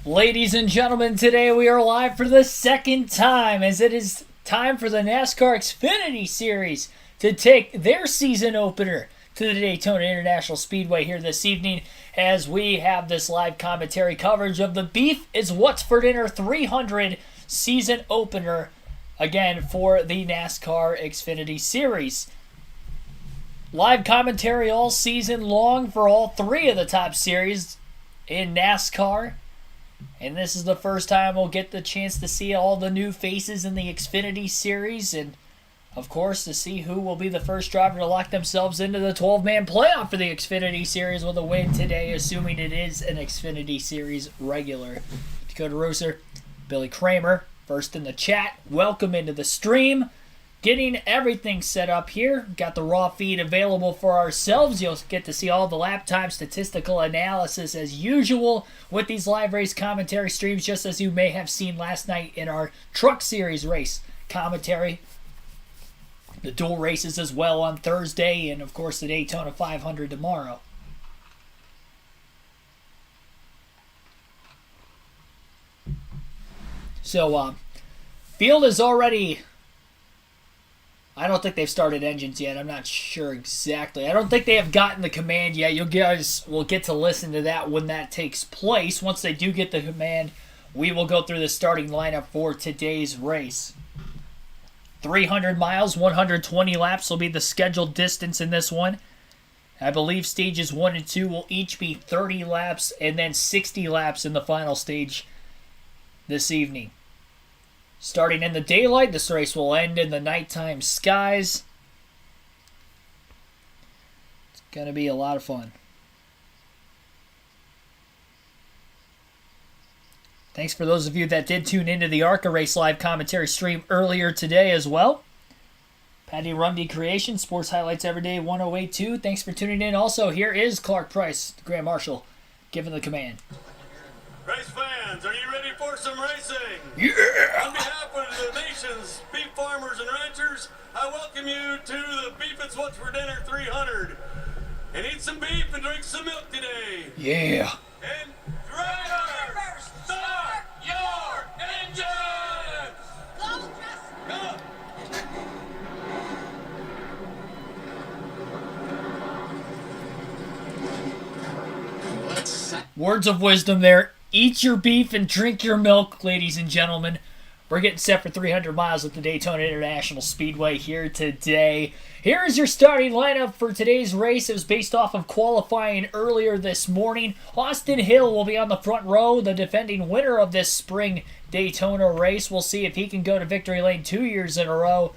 Ladies and gentlemen, today we are live for the second time as it is time for the NASCAR Xfinity Series to take their season opener to the Daytona International Speedway here this evening as we have this live commentary coverage of the Beef is What's for Dinner 300 season opener again for the NASCAR Xfinity Series. Live commentary all season long for all three of the top series in NASCAR. And this is the first time we'll get the chance to see all the new faces in the Xfinity Series. And, of course, to see who will be the first driver to lock themselves into the 12-man playoff for the Xfinity Series with a win today, assuming it is an Xfinity Series regular. Dakota Rooser, Billy Kramer, first in the chat. Welcome into the stream. Getting everything set up here. Got the raw feed available for ourselves. You'll get to see all the lap time statistical analysis as usual with these live race commentary streams, just as you may have seen last night in our Truck Series race commentary. The dual races as well on Thursday, and of course the Daytona 500 tomorrow. So, field is already... I don't think they've started engines yet. I'm not sure exactly. I don't think they have gotten the command yet. You guys will get to listen to that when that takes place. Once they do get the command, we will go through the starting lineup for today's race. 300 miles, 120 laps will be the scheduled distance in this one. I believe stages 1 and 2 will each be 30 laps and then 60 laps in the final stage this evening. Starting in the daylight, this race will end in the nighttime skies. It's going to be a lot of fun. Thanks for those of you that did tune into the ARCA Race live commentary stream earlier today as well. Patty Rundy Creation, Sports Highlights Everyday 1082. Thanks for tuning in. Also, here is Clark Price, the Grand Marshal, giving the command. Race fans, are you ready for some racing? Yeah! On behalf of the nation's beef farmers and ranchers, I welcome you to the Beef It's What's for Dinner 300. And eat some beef and drink some milk today. Yeah! And drivers, start your engines! Go! Words of wisdom there. Eat your beef and drink your milk, ladies and gentlemen. We're getting set for 300 miles at the Daytona International Speedway here today. Here is your starting lineup for today's race. It was based off of qualifying earlier this morning. Austin Hill will be on the front row, the defending winner of this spring Daytona race. We'll see if he can go to victory lane 2 years in a row.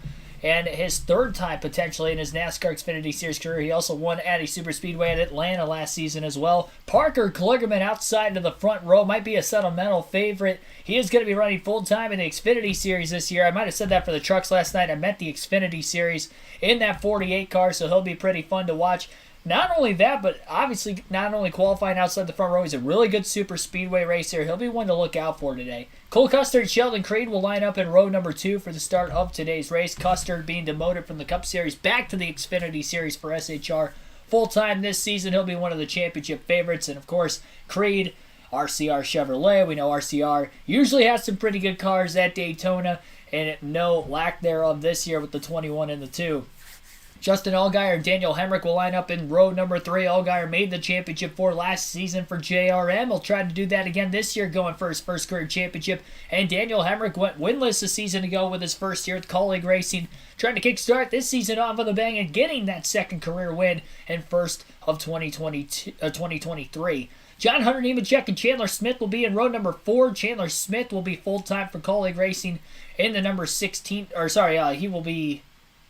And his third time potentially in his NASCAR Xfinity Series career. He also won at a super speedway at Atlanta last season as well. Parker Kligerman outside to the front row might be a sentimental favorite. He is going to be running full-time in the Xfinity Series this year. I might have said that for the trucks last night. I meant the Xfinity Series in that 48 car, so he'll be pretty fun to watch. Not only that, but obviously not only qualifying outside the front row, he's a really good super speedway racer. He'll be one to look out for today. Cole Custer and Sheldon Creed will line up in row number 2 for the start of today's race. Custer being demoted from the Cup Series back to the Xfinity Series for SHR. Full-time this season, he'll be one of the championship favorites. And, of course, Creed, RCR Chevrolet. We know RCR usually has some pretty good cars at Daytona, and no lack thereof this year with the 21 and the 2. Justin Allgaier and Daniel Hemrick will line up in row number 3. Allgaier made the championship for last season for JRM. He'll try to do that again this year, going for his first career championship. And Daniel Hemrick went winless a season ago with his first year at Colleague Racing, trying to kickstart this season off with a bang and getting that second career win and first of 2023. John Hunter Nemechek and Chandler Smith will be in row number 4. Chandler Smith will be full-time for Colleague Racing in the number 16. He will be...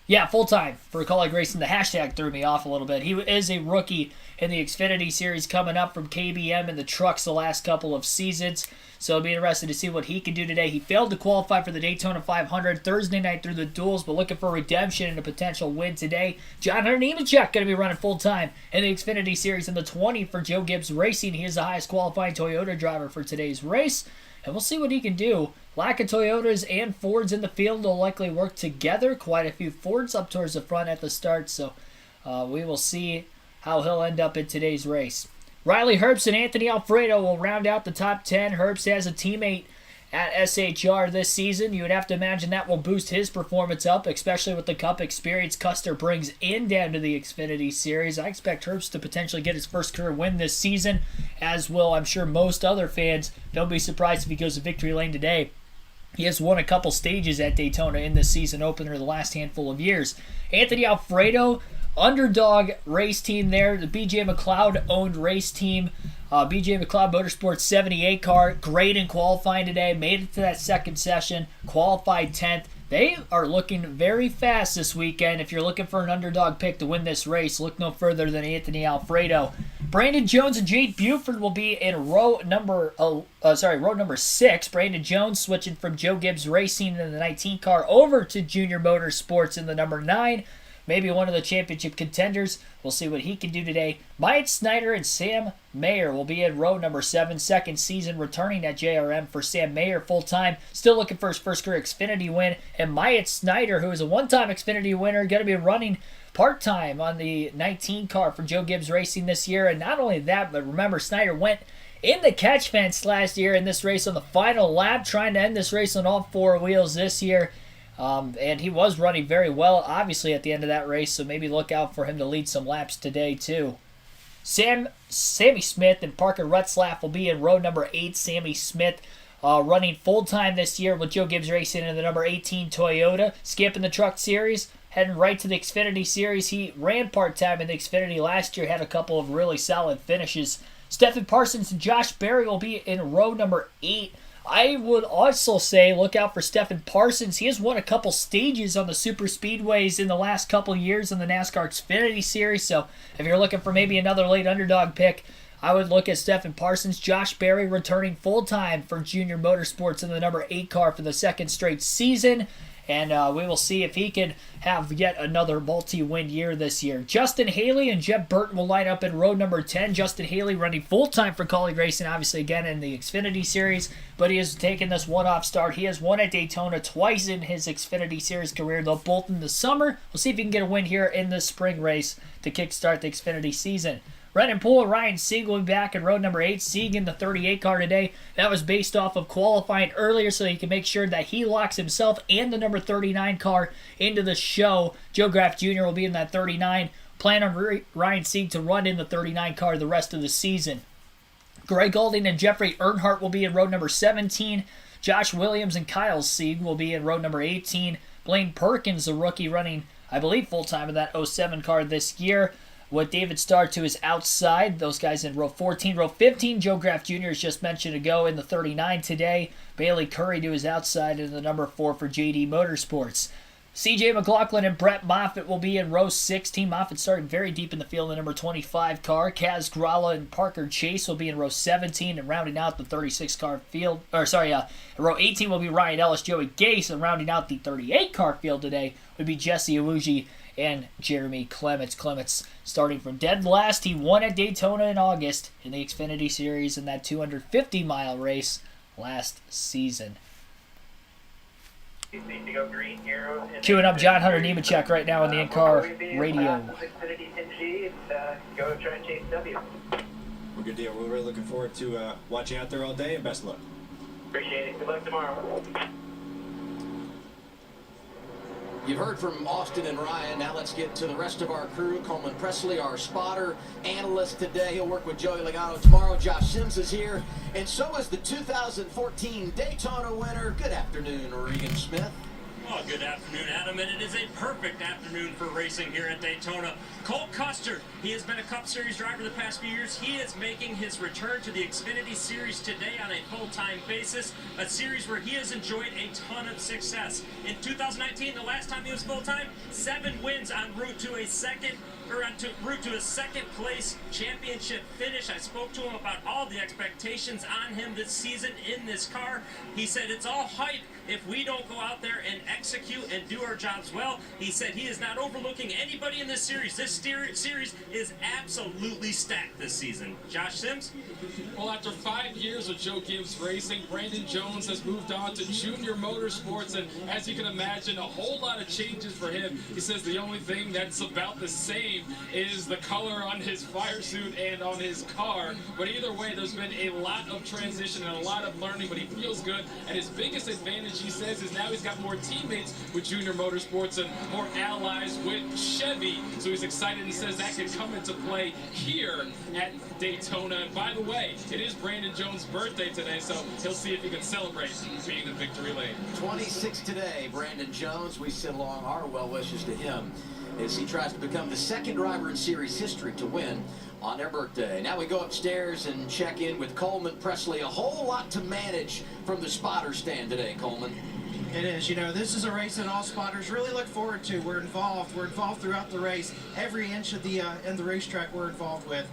Yeah, full-time for Colleague Racing. The hashtag threw me off a little bit. He is a rookie in the Xfinity Series coming up from KBM in the trucks the last couple of seasons. So it'll be interesting to see what he can do today. He failed to qualify for the Daytona 500 Thursday night through the duels, but looking for redemption and a potential win today. John Hunter Nemechek going to be running full-time in the Xfinity Series in the 20 for Joe Gibbs Racing. He is the highest qualifying Toyota driver for today's race. And we'll see what he can do. Lack of Toyotas and Fords in the field will likely work together. Quite a few Fords up towards the front at the start. So we will see how he'll end up in today's race. Riley Herbst and Anthony Alfredo will round out the top 10. Herbst has a teammate at SHR this season. You would have to imagine that will boost his performance up, especially with the Cup experience Custer brings in down to the Xfinity Series. I expect Herbst to potentially get his first career win this season, as will, I'm sure, most other fans. Don't be surprised if he goes to victory lane today. He has won a couple stages at Daytona in this season opener the last handful of years. Anthony Alfredo, underdog race team there, the BJ McLeod-owned race team. BJ McLeod Motorsports 78 car, great in qualifying today, made it to that second session, qualified 10th. They are looking very fast this weekend. If you're looking for an underdog pick to win this race, look no further than Anthony Alfredo. Brandon Jones and Jade Buford will be in row number 6. Brandon Jones switching from Joe Gibbs Racing in the 19 car over to Junior Motorsports in the number 9. Maybe one of the championship contenders. We'll see what he can do today. Myatt Snyder and Sam Mayer will be in row number 7. Second season returning at JRM for Sam Mayer full-time. Still looking for his first career Xfinity win. And Myatt Snyder, who is a one-time Xfinity winner, going to be running part-time on the 19 car for Joe Gibbs Racing this year. And not only that, but remember, Snyder went in the catch fence last year in this race on the final lap, trying to end this race on all 4 wheels this year. And he was running very well, obviously, at the end of that race, so maybe look out for him to lead some laps today, too. Sammy Smith and Parker Retzlaff will be in row number 8. Sammy Smith running full-time this year with Joe Gibbs Racing in the number 18 Toyota, skipping the Truck Series, heading right to the Xfinity Series. He ran part-time in the Xfinity last year, had a couple of really solid finishes. Stephen Parsons and Josh Berry will be in row number 8. I would also say look out for Stephen Parsons. He has won a couple stages on the super speedways in the last couple years in the NASCAR Xfinity Series. So if you're looking for maybe another late underdog pick, I would look at Stephen Parsons. Josh Berry returning full-time for Junior Motorsports in the number 8 car for the second straight season. And we will see if he can have yet another multi-win year this year. Justin Haley and Jeb Burton will line up in row number 10. Justin Haley running full-time for Colleague Racing, obviously again in the Xfinity Series, but he has taken this one-off start. He has won at Daytona twice in his Xfinity Series career, though both in the summer. We'll see if he can get a win here in the spring race to kickstart the Xfinity season. Brendan Poole and Ryan Sieg will be back in row number 8. Sieg in the 38 car today. That was based off of qualifying earlier so he can make sure that he locks himself and the number 39 car into the show. Joe Graff Jr. will be in that 39. Plan on Ryan Sieg to run in the 39 car the rest of the season. Greg Golding and Jeffrey Earnhardt will be in row number 17. Josh Williams and Kyle Sieg will be in row number 18. Blaine Perkins, the rookie, running, I believe, full-time in that 07 car this year. With David Starr to his outside, those guys in row 14. Row 15, Joe Graff Jr. as just mentioned ago in the 39 today. Bailey Curry to his outside in the number 4 for JD Motorsports. CJ McLaughlin and Brett Moffitt will be in row 16. Moffitt started very deep in the field in the number 25 car. Kaz Gralla and Parker Chase will be in row 17 and rounding out the 36 car field. Row 18 will be Ryan Ellis, Joey Gase, and rounding out the 38 car field today would be Jesse Iwuji and Jeremy Clements. Clements starting from dead last. He won at Daytona in August in the Xfinity Series in that 250-mile race last season. Queuing up John Hunter Nemechek right now on the in-car radio. Go try and chase W. Well, good deal. We're really looking forward to watching out there all day, and best of luck. Appreciate it. Good luck tomorrow. You've heard from Austin and Ryan. Now let's get to the rest of our crew. Coleman Presley, our spotter, analyst today. He'll work with Joey Logano tomorrow. Josh Sims is here. And so is the 2014 Daytona winner. Good afternoon, Regan Smith. Well, good afternoon, Adam, and it is a perfect afternoon for racing here at Daytona. Cole Custer, he has been a Cup Series driver the past few years. He is making his return to the Xfinity Series today on a full-time basis, a series where he has enjoyed a ton of success. In 2019, the last time he was full-time, 7 wins en route to a second place championship finish. I spoke to him about all the expectations on him this season in this car. He said it's all hype if we don't go out there and execute and do our jobs well. He said he is not overlooking anybody in this series. This series is absolutely stacked this season. Josh Sims? Well, after 5 years of Joe Gibbs Racing, Brandon Jones has moved on to Junior Motorsports, and as you can imagine, a whole lot of changes for him. He says the only thing that's about the same name is the color on his fire suit and on his car. But either way, there's been a lot of transition and a lot of learning, but he feels good. And his biggest advantage, he says, is now he's got more teammates with Junior Motorsports and more allies with Chevy. So he's excited and says that could come into play here at Daytona. And by the way, it is Brandon Jones' birthday today, so he'll see if he can celebrate being in victory lane. 26 today, Brandon Jones. We send along our well wishes to him as he tries to become the second driver in series history to win on their birthday. Now we go upstairs and check in with Coleman Presley. A whole lot to manage from the spotter stand today, Coleman. It is. You know, this is a race that all spotters really look forward to. We're involved. We're involved throughout the race. Every inch of the in the racetrack we're involved with.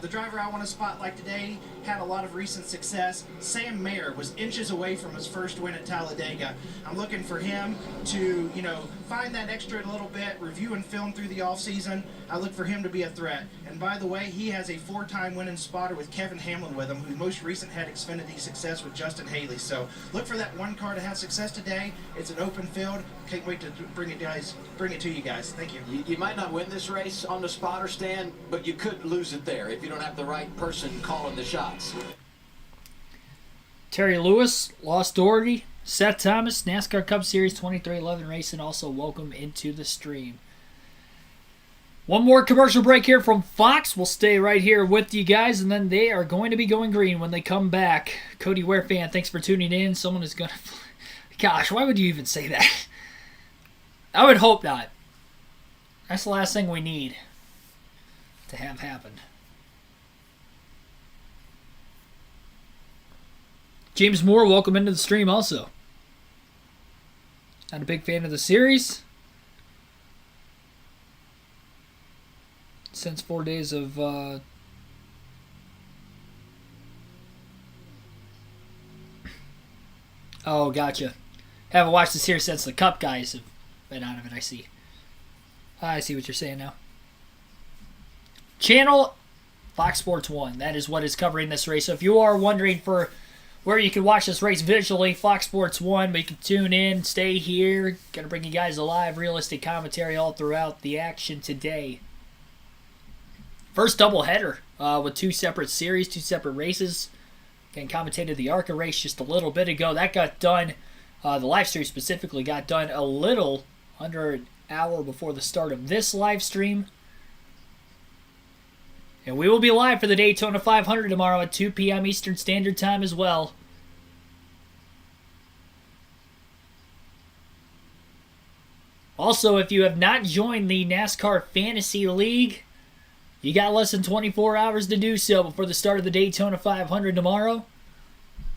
The driver I want to spotlight today had a lot of recent success. Sam Mayer was inches away from his first win at Talladega. I'm looking for him to, you know, find that extra little bit, review and film through the offseason. I look for him to be a threat. And by the way, he has a 4-time winning spotter with Kevin Hamlin with him, who most recent had Xfinity success with Justin Haley. So look for that one car to have success today. It's an open field. Can't wait to bring it to you guys. Thank you. You might not win this race on the spotter stand, but you could lose it there if you don't have the right person calling the shots. Terry Lewis, Lost Doherty, Seth Thomas, NASCAR Cup Series 2311 Racing, also welcome into the stream. One more commercial break here from Fox. We'll stay right here with you guys, and then they are going to be going green when they come back. Cody Ware fan, thanks for tuning in. Someone is going to... Gosh, why would you even say that? I would hope not. That's the last thing we need to have happen. James Moore, welcome into the stream also. Not a big fan of the series. Since 4 days of... Oh, gotcha. Haven't watched the series since the Cup guys have been out of it, I see. I see what you're saying now. Channel Fox Sports 1. That is what is covering this race. So if you are wondering for where you can watch this race visually, Fox Sports 1, but you can tune in, stay here. Going to bring you guys a live, realistic commentary all throughout the action today. First doubleheader with two separate series, two separate races. Again, commentated the ARCA race just a little bit ago. That got done, the live stream specifically, got done a little under an hour before the start of this live stream. And we will be live for the Daytona 500 tomorrow at 2 p.m. Eastern Standard Time as well. Also, if you have not joined the NASCAR Fantasy League, you got less than 24 hours to do so before the start of the Daytona 500 tomorrow.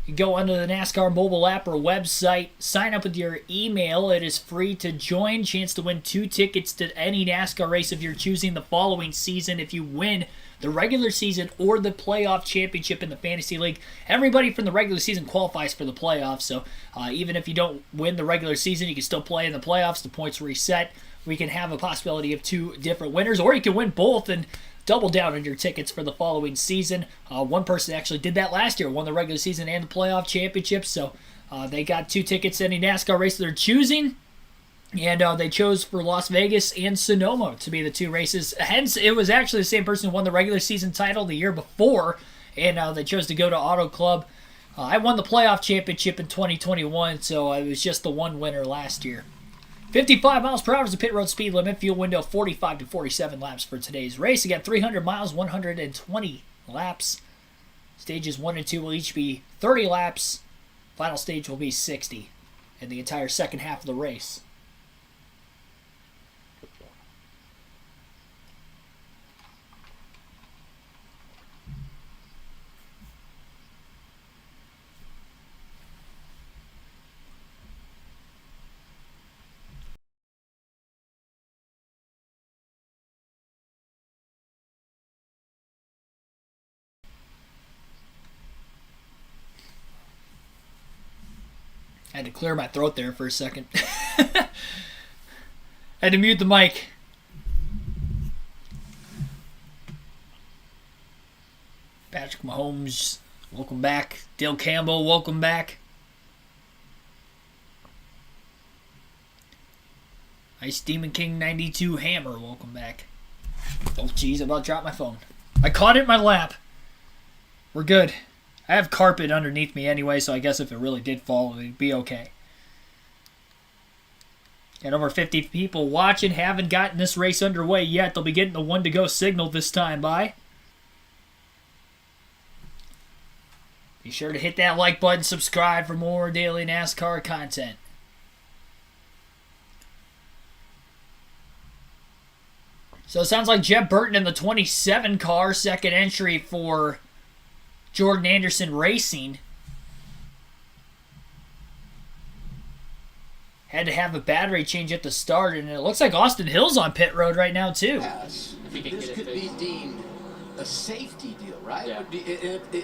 You go onto the NASCAR mobile app or website, sign up with your email. It is free to join. Chance to win 2 tickets to any NASCAR race if you're choosing the following season. If you win the regular season or the playoff championship in the Fantasy League, everybody from the regular season qualifies for the playoffs. So even if you don't win the regular season, you can still play in the playoffs. The points reset. We can have a possibility of 2 different winners, or you can win both and double down on your tickets for the following season. One person actually did that last year, won the regular season and the playoff championship, so they got 2 tickets to any NASCAR race they're choosing, and they chose for Las Vegas and Sonoma to be the 2 races. Hence, it was actually the same person who won the regular season title the year before, and they chose to go to Auto Club. I won the playoff championship in 2021, so it was just the one winner last year. 55 miles per hour is the pit road speed limit. Fuel window 45 to 47 laps for today's race. Again, 300 miles, 120 laps. Stages 1 and 2 will each be 30 laps. Final stage will be 60 in the entire second half of the race. I had to clear my throat there for a second. I had to mute the mic. Patrick Mahomes, welcome back. Dale Campbell, welcome back. Ice Demon King 92 Hammer, welcome back. Oh, jeez, I'm about to drop my phone. I caught it in my lap. We're good. I have carpet underneath me anyway, so I guess if it really did fall, it'd be okay. Got over 50 people watching. Haven't gotten this race underway yet. They'll be getting the 1 to go signal this time by. Be sure to hit that like button, subscribe for more daily NASCAR content. So it sounds like Jeb Burton in the 27 car, second entry for Jordan Anderson Racing. Had to have a battery change at the start, and it looks like Austin Hill's on pit road right now, too. Yes. This could be deemed a safety deal, right? Yeah.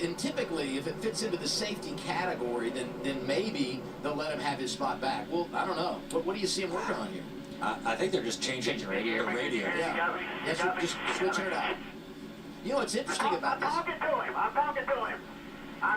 And typically, if it fits into the safety category, then maybe they'll let him have his spot back. Well, I don't know. What do you see him working on here? I think they're just changing the radio. Yeah. Just switching it out. You know what's interesting about this? I'm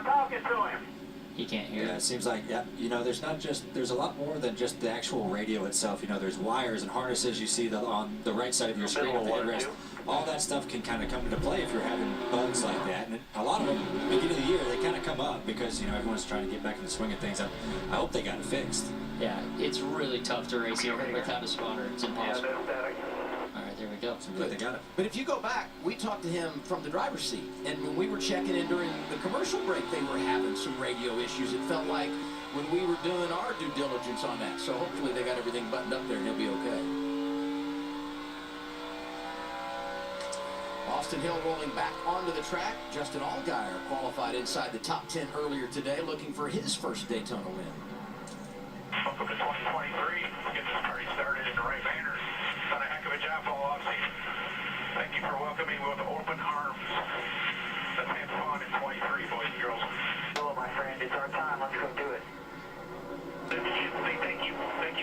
talking to him. He can't hear. Yeah, it seems like, there's a lot more than just the actual radio itself. There's wires and harnesses you see on the right side of your screen at the headrest. All that stuff can kind of come into play if you're having bugs like that. And a lot of them, beginning of the year, they kind of come up because, everyone's trying to get back in the swing of things. I hope they got it fixed. Yeah, it's really tough to race here without a spotter. It's impossible. All right, there we go. I'm glad they got it. But if you go back, we talked to him from the driver's seat. And when we were checking in during the commercial break, they were having some radio issues. It felt like when we were doing our due diligence on that. So hopefully they got everything buttoned up there and he'll be okay. Austin Hill rolling back onto the track. Justin Allgaier qualified inside the top 10 earlier today, looking for his first Daytona win. Welcome to 2023. Get this party started in the right manner. Done a heck of a job all offseason. Thank you for welcoming me with open arms. Let's have fun in 23, boys and girls. Hello, my friend. It's our time. Let's go do it. Thank you,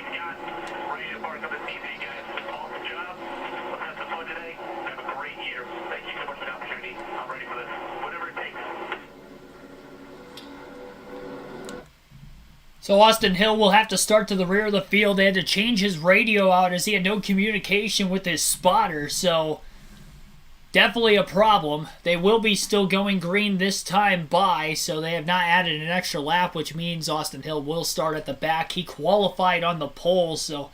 Scott. Ready to park on the TV, guys. Awesome job. Let's have some fun today. Have a great year. Thank you so much for the opportunity. I'm ready for this. Whatever it takes. So Austin Hill will have to start to the rear of the field. They had to change his radio out as he had no communication with his spotter. So definitely a problem. They will be still going green this time by, so they have not added an extra lap, which means Austin Hill will start at the back. He qualified on the pole, so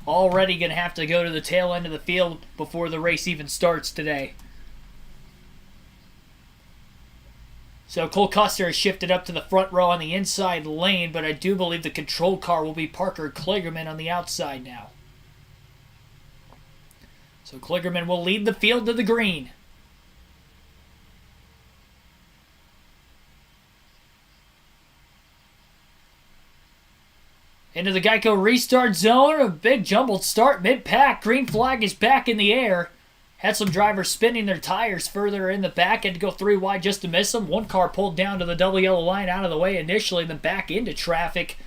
already going to have to go to the tail end of the field before the race even starts today. So Cole Custer has shifted up to the front row on the inside lane, but I do believe the control car will be Parker Kligerman on the outside now. So Kligerman will lead the field to the green. Into the Geico restart zone. A big jumbled start mid-pack. Green flag is back in the air. Had some drivers spinning their tires further in the back. Had to go 3 wide just to miss them. One car pulled down to the double yellow line out of the way initially, then back into traffic.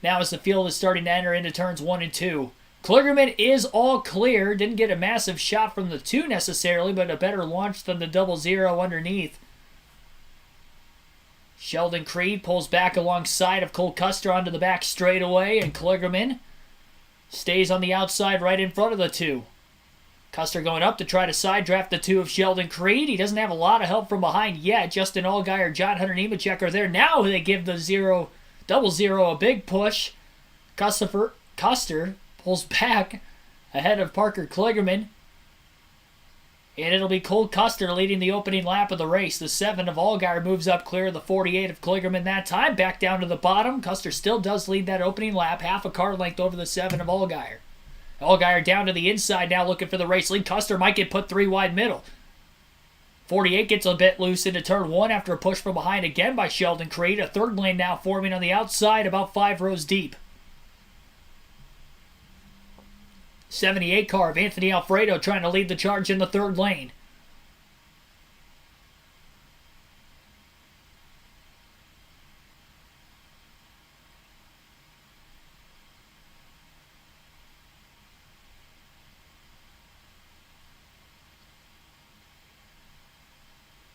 Now as the field is starting to enter into turns 1 and 2. Kligerman is all clear. Didn't get a massive shot from the 2 necessarily, but a better launch than the 0-0 underneath. Sheldon Creed pulls back alongside of Cole Custer onto the back straightaway, and Kligerman stays on the outside right in front of the 2. Custer going up to try to side draft the 2 of Sheldon Creed. He doesn't have a lot of help from behind yet. Justin Allgaier, John Hunter Nemechek are there. Now they give the 0-0 a big push. Custer pulls back ahead of Parker Kligerman. And it'll be Cole Custer leading the opening lap of the race. The 7 of Allgaier moves up clear of the 48 of Kligerman that time. Back down to the bottom. Custer still does lead that opening lap. Half a car length over the 7 of Allgaier. Allgaier down to the inside now looking for the race lead. Custer might get put 3 wide middle. 48 gets a bit loose into turn 1 after a push from behind again by Sheldon Creed. A third lane now forming on the outside about 5 rows deep. 78 car of Anthony Alfredo trying to lead the charge in the third lane.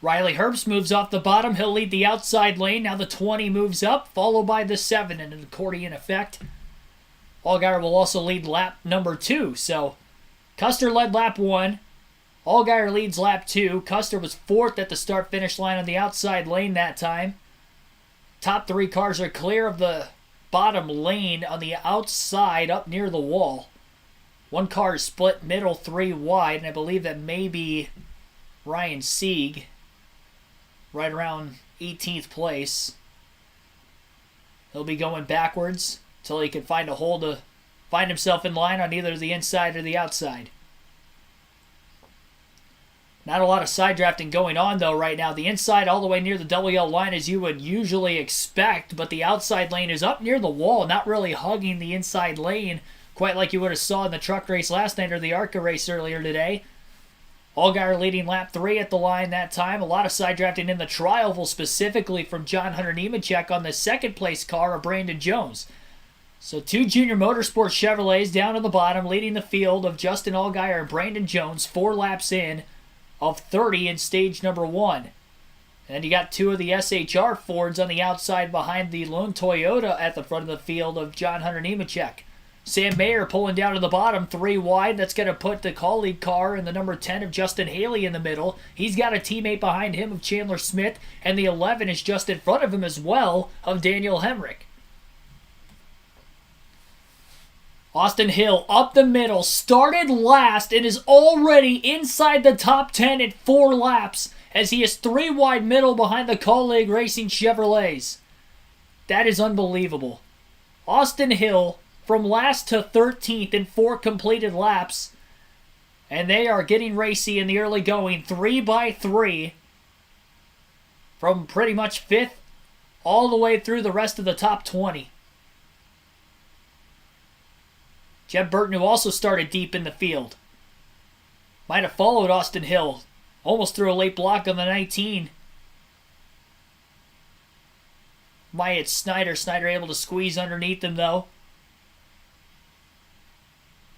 Riley Herbst moves off the bottom. He'll lead the outside lane. Now the 20 moves up, followed by the 7 in an accordion effect. Allgaier will also lead lap number 2. So Custer led lap 1. Allgaier leads lap 2. Custer was 4th at the start-finish line on the outside lane that time. Top 3 cars are clear of the bottom lane on the outside up near the wall. 1 car is split middle, 3 wide, and I believe that may be Ryan Sieg, right around 18th place. He'll be going backwards until he can find a hole to find himself in line on either the inside or the outside. Not a lot of side drafting going on, though, right now. The inside all the way near the WL line as you would usually expect, but the outside lane is up near the wall, not really hugging the inside lane, quite like you would have saw in the truck race last night or the ARCA race earlier today. Allgaier leading lap 3 at the line that time. A lot of side drafting in the tri-oval, specifically from John Hunter Nemechek on the second place car of Brandon Jones. So 2 Junior Motorsports Chevrolets down at the bottom, leading the field of Justin Allgaier and Brandon Jones, 4 laps in of 30 in stage number 1. And then you got 2 of the SHR Fords on the outside behind the lone Toyota at the front of the field of John Hunter Nemechek. Sam Mayer pulling down to the bottom, 3 wide. That's going to put the colleague car in the number 10 of Justin Haley in the middle. He's got a teammate behind him of Chandler Smith, and the 11 is just in front of him as well of Daniel Hemrick. Austin Hill up the middle, started last, and is already inside the top 10 at 4 laps as he is 3 wide middle behind the Colleague Racing Chevrolets. That is unbelievable. Austin Hill from last to 13th in 4 completed laps, and they are getting racy in the early going, 3 by 3 from pretty much 5th all the way through the rest of the top 20. Jeb Burton, who also started deep in the field, might have followed Austin Hill. Almost threw a late block on the 19. Myatt Snyder. Snyder able to squeeze underneath him, though.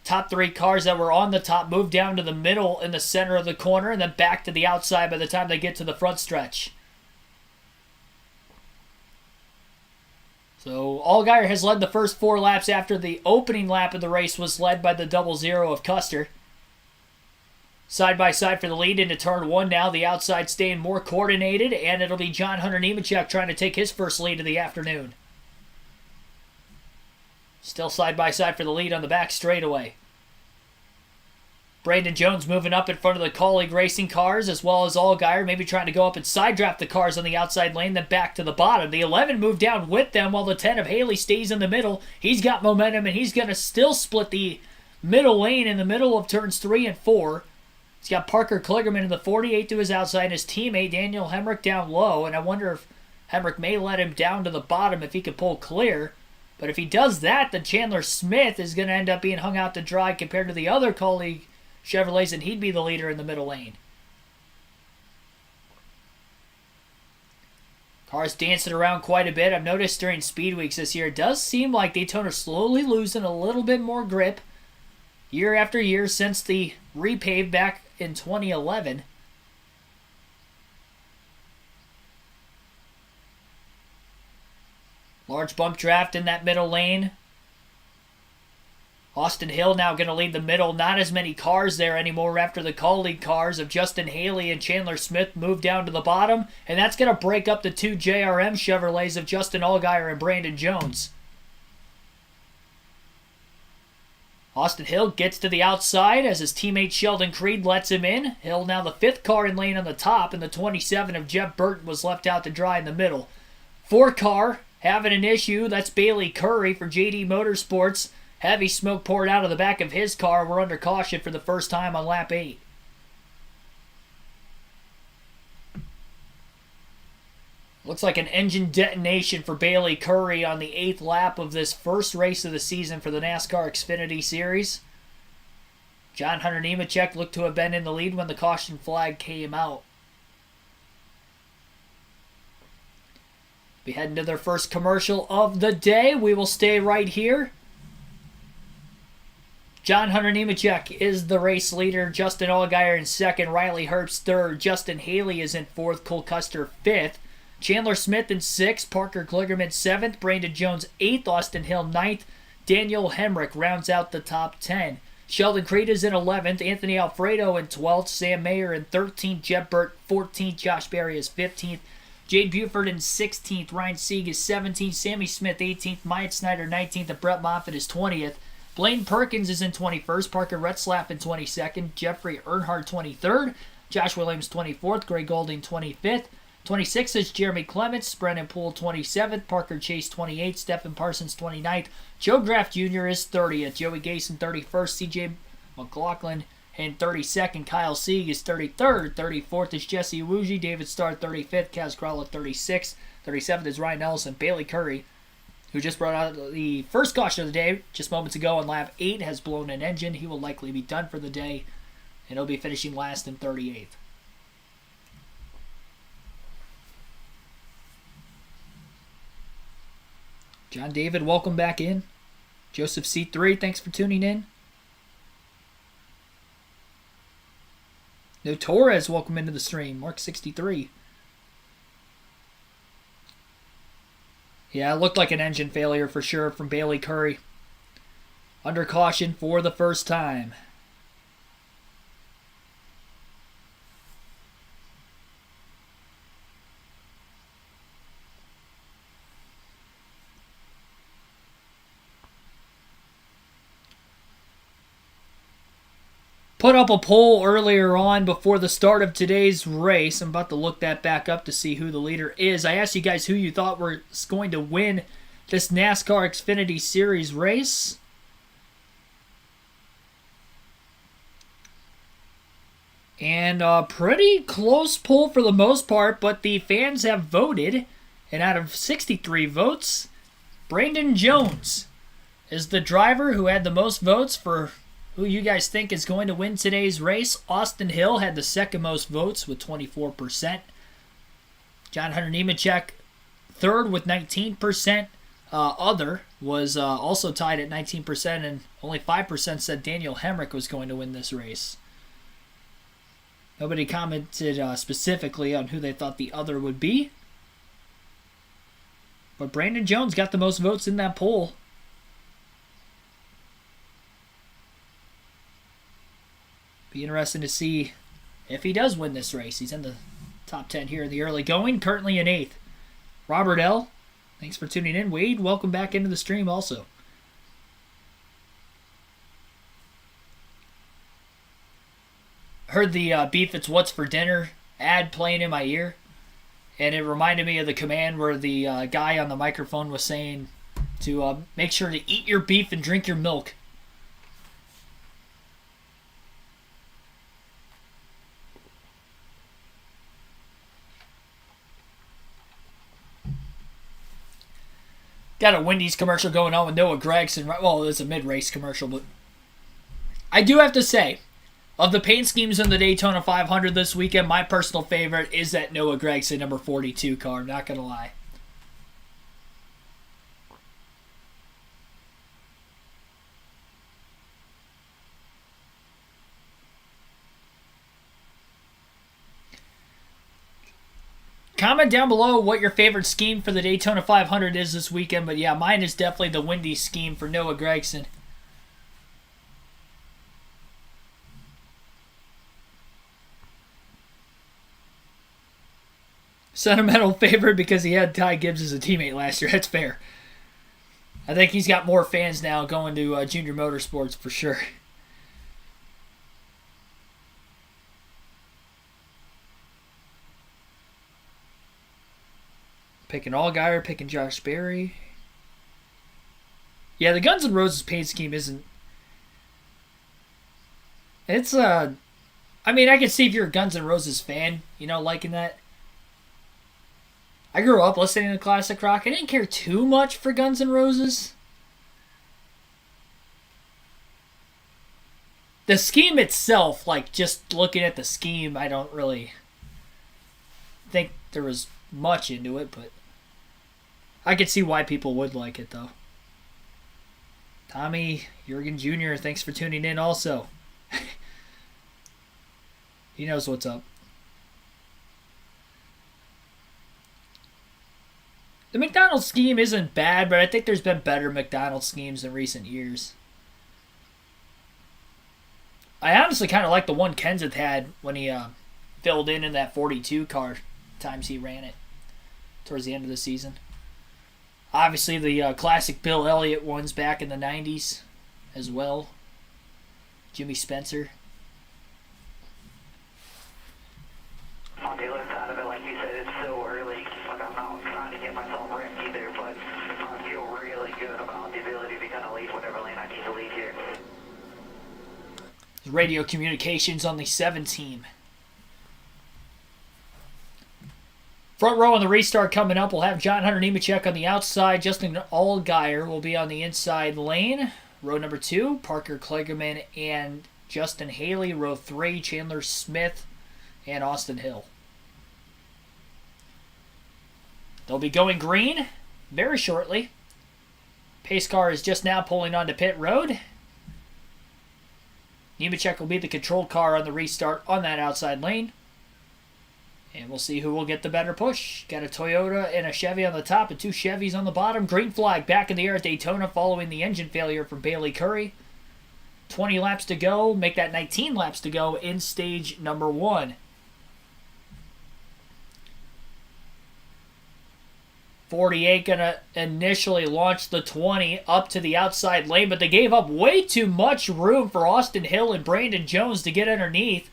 Top 3 cars that were on the top move down to the middle in the center of the corner and then back to the outside by the time they get to the front stretch. So Allgaier has led the first 4 laps after the opening lap of the race was led by the 00 of Custer. Side by side for the lead into turn 1 now. The outside staying more coordinated, and it'll be John Hunter Nemechek trying to take his first lead of the afternoon. Still side by side for the lead on the back straightaway. Brandon Jones moving up in front of the Colleague Racing cars, as well as Allgaier, maybe trying to go up and side draft the cars on the outside lane, then back to the bottom. The 11 moved down with them, while the 10 of Haley stays in the middle. He's got momentum, and he's going to still split the middle lane in the middle of turns 3 and 4. He's got Parker Kligerman in the 48 to his outside, and his teammate Daniel Hemrick down low, and I wonder if Hemrick may let him down to the bottom if he can pull clear. But if he does that, then Chandler Smith is going to end up being hung out to dry compared to the other Colleague Chevrolets, and he'd be the leader in the middle lane. Cars dancing around quite a bit. I've noticed during speed weeks this year, it does seem like Daytona's slowly losing a little bit more grip year after year since the repave back in 2011. Large bump draft in that middle lane. Austin Hill now going to lead the middle. Not as many cars there anymore after the Colleague cars of Justin Haley and Chandler Smith move down to the bottom. And that's going to break up the 2 JRM Chevrolets of Justin Allgaier and Brandon Jones. Austin Hill gets to the outside as his teammate Sheldon Creed lets him in. Hill now the 5th car in lane on the top, and the 27 of Jeff Burton was left out to dry in the middle. 4 car having an issue. That's Bailey Curry for JD Motorsports. Heavy smoke poured out of the back of his car. We're under caution for the first time on lap 8. Looks like an engine detonation for Bailey Curry on the 8th lap of this first race of the season for the NASCAR Xfinity Series. John Hunter Nemechek looked to have been in the lead when the caution flag came out. Be heading to their first commercial of the day. We will stay right here. John Hunter Nemechek is the race leader. Justin Allgaier in 2nd. Riley Herbst 3rd. Justin Haley is in 4th. Cole Custer 5th. Chandler Smith in 6th. Parker Kligerman 7th. Brandon Jones 8th. Austin Hill 9th. Daniel Hemrick rounds out the top 10. Sheldon Creed is in 11th. Anthony Alfredo in 12th. Sam Mayer in 13th. Jeb Burt 14th. Josh Berry is 15th. Jade Buford in 16th. Ryan Sieg is 17th. Sammy Smith 18th. Myatt Snyder 19th. And Brett Moffitt is 20th. Blaine Perkins is in 21st. Parker Retzlaff in 22nd. Jeffrey Earnhardt 23rd. Josh Williams 24th. Greg Golding 25th. 26th is Jeremy Clements. Brennan Poole 27th. Parker Chase 28th. Stephen Parsons 29th. Joe Graff Jr. is 30th. Joey Gason 31st. CJ McLaughlin in 32nd. Kyle Sieg is 33rd. 34th is Jesse Iwuji. David Starr 35th. Kaz Gralla 36th. 37th is Ryan Ellison. Bailey Curry, who just brought out the first caution of the day just moments ago on lap 8, has blown an engine. He will likely be done for the day, and he'll be finishing last in 38th. John David, welcome back in. Joseph C3, thanks for tuning in. No Torres, welcome into the stream. Mark 63. Yeah, it looked like an engine failure for sure from Bailey Curry. Under caution for the first time. Put up a poll earlier on before the start of today's race. I'm about to look that back up to see who the leader is. I asked you guys who you thought was going to win this NASCAR Xfinity Series race. And a pretty close poll for the most part, but the fans have voted. And out of 63 votes, Brandon Jones is the driver who had the most votes for who you guys think is going to win today's race. Austin Hill had the second most votes with 24%. John Hunter Nemechek third with 19%. Other was also tied at 19%, and only 5% said Daniel Hemrick was going to win this race. Nobody commented specifically on who they thought the other would be. But Brandon Jones got the most votes in that poll. Be interesting to see if he does win this race. He's in the top 10 here in the early going, currently in 8th. Robert L., thanks for tuning in. Wade, welcome back into the stream also. Heard the Beef It's What's for Dinner ad playing in my ear, and it reminded me of the command where the guy on the microphone was saying to make sure to eat your beef and drink your milk. Got a Wendy's commercial going on with Noah Gragson. Well, it's a mid-race commercial, but I do have to say, of the paint schemes in the Daytona 500 this weekend, my personal favorite is that Noah Gragson number 42 car. I'm not going to lie. Comment down below what your favorite scheme for the Daytona 500 is this weekend. But yeah, mine is definitely the Wendy's scheme for Noah Gragson. Sentimental favorite because he had Ty Gibbs as a teammate last year. That's fair. I think he's got more fans now going to Junior Motorsports for sure. Picking Allgaier, picking Josh Berry. Yeah, the Guns N' Roses paint scheme isn't... It's, I mean, I can see if you're a Guns N' Roses fan, you know, liking that. I grew up listening to classic rock. I didn't care too much for Guns N' Roses. The scheme itself, like, just looking at the scheme, I don't really think there was much into it, but I could see why people would like it, though. Tommy Jurgen Jr., thanks for tuning in also. He knows what's up. The McDonald's scheme isn't bad, but I think there's been better McDonald's schemes in recent years. I honestly kind of like the one Kenseth had when he filled in that 42 car times he ran it towards the end of the season. Obviously, the classic Bill Elliott ones back in the 90s as well. Jimmy Spencer. On the other side of it, like you said, it's so early. Like, I'm not trying to get myself wrecked either, but I feel really good about the ability to kind of lead whatever lane I need to lead here. Radio communications on the 7 team. Front row on the restart coming up. We'll have John Hunter Nemechek on the outside. Justin Allgaier will be on the inside lane. Row number 2, Parker Kligerman and Justin Haley. Row 3, Chandler Smith and Austin Hill. They'll be going green very shortly. Pace car is just now pulling onto pit road. Nemechek will be the controlled car on the restart on that outside lane. And we'll see who will get the better push. Got a Toyota and a Chevy on the top and 2 Chevys on the bottom. Green flag back in the air at Daytona following the engine failure from Bailey Curry. 20 laps to go. Make that 19 laps to go in stage number 1. 48 going to initially launch the 20 up to the outside lane, but they gave up way too much room for Austin Hill and Brandon Jones to get underneath.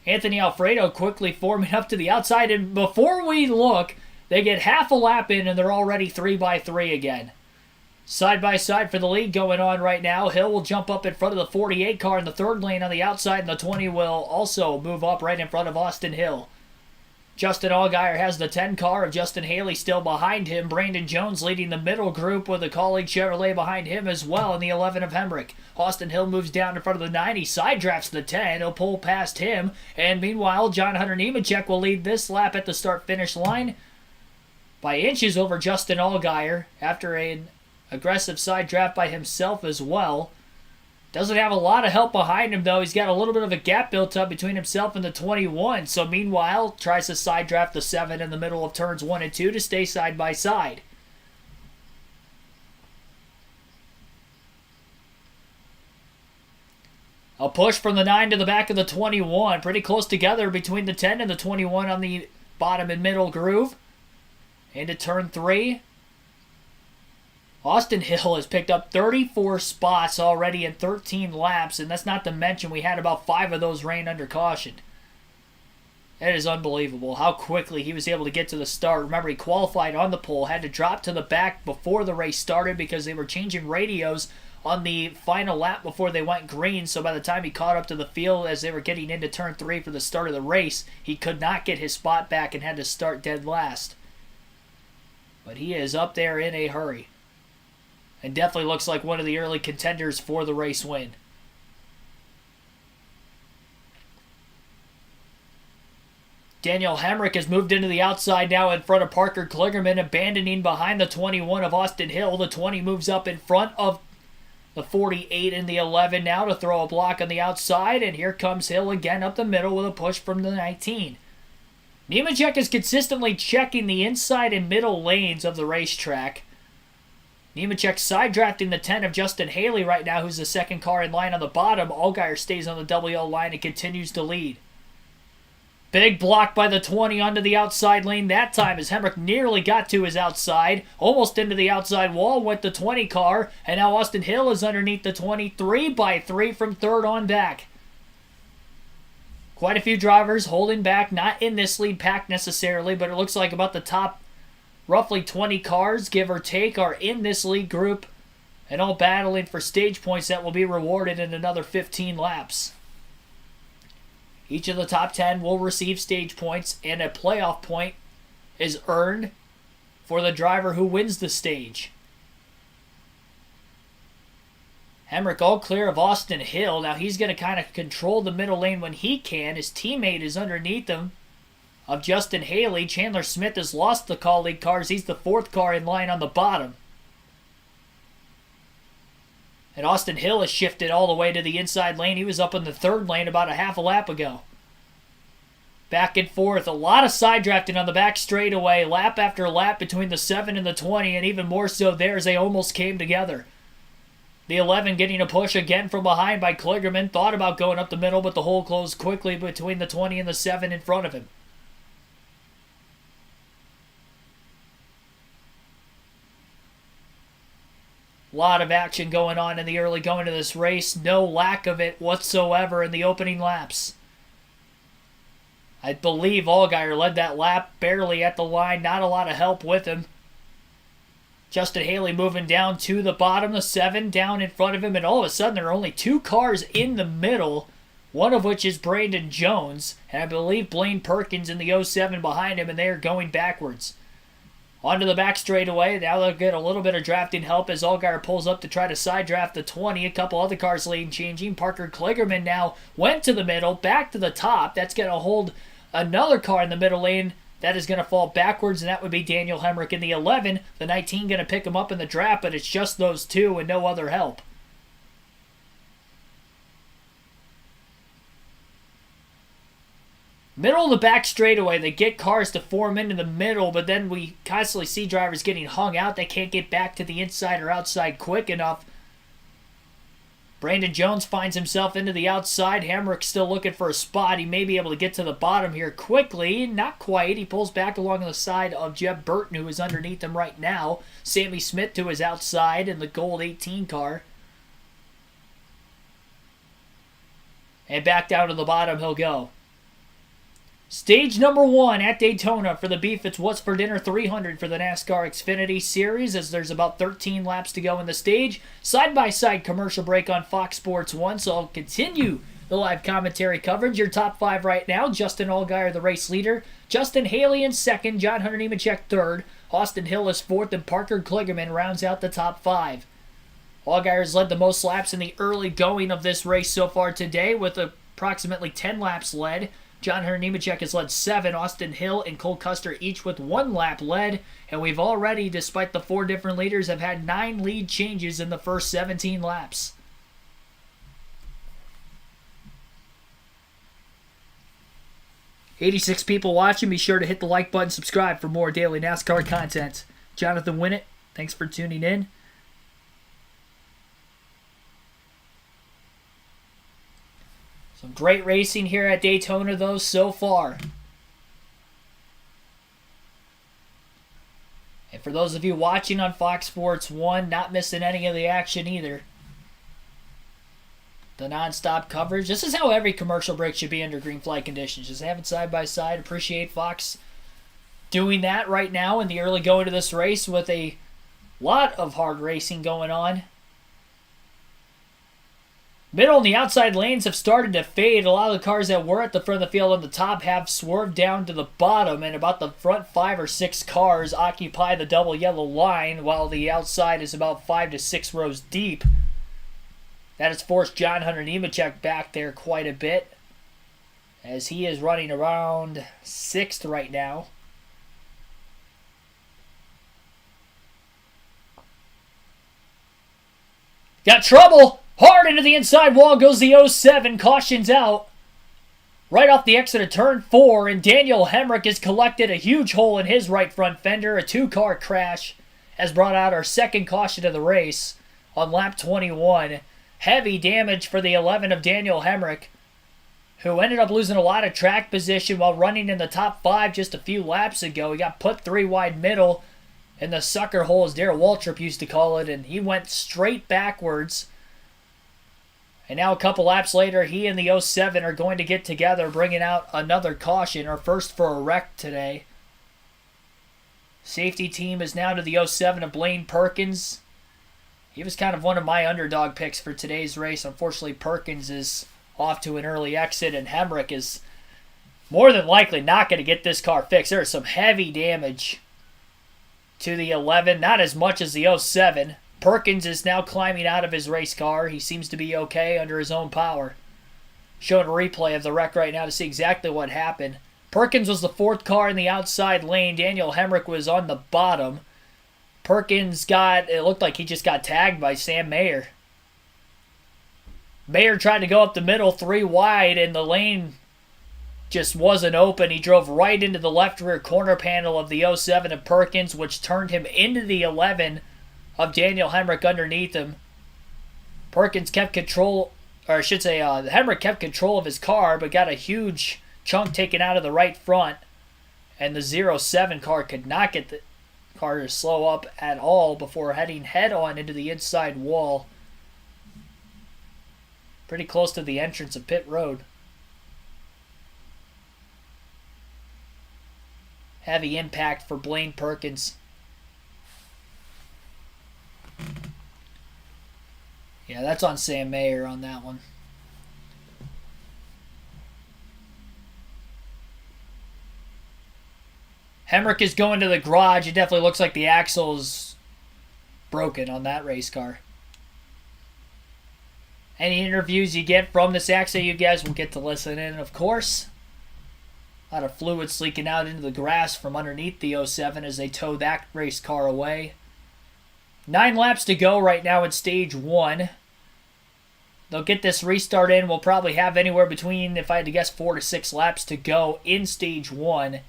Anthony Alfredo quickly forming up to the outside, and before we look, they get half a lap in and they're already 3x3 again. Side by side for the lead going on right now. Hill will jump up in front of the 48 car in the third lane on the outside, and the 20 will also move up right in front of Austin Hill. Justin Allgaier has the 10 car of Justin Haley still behind him. Brandon Jones leading the middle group with a colleague Chevrolet behind him as well in the 11 of Hemrick. Austin Hill moves down in front of the 90, side drafts the 10. He'll pull past him. And meanwhile, John Hunter Nemechek will lead this lap at the start-finish line by inches over Justin Allgaier after an aggressive side draft by himself as well. Doesn't have a lot of help behind him, though. He's got a little bit of a gap built up between himself and the 21. So meanwhile, tries to side draft the 7 in the middle of turns 1 and 2 to stay side by side. A push from the 9 to the back of the 21. Pretty close together between the 10 and the 21 on the bottom and middle groove. Into turn 3. Austin Hill has picked up 34 spots already in 13 laps, and that's not to mention we had about 5 of those rain under caution. It is unbelievable how quickly he was able to get to the start. Remember, he qualified on the pole, had to drop to the back before the race started because they were changing radios on the final lap before they went green, so by the time he caught up to the field as they were getting into turn 3 for the start of the race, he could not get his spot back and had to start dead last. But he is up there in a hurry. And definitely looks like one of the early contenders for the race win. Daniel Hemrick has moved into the outside now in front of Parker Kligerman, abandoning behind the 21 of Austin Hill. The 20 moves up in front of the 48 and the 11 now to throw a block on the outside. And here comes Hill again up the middle with a push from the 19. Nemechek is consistently checking the inside and middle lanes of the racetrack. Nemechek side drafting the 10 of Justin Haley right now, who's the second car in line on the bottom. Allgaier stays on the WL line and continues to lead. Big block by the 20 onto the outside lane that time as Hemrick nearly got to his outside. Almost into the outside wall with the 20 car. And now Austin Hill is underneath the 23x3 from third on back. Quite a few drivers holding back, not in this lead pack necessarily, but it looks like about the top roughly 20 cars, give or take, are in this lead group and all battling for stage points that will be rewarded in another 15 laps. Each of the top 10 will receive stage points, and a playoff point is earned for the driver who wins the stage. Hemrick all clear of Austin Hill. Now he's going to kind of control the middle lane when he can. His teammate is underneath him of Justin Haley. Chandler Smith has lost the colleague cars. He's the 4th car in line on the bottom. And Austin Hill has shifted all the way to the inside lane. He was up in the 3rd lane about a half a lap ago. Back and forth. A lot of side drafting on the back straightaway. Lap after lap between the 7 and the 20. And even more so there as they almost came together. The 11 getting a push again from behind by Kligerman. Thought about going up the middle, but the hole closed quickly between the 20 and the 7 in front of him. A lot of action going on in the early going of this race. No lack of it whatsoever in the opening laps. I believe Allgaier led that lap barely at the line. Not a lot of help with him. Justin Haley moving down to the bottom, the 7 down in front of him, and all of a sudden there are only 2 cars in the middle, one of which is Brandon Jones, and I believe Blaine Perkins in the 07 behind him, and they are going backwards. Onto the back straightaway, now they'll get a little bit of drafting help as Allgaier pulls up to try to side draft the 20. A couple other cars lane changing. Parker Kligerman now went to the middle, back to the top. That's going to hold another car in the middle lane. That is going to fall backwards, and that would be Daniel Hemrick in the 11. The 19 going to pick him up in the draft, but it's just those 2 and no other help. Middle of the back straightaway, they get cars to form into the middle, but then we constantly see drivers getting hung out. They can't get back to the inside or outside quick enough. Brandon Jones finds himself into the outside. Hemrick's still looking for a spot. He may be able to get to the bottom here quickly. Not quite. He pulls back along the side of Jeb Burton, who is underneath him right now. Sammy Smith to his outside in the gold 18 car. And back down to the bottom he'll go. Stage number 1 at Daytona for the Beef It's What's for Dinner 300 for the NASCAR Xfinity Series, as there's about 13 laps to go in the stage. Side-by-side commercial break on Fox Sports 1, so I'll continue the live commentary coverage. Your top 5 right now: Justin Allgaier, the race leader. Justin Haley in 2nd. John Hunter Nemechek 3rd. Austin Hill is 4th, and Parker Kligerman rounds out the top 5. Allgaier has led the most laps in the early going of this race so far today, with approximately 10 laps led. John Hunter Nemechek has led 7. Austin Hill and Cole Custer each with 1 lap led. And we've already, despite the 4 different leaders, have had 9 lead changes in the first 17 laps. "86 people watching. Be sure to hit the like button, subscribe for more daily NASCAR content. Jonathan Winnett, thanks for tuning in. Some great racing here at Daytona, though, so far. And for those of you watching on Fox Sports 1, not missing any of the action either. The non-stop coverage. This is how every commercial break should be under green flag conditions. Just have it side by side. Appreciate Fox doing that right now in the early going to this race with a lot of hard racing going on. Middle and the outside lanes have started to fade. A lot of the cars that were at the front of the field on the top have swerved down to the bottom, and about the front 5 or 6 cars occupy the double yellow line, while the outside is about 5 to 6 rows deep. That has forced John Hunter Nemechek back there quite a bit, as he is running around 6th right now. Got trouble! Hard into the inside wall goes the 07. Cautions out. Right off the exit of turn 4, and Daniel Hemrick has collected a huge hole in his right front fender. A 2-car crash has brought out our 2nd caution of the race on lap 21. Heavy damage for the 11 of Daniel Hemrick, who ended up losing a lot of track position while running in the top 5 just a few laps ago. He got put 3 wide middle in the sucker hole, as Darrell Waltrip used to call it, and he went straight backwards. And now a couple laps later, he and the 07 are going to get together, bringing out another caution, our first for a wreck today. Safety team is now to the 07 of Blaine Perkins. He was kind of one of my underdog picks for today's race. Unfortunately, Perkins is off to an early exit, and Hemrick is more than likely not going to get this car fixed. There is some heavy damage to the 11, not as much as the 07. Perkins is now climbing out of his race car. He seems to be okay under his own power. Showing a replay of the wreck right now to see exactly what happened. Perkins was the 4th car in the outside lane. Daniel Hemrick was on the bottom. Perkins it looked like he just got tagged by Sam Mayer. Mayer tried to go up the middle 3 wide, and the lane just wasn't open. He drove right into the left rear corner panel of the 07 of Perkins, which turned him into the 11 of Daniel Hemrick underneath him. Perkins kept control, or I should say Hemrick kept control of his car, but got a huge chunk taken out of the right front. And the 07 car could not get the car to slow up at all before heading head-on into the inside wall. Pretty close to the entrance of pit road. Heavy impact for Blaine Perkins. Yeah, that's on Sam Mayer on that one. Hemrick is going to the garage. It definitely looks like the axle is broken on that race car. Any interviews you get from this accident, you guys will get to listen in, of course. A lot of fluids leaking out into the grass from underneath the 07 as they tow that race car away. 9 laps to go right now in stage 1. They'll get this restart in. We'll probably have anywhere between, if I had to guess, 4 to 6 laps to go in stage 1.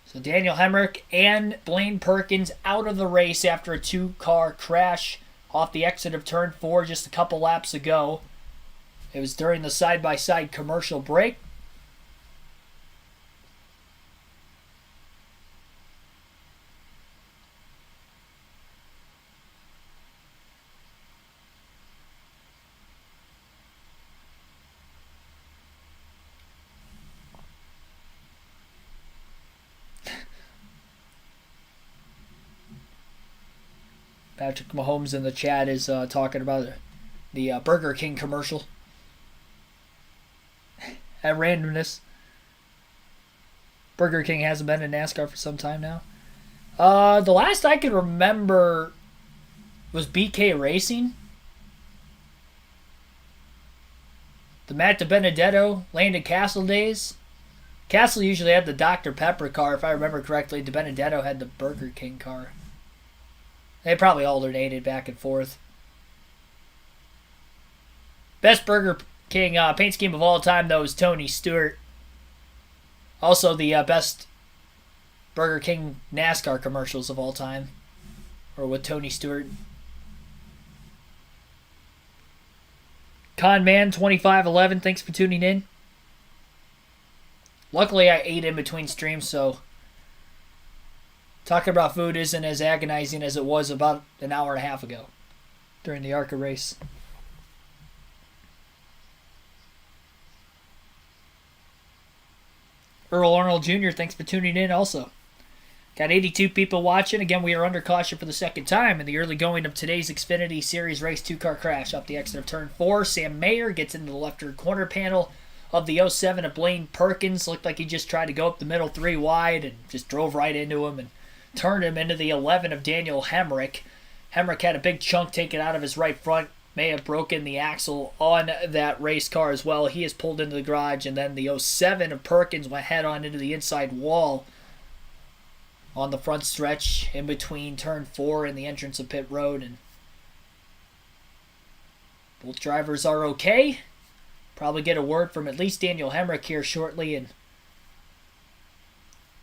So Daniel Hemrick and Blaine Perkins out of the race after a 2-car crash off the exit of turn 4 just a couple laps ago. It was during the side-by-side commercial break. Patrick Mahomes in the chat is talking about the Burger King commercial. At randomness. Burger King hasn't been in NASCAR for some time now. The last I can remember was BK Racing. The Matt DiBenedetto, Landon Castle days. Castle usually had the Dr. Pepper car, if I remember correctly. DiBenedetto had the Burger King car. They probably alternated back and forth. Best Burger King paint scheme of all time, though, is Tony Stewart. Also the best Burger King NASCAR commercials of all time. Or with Tony Stewart. Conman2511, thanks for tuning in. Luckily, I ate in between streams, so talking about food isn't as agonizing as it was about an hour and a half ago during the ARCA race. Earl Arnold Jr., thanks for tuning in also. Got 82 people watching. Again, we are under caution for the second time in the early going of today's Xfinity Series race 2-car crash off the exit of turn 4. Sam Mayer gets into the left rear corner panel of the 07 of Blaine Perkins. Looked like he just tried to go up the middle 3 wide and just drove right into him and turned him into the 11 of Daniel Hemrick. Hemrick had a big chunk taken out of his right front. May have broken the axle on that race car as well. He is pulled into the garage, and then the 07 of Perkins went head on into the inside wall on the front stretch in between turn 4 and the entrance of pit road. And both drivers are okay. Probably get a word from at least Daniel Hemrick here shortly, and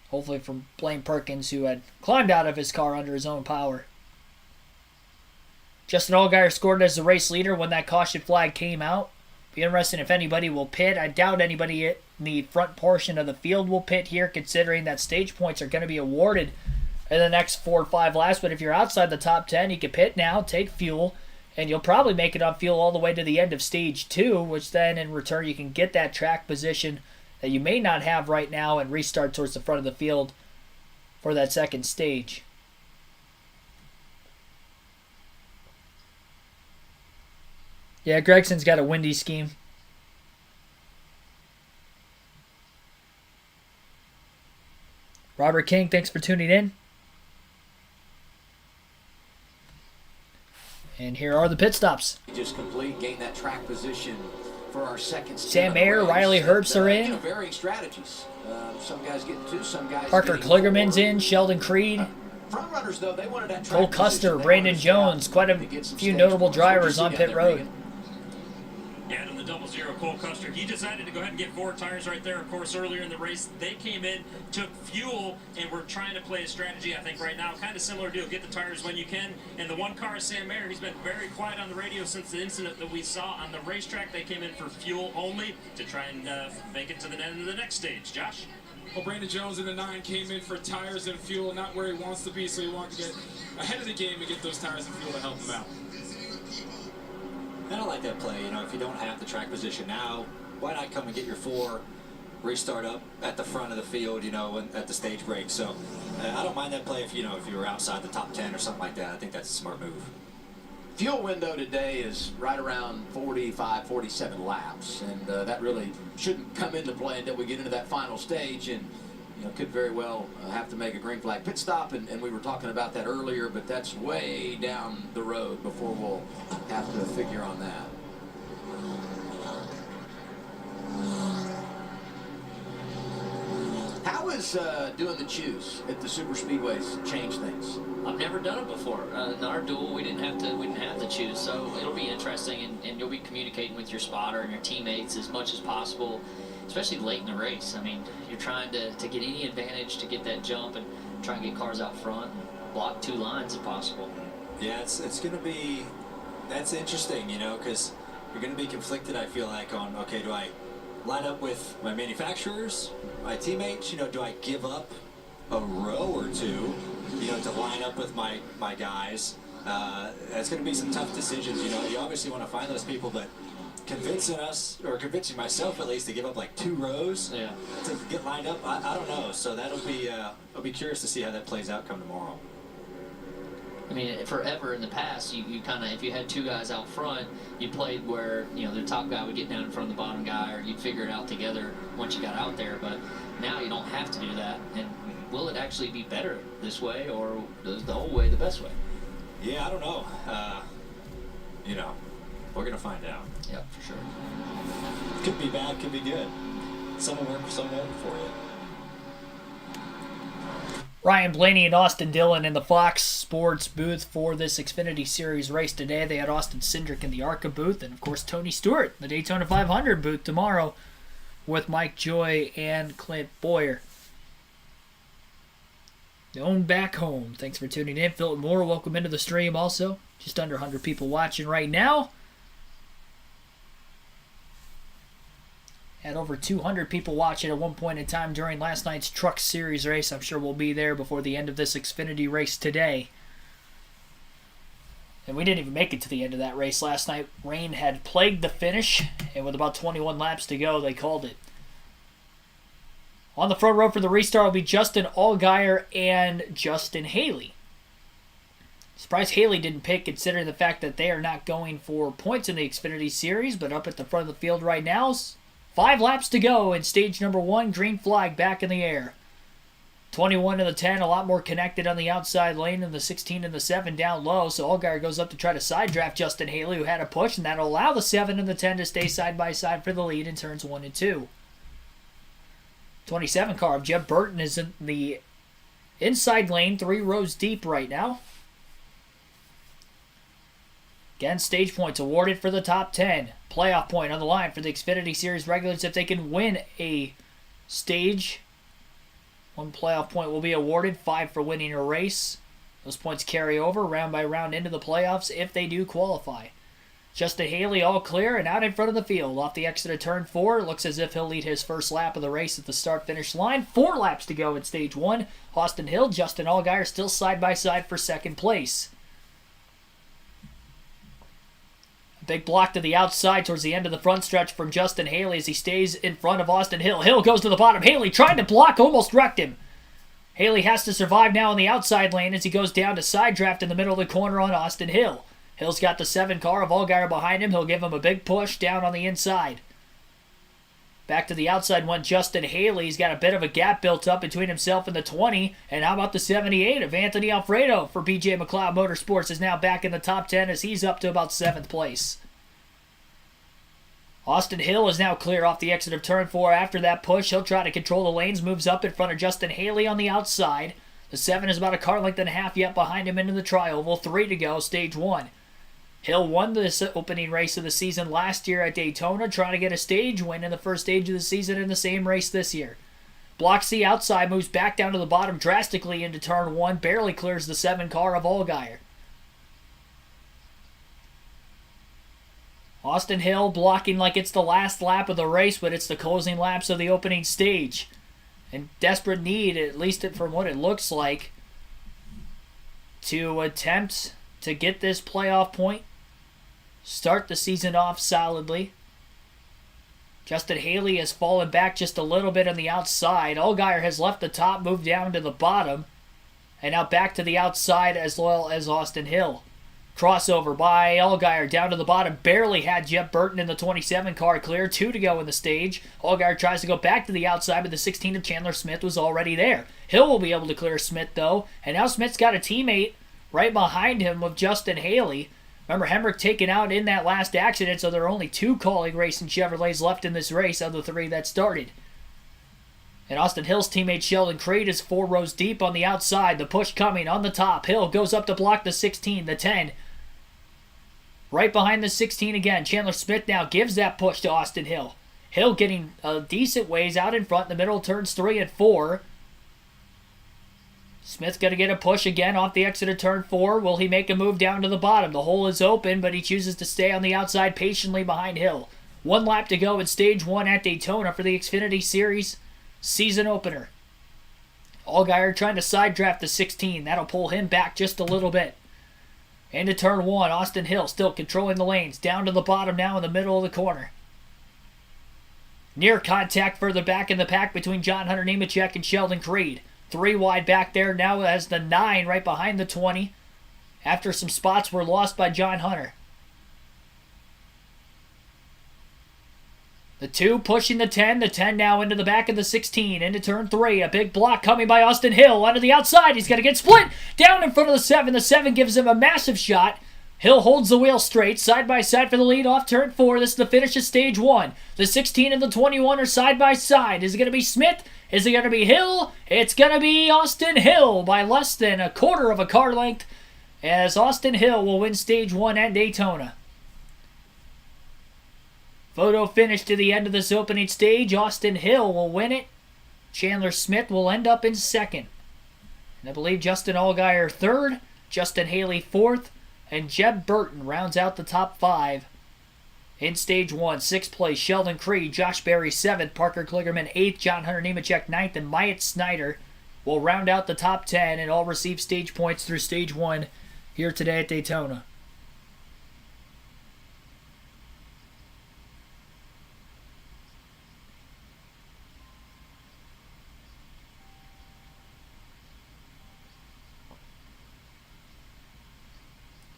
hopefully from Blaine Perkins, who had climbed out of his car under his own power. Justin Allgaier scored as the race leader when that caution flag came out. Be interesting if anybody will pit. I doubt anybody in the front portion of the field will pit here, considering that stage points are going to be awarded in the next 4 or 5 laps. But if you're outside the top 10, you can pit now, take fuel, and you'll probably make it on fuel all the way to the end of stage 2, which then in return you can get that track position that you may not have right now and restart towards the front of the field for that second stage. Yeah, Gregson's got a windy scheme. Robert King, thanks for tuning in. And here are the pit stops. Just complete, gain that track position for our second. Sam Mayer, Riley Herbst are in. Varying strategies. Some guys get 2, some guys. Parker Kligerman's in. Sheldon Creed. Front runners, though, they wanted that track Cole Custer, Brandon Jones. Quite a few notable drivers on pit road. Yeah, and the 00 Cole Custer. He decided to go ahead and get 4 tires right there. Of course, earlier in the race, they came in, took fuel, and we're trying to play a strategy, I think, right now. Kind of similar deal. Get the tires when you can. And the one car is Sam Mayer. He's been very quiet on the radio since the incident that we saw on the racetrack. They came in for fuel only to try and make it to the end of the next stage. Josh? Well, Brandon Jones in the 9 came in for tires and fuel, not where he wants to be, so he wanted to get ahead of the game and get those tires and fuel to help him out. I don't like that play. If you don't have the track position now, why not come and get your 4, restart up at the front of the field, at the stage break. So I don't mind that play if you were outside the top 10 or something like that. I think that's a smart move. Fuel window today is right around 45, 47 laps, and that really shouldn't come into play until we get into that final stage, and could very well have to make a green flag pit stop, and we were talking about that earlier, but that's way down the road before we'll have to figure on that. How is doing the choose at the super speedways change things? I've never done it before. In our duel, we didn't have to choose, so it'll be interesting, and you'll be communicating with your spotter and your teammates as much as possible, especially late in the race. I mean, you're trying to get any advantage to get that jump and try and get cars out front and block 2 lines if possible. Yeah, it's going to be, that's interesting, because you're going to be conflicted, I feel like, on, okay, do I line up with my manufacturers, my teammates, do I give up a row or 2, to line up with my guys? That's going to be some tough decisions, you obviously want to find those people, but convincing us, or convincing myself at least, to give up like 2 rows to get lined up, I don't know. So I'll be curious to see how that plays out come tomorrow. I mean, forever in the past, you kind of, if you had 2 guys out front, you played where, the top guy would get down in front of the bottom guy, or you'd figure it out together once you got out there. But now you don't have to do that. And will it actually be better this way, or is the whole way the best way? Yeah, I don't know. We're going to find out. Yeah, for sure. Could be bad, could be good. Some will work, some won't for you. Ryan Blaney and Austin Dillon in the Fox Sports booth for this Xfinity Series race today. They had Austin Cindric in the ARCA booth, and of course Tony Stewart, the Daytona 500 booth tomorrow with Mike Joy and Clint Boyer. Going back home. Thanks for tuning in. Phil Moore, welcome into the stream also. Just under 100 people watching right now. Had over 200 people watching at one point in time during last night's Truck Series race. I'm sure we'll be there before the end of this Xfinity race today. And we didn't even make it to the end of that race last night. Rain had plagued the finish, and with about 21 laps to go, they called it. On the front row for the restart will be Justin Allgaier and Justin Haley. Surprised Haley didn't pick, considering the fact that they are not going for points in the Xfinity Series, but up at the front of the field right now. 5 laps to go in stage number 1. Green flag back in the air. 21 to the 10, a lot more connected on the outside lane than the 16 and the 7 down low. So Allgaier goes up to try to side draft Justin Haley, who had a push, and that'll allow the 7 and the 10 to stay side by side for the lead in turns 1 and 2. 27 car of Jeb Burton is in the inside lane, 3 rows deep right now. Again, stage points awarded for the top 10. Playoff point on the line for the Xfinity Series regulars if they can win a stage. 1 playoff point will be awarded, 5 for winning a race. Those points carry over round by round into the playoffs if they do qualify. Justin Haley all clear and out in front of the field. Off the exit of turn 4, looks as if he'll lead his first lap of the race at the start-finish line. 4 laps to go in stage 1. Austin Hill, Justin Allgaier still side by side for second place. Big block to the outside towards the end of the front stretch from Justin Haley as he stays in front of Austin Hill. Hill goes to the bottom. Haley tried to block, almost wrecked him. Haley has to survive now in the outside lane as he goes down to side draft in the middle of the corner on Austin Hill. Hill's got the 7 car of Allgaier behind him. He'll give him a big push down on the inside. Back to the outside went Justin Haley. He's got a bit of a gap built up between himself and the 20. And how about the 78 of Anthony Alfredo for BJ McLeod Motorsports is now back in the top 10 as he's up to about 7th place. Austin Hill is now clear off the exit of turn 4 after that push. He'll try to control the lanes, moves up in front of Justin Haley on the outside. The 7 is about a car length and a half yet behind him into the tri-oval. 3 to go, stage 1. Hill won this opening race of the season last year at Daytona, trying to get a stage win in the first stage of the season in the same race this year. Block C outside moves back down to the bottom drastically into turn 1, barely clears the 7 car of Allgaier. Austin Hill blocking like it's the last lap of the race, but it's the closing laps of the opening stage. In desperate need, at least from what it looks like, to attempt to get this playoff point, start the season off solidly. Justin Haley has fallen back just a little bit on the outside. Allgaier has left the top, moved down to the bottom, and now back to the outside as well as Austin Hill. Crossover by Allgaier down to the bottom. Barely had Jeb Burton in the 27 car clear. 2 to go in the stage. Allgaier tries to go back to the outside, but the 16 of Chandler Smith was already there. Hill will be able to clear Smith, though. And now Smith's got a teammate right behind him of Justin Haley. Remember, Hemrick taken out in that last accident, so there are only 2 Calling Racing Chevrolets left in this race of the 3 that started. And Austin Hill's teammate Sheldon Creed is 4 rows deep on the outside. The push coming on the top. Hill goes up to block the 16, the 10. Right behind the 16 again. Chandler Smith now gives that push to Austin Hill. Hill getting a decent ways out in front in the middle of turns 3 and 4. Smith's going to get a push again off the exit of turn 4. Will he make a move down to the bottom? The hole is open, but he chooses to stay on the outside patiently behind Hill. 1 lap to go in stage 1 at Daytona for the Xfinity Series season opener. Allgaier trying to side draft the 16. That'll pull him back just a little bit. Into turn 1, Austin Hill still controlling the lanes. Down to the bottom now in the middle of the corner. Near contact further back in the pack between John Hunter Nemechek and Sheldon Creed. 3 wide back there now as the 9 right behind the 20. After some spots were lost by John Hunter. The 2 pushing the 10 now into the back of the 16, into turn 3. A big block coming by Austin Hill onto the outside. He's going to get split down in front of the 7. The 7 gives him a massive shot. Hill holds the wheel straight, side by side for the lead off turn 4. This is the finish of stage 1. The 16 and the 21 are side by side. Is it going to be Smith? Is it going to be Hill? It's going to be Austin Hill by less than a quarter of a car length, as Austin Hill will win stage 1 at Daytona. Photo finish to the end of this opening stage. Austin Hill will win it. Chandler Smith will end up in 2nd. And I believe Justin Allgaier 3rd, Justin Haley 4th, and Jeb Burton rounds out the top 5. In stage 1, 6th place, Sheldon Creed, Josh Berry 7th, Parker Kligerman 8th, John Hunter Nemechek 9th, and Myatt Snyder will round out the top 10 and all receive stage points through stage 1 here today at Daytona.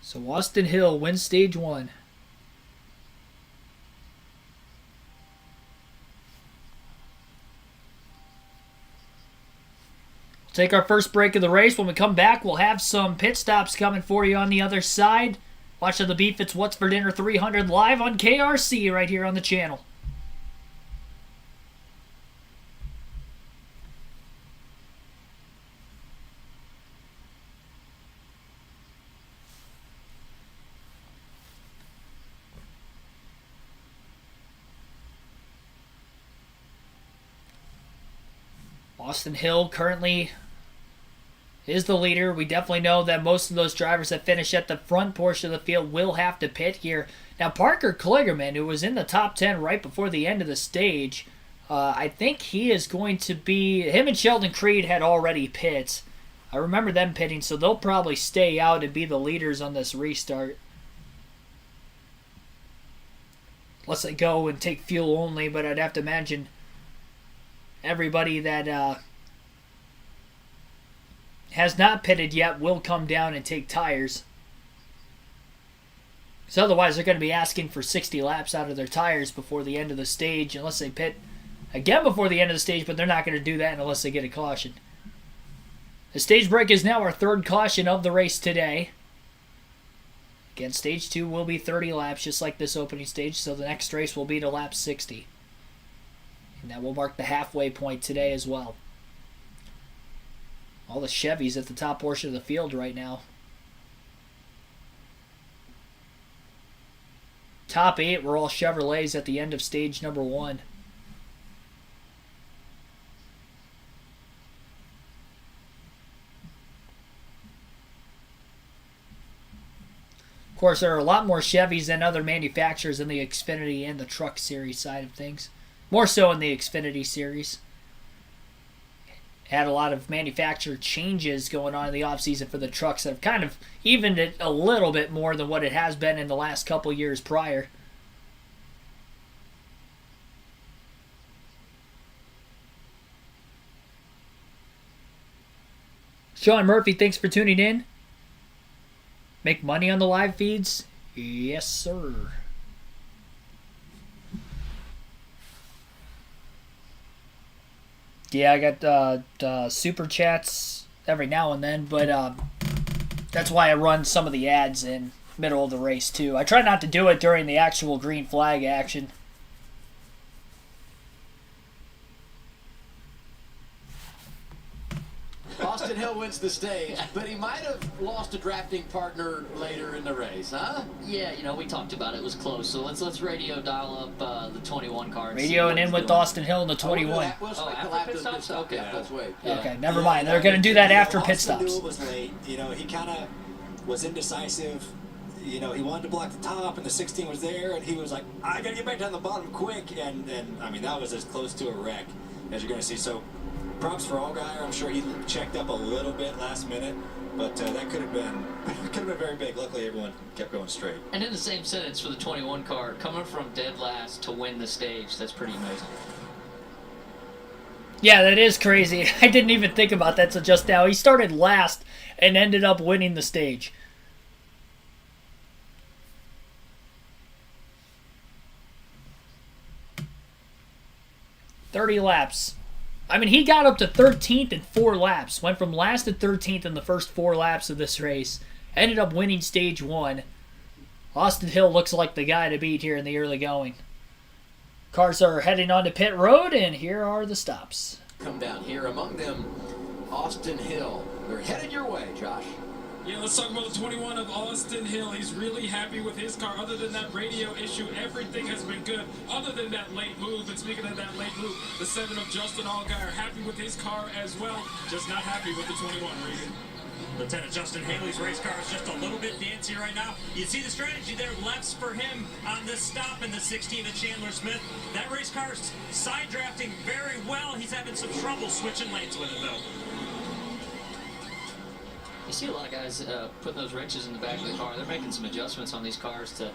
So Austin Hill wins stage 1. We'll take our first break of the race. When we come back, we'll have some pit stops coming for you on the other side. Watching the Beef It's What's for Dinner 300 live on KRC right here on the channel. Austin Hill currently is the leader. We definitely know that most of those drivers that finish at the front portion of the field will have to pit here. Now, Parker Kligerman, who was in the top 10 right before the end of the stage, I think he is going to be... Him and Sheldon Creed had already pit. I remember them pitting, so they'll probably stay out and be the leaders on this restart. Unless they go and take fuel only, but I'd have to imagine everybody that has not pitted yet will come down and take tires. Because otherwise they're going to be asking for 60 laps out of their tires before the end of the stage, unless they pit again before the end of the stage, but they're not going to do that unless they get a caution. The stage break is now our 3rd caution of the race today. Again, stage 2 will be 30 laps, just like this opening stage, so the next race will be to lap 60. And that will mark the halfway point today as well. All the Chevys at the top portion of the field right now. top 8 were all Chevrolets at the end of stage number 1. Of course, there are a lot more Chevys than other manufacturers in the Xfinity and the Truck Series side of things. More so in the Xfinity Series. Had a lot of manufacturer changes going on in the offseason for the trucks that have kind of evened it a little bit more than what it has been in the last couple years prior. Sean Murphy, thanks for tuning in. Make money on the live feeds? Yes, sir. Yeah, I got super chats every now and then, but that's why I run some of the ads in middle of the race too. I try not to do it during the actual green flag action. Austin Hill wins the stage, but he might have lost a drafting partner later in the race, huh? Yeah, you know, we talked about it. It was close. So let's radio dial up the 21 car. Radioing in with Austin Hill in the 21. After pit stops? Okay, yeah, let's wait. Yeah. Okay, never mind. They're going to do that after pit Austin stops. Newell was late. You know, he kind of was indecisive. You know, he wanted to block the top, and the 16 was there, and he was like, I got to get back down the bottom quick. And I mean, that was as close to a wreck as you're going to see. So props for Allgaier. I'm sure he checked up a little bit last minute, but that could have been very big. Luckily, everyone kept going straight. And in the same sentence for the 21 car, coming from dead last to win the stage, that's pretty amazing. Yeah, that is crazy. I didn't even think about that till just now. He started last and ended up winning the stage. $30 laps. I mean, he got up to 13th in 4 laps. Went from last to 13th in the first 4 laps of this race. Ended up winning stage 1. Austin Hill looks like the guy to beat here in the early going. Cars are heading onto pit road, and here are the stops. Come down here, among them, Austin Hill. They're headed your way, Josh. Yeah, let's talk about the 21 of Austin Hill. He's really happy with his car. Other than that radio issue, everything has been good. Other than that late move, and speaking of that late move, the 7 of Justin Allgaier, happy with his car as well. Just not happy with the 21, Regan. Lieutenant Justin Haley's race car is just a little bit dancy right now. You see the strategy there, lefts for him on this stop in the 16 of Chandler Smith. That race car's side drafting very well. He's having some trouble switching lanes with it, though. You see a lot of guys putting those wrenches in the back of the car. They're making some adjustments on these cars to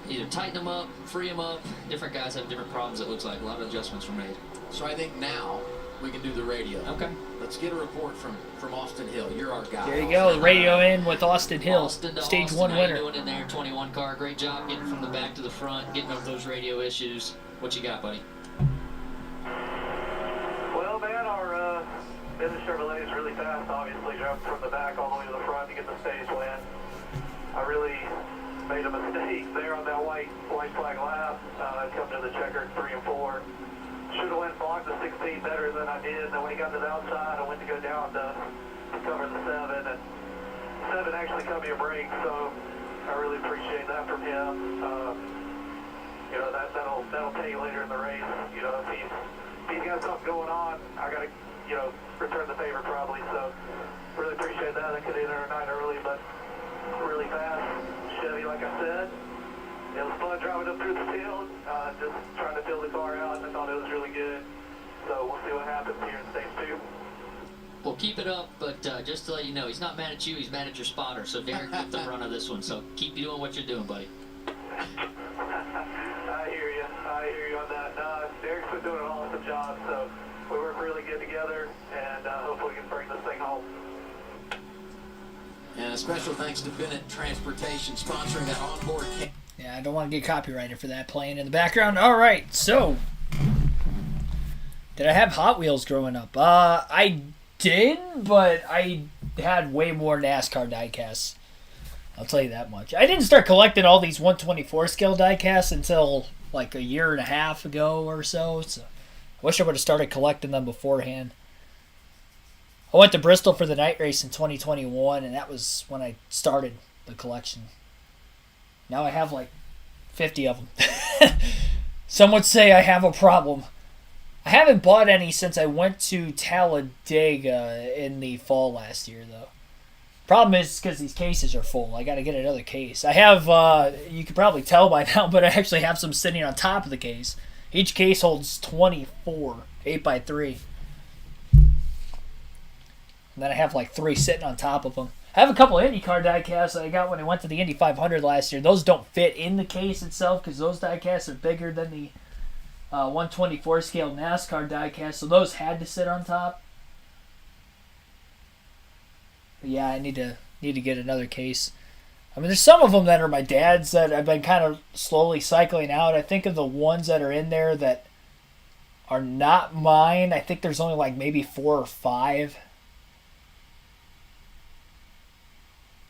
either tighten them up, free them up. Different guys have different problems, it looks like. A lot of adjustments were made. So I think now we can do the radio. Okay. Let's get a report from Austin Hill. You're our guy. There you go. The radio in with Austin Hill. Austin to Stage Austin, 1 how you winner. doing in there, 21 car? Great job getting from the back to the front, getting over those radio issues. What you got, buddy? Well, man, our business Chevrolet is really fast, obviously, jumped from the back all the way to the front to get the stage win. I really made a mistake there on that white flag lap, coming to the checkered 3 and 4. Should have went and blocked the 16 better than I did. Then when he got to the outside, I went to go down to cover the 7, and 7 actually cut me a break, so I really appreciate that from him. You know, that'll pay later in the race. You know, if he's got something going on, I got to, you know, return the favor probably. So really appreciate that. I could have ended our night early, but really fast Chevy, like I said. It was fun driving up through the field, just trying to fill the car out. I thought it was really good. So we'll see what happens here in stage 2. Well, keep it up, but just to let you know, he's not mad at you, he's mad at your spotter. So Derek took the run of this one, so keep you doing what you're doing, buddy. I hear you on that. Derek's been doing an awesome job, so we work really good together, and hopefully we can bring this thing home. And a special thanks to Bennett Transportation sponsoring that onboard camp. Yeah, I don't want to get copyrighted for that playing in the background. All right, so did I have Hot Wheels growing up? I did, but I had way more NASCAR diecasts. I'll tell you that much. I didn't start collecting all these 124 scale diecasts until like a year and a half ago or so. So I wish I would have started collecting them beforehand. I went to Bristol for the night race in 2021, and that was when I started the collection. Now I have like 50 of them. Some would say I have a problem. I haven't bought any since I went to Talladega in the fall last year, though. Problem is because these cases are full. I got to get another case. I have, you can probably tell by now, but I actually have some sitting on top of the case. Each case holds 24, 8x3. And then I have like 3 sitting on top of them. I have a couple of IndyCar diecasts that I got when I went to the Indy 500 last year. Those don't fit in the case itself because those diecasts are bigger than the 124 scale NASCAR diecast, so those had to sit on top. But yeah, I need to get another case. I mean, there's some of them that are my dad's that I've been kind of slowly cycling out. I think of the ones that are in there that are not mine. I think there's only like maybe 4 or 5.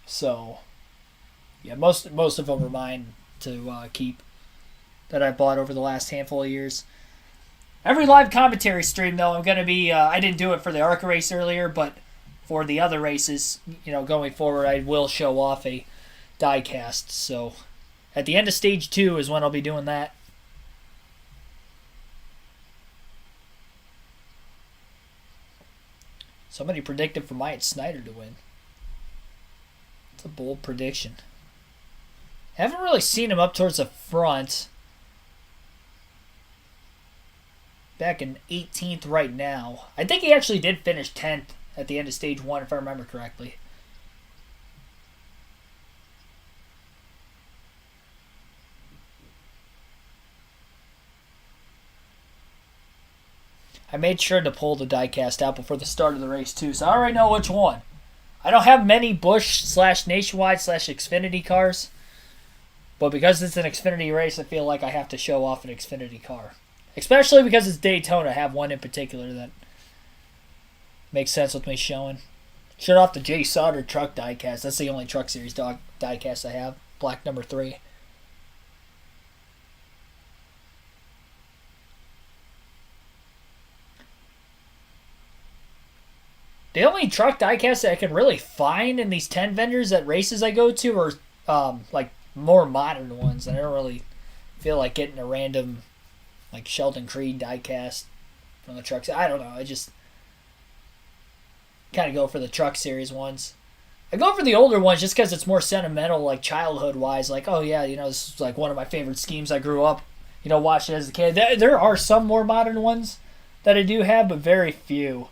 So, yeah, most of them are mine to keep that I bought over the last handful of years. Every live commentary stream, though, I'm going to be, I didn't do it for the ARCA race earlier, but for the other races, going forward, I will show off a diecast. So, at the end of Stage 2 is when I'll be doing that. Somebody predicted for Myatt Snyder to win. It's a bold prediction. I haven't really seen him up towards the front. Back in 18th right now. I think he actually did finish 10th at the end of Stage 1, if I remember correctly. I made sure to pull the diecast out before the start of the race, too, so I already know which one. I don't have many Busch/Nationwide/Xfinity cars, but because it's an Xfinity race, I feel like I have to show off an Xfinity car. Especially because it's Daytona. I have one in particular that makes sense with me showing. Showed off the Jay Sauter truck diecast. That's the only truck series diecast I have. Black number 3. The only truck diecast that I can really find in these 10 vendors at races I go to are like more modern ones. I don't really feel like getting a random like Sheldon Creed diecast from the trucks. I don't know. I just kind of go for the truck series ones. I go for the older ones just because it's more sentimental, like childhood wise. Like, oh yeah, this is like one of my favorite schemes. I grew up, watching as a kid. There are some more modern ones that I do have, but very few.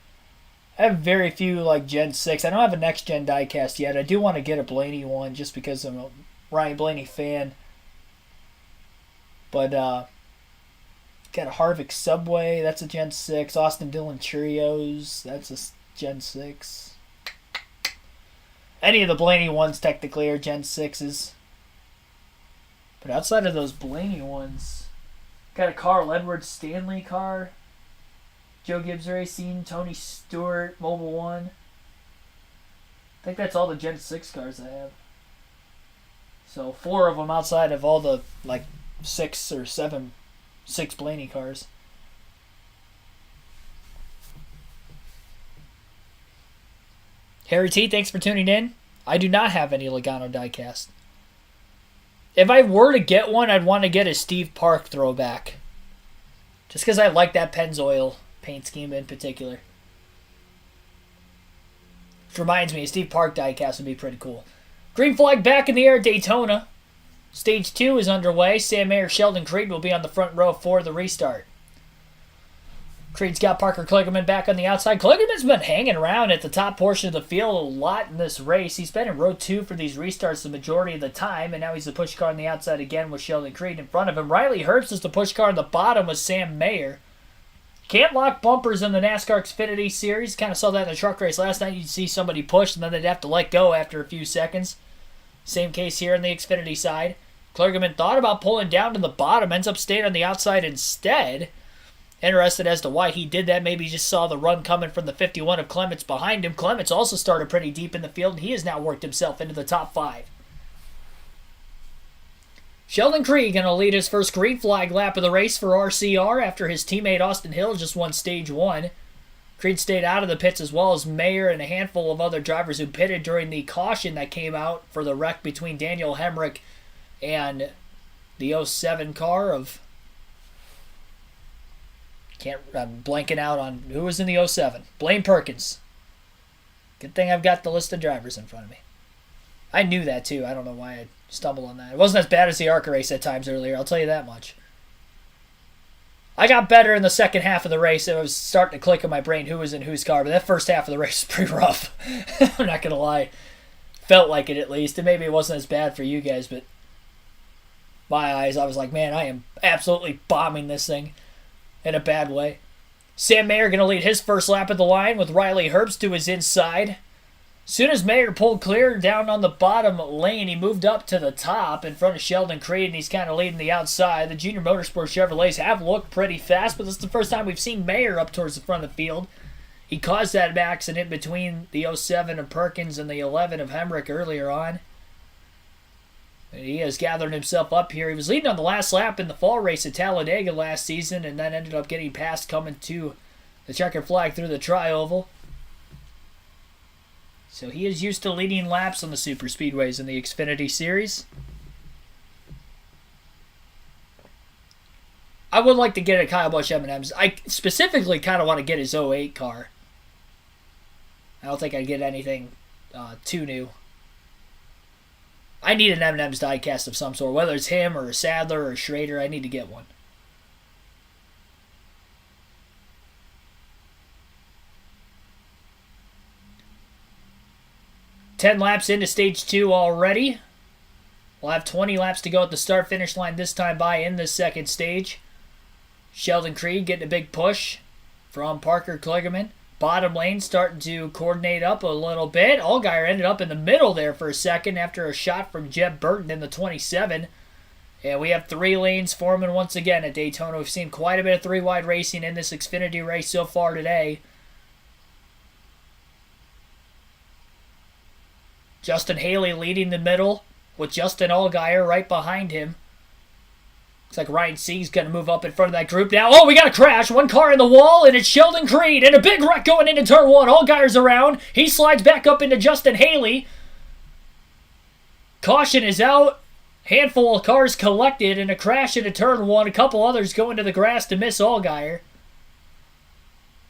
I have very few like Gen 6. I don't have a next gen diecast yet. I do want to get a Blaney one just because I'm a Ryan Blaney fan. But got a Harvick Subway, that's a Gen 6. Austin Dillon Cheerios, that's a Gen 6. Any of the Blaney ones technically are Gen 6s. But outside of those Blaney ones, got a Carl Edwards Stanley car. Joe Gibbs Racing, Tony Stewart, Mobile One. I think that's all the Gen 6 cars I have. So 4 of them outside of all the like 6 Blaney cars. Harry T, thanks for tuning in. I do not have any Logano diecast. If I were to get one, I'd want to get a Steve Park throwback. Just because I like that Pennzoil paint scheme in particular. Which reminds me, a Steve Park diecast would be pretty cool. Green flag back in the air at Daytona. Stage 2 is underway. Sam Mayer, Sheldon Creed will be on the front row for the restart. Creed's got Parker Kligerman back on the outside. Kligerman's been hanging around at the top portion of the field a lot in this race. He's been in row 2 for these restarts the majority of the time, and now he's the push car on the outside again with Sheldon Creed in front of him. Riley Herbst is the push car on the bottom with Sam Mayer. Can't lock bumpers in the NASCAR Xfinity Series. Kind of saw that in the truck race last night. You'd see somebody push, and then they'd have to let go after a few seconds. Same case here on the Xfinity side. Kligerman thought about pulling down to the bottom, ends up staying on the outside instead. Interested as to why he did that. Maybe he just saw the run coming from the 51 of Clements behind him. Clements also started pretty deep in the field, and he has now worked himself into the top 5. Sheldon Creed going to lead his first green flag lap of the race for RCR after his teammate Austin Hill just won Stage 1. Creed stayed out of the pits as well as Mayer and a handful of other drivers who pitted during the caution that came out for the wreck between Daniel Hemrick and the '07 car of... I'm blanking out on who was in the '07. Blaine Perkins. Good thing I've got the list of drivers in front of me. I knew that too. I don't know why I stumbled on that. It wasn't as bad as the ARCA race at times earlier, I'll tell you that much. I got better in the second half of the race. It was starting to click in my brain who was in whose car, but that first half of the race was pretty rough. I'm not going to lie. Felt like it at least, and maybe it wasn't as bad for you guys, but my eyes, I was like, man, I am absolutely bombing this thing in a bad way. Sam Mayer going to lead his first lap at the line with Riley Herbst to his inside. Soon as Mayer pulled clear down on the bottom lane, he moved up to the top in front of Sheldon Creed, and he's kind of leading the outside. The Junior Motorsports Chevrolets have looked pretty fast, but this is the first time we've seen Mayer up towards the front of the field. He caused that accident between the '07 of Perkins and the '11 of Hemrick earlier on. And he has gathered himself up here. He was leading on the last lap in the fall race at Talladega last season, and then ended up getting passed coming to the checkered flag through the tri-oval. So he is used to leading laps on the super speedways in the Xfinity Series. I would like to get a Kyle Busch M&M's. I specifically kind of want to get his '08 car. I don't think I'd get anything too new. I need an M&M's diecast of some sort, whether it's him or a Sadler or a Schrader. I need to get one. Ten laps into stage 2 already. We'll have 20 laps to go at the start-finish line this time by in this second stage. Sheldon Creed getting a big push from Parker Kligerman. Bottom lane starting to coordinate up a little bit. Allgaier ended up in the middle there for a second after a shot from Jeb Burton in the 27. And we have 3 lanes forming once again at Daytona. We've seen quite a bit of 3-wide racing in this Xfinity race so far today. Justin Haley leading the middle with Justin Allgaier right behind him. Looks like Ryan Sieg's going to move up in front of that group now. Oh, we got a crash. One car in the wall, and it's Sheldon Creed. And a big wreck going into turn 1. Allgaier's around. He slides back up into Justin Haley. Caution is out. Handful of cars collected, and a crash into turn 1. A couple others go into the grass to miss Allgaier.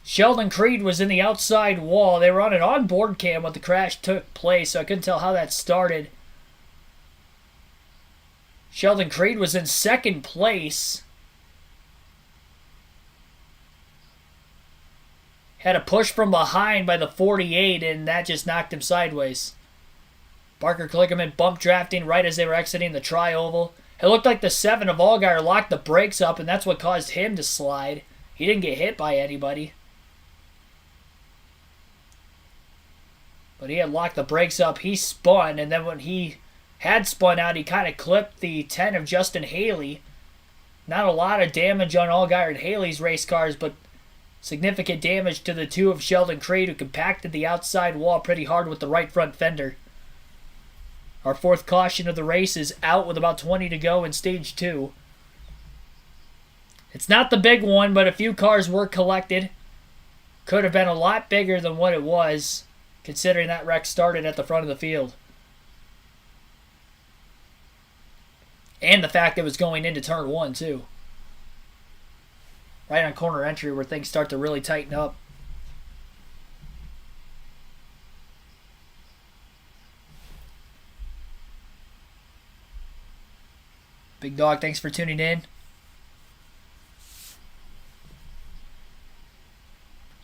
Sheldon Creed was in the outside wall. They were on an onboard cam when the crash took place, so I couldn't tell how that started. Sheldon Creed was in second place. Had a push from behind by the 48, and that just knocked him sideways. Parker Kligerman bump drafting right as they were exiting the tri-oval. It looked like the 7 of Allgaier locked the brakes up, and that's what caused him to slide. He didn't get hit by anybody. But he had locked the brakes up. He spun, and then when he had spun out, he kind of clipped the 10 of Justin Haley. Not a lot of damage on Allgaier and Haley's race cars, but significant damage to the 2 of Sheldon Creed, who compacted the outside wall pretty hard with the right front fender. Our 4th caution of the race is out with about 20 to go in stage 2. It's not the big one, but a few cars were collected. Could have been a lot bigger than what it was, considering that wreck started at the front of the field. And the fact it was going into turn 1, too. Right on corner entry where things start to really tighten up. Big Dog, thanks for tuning in.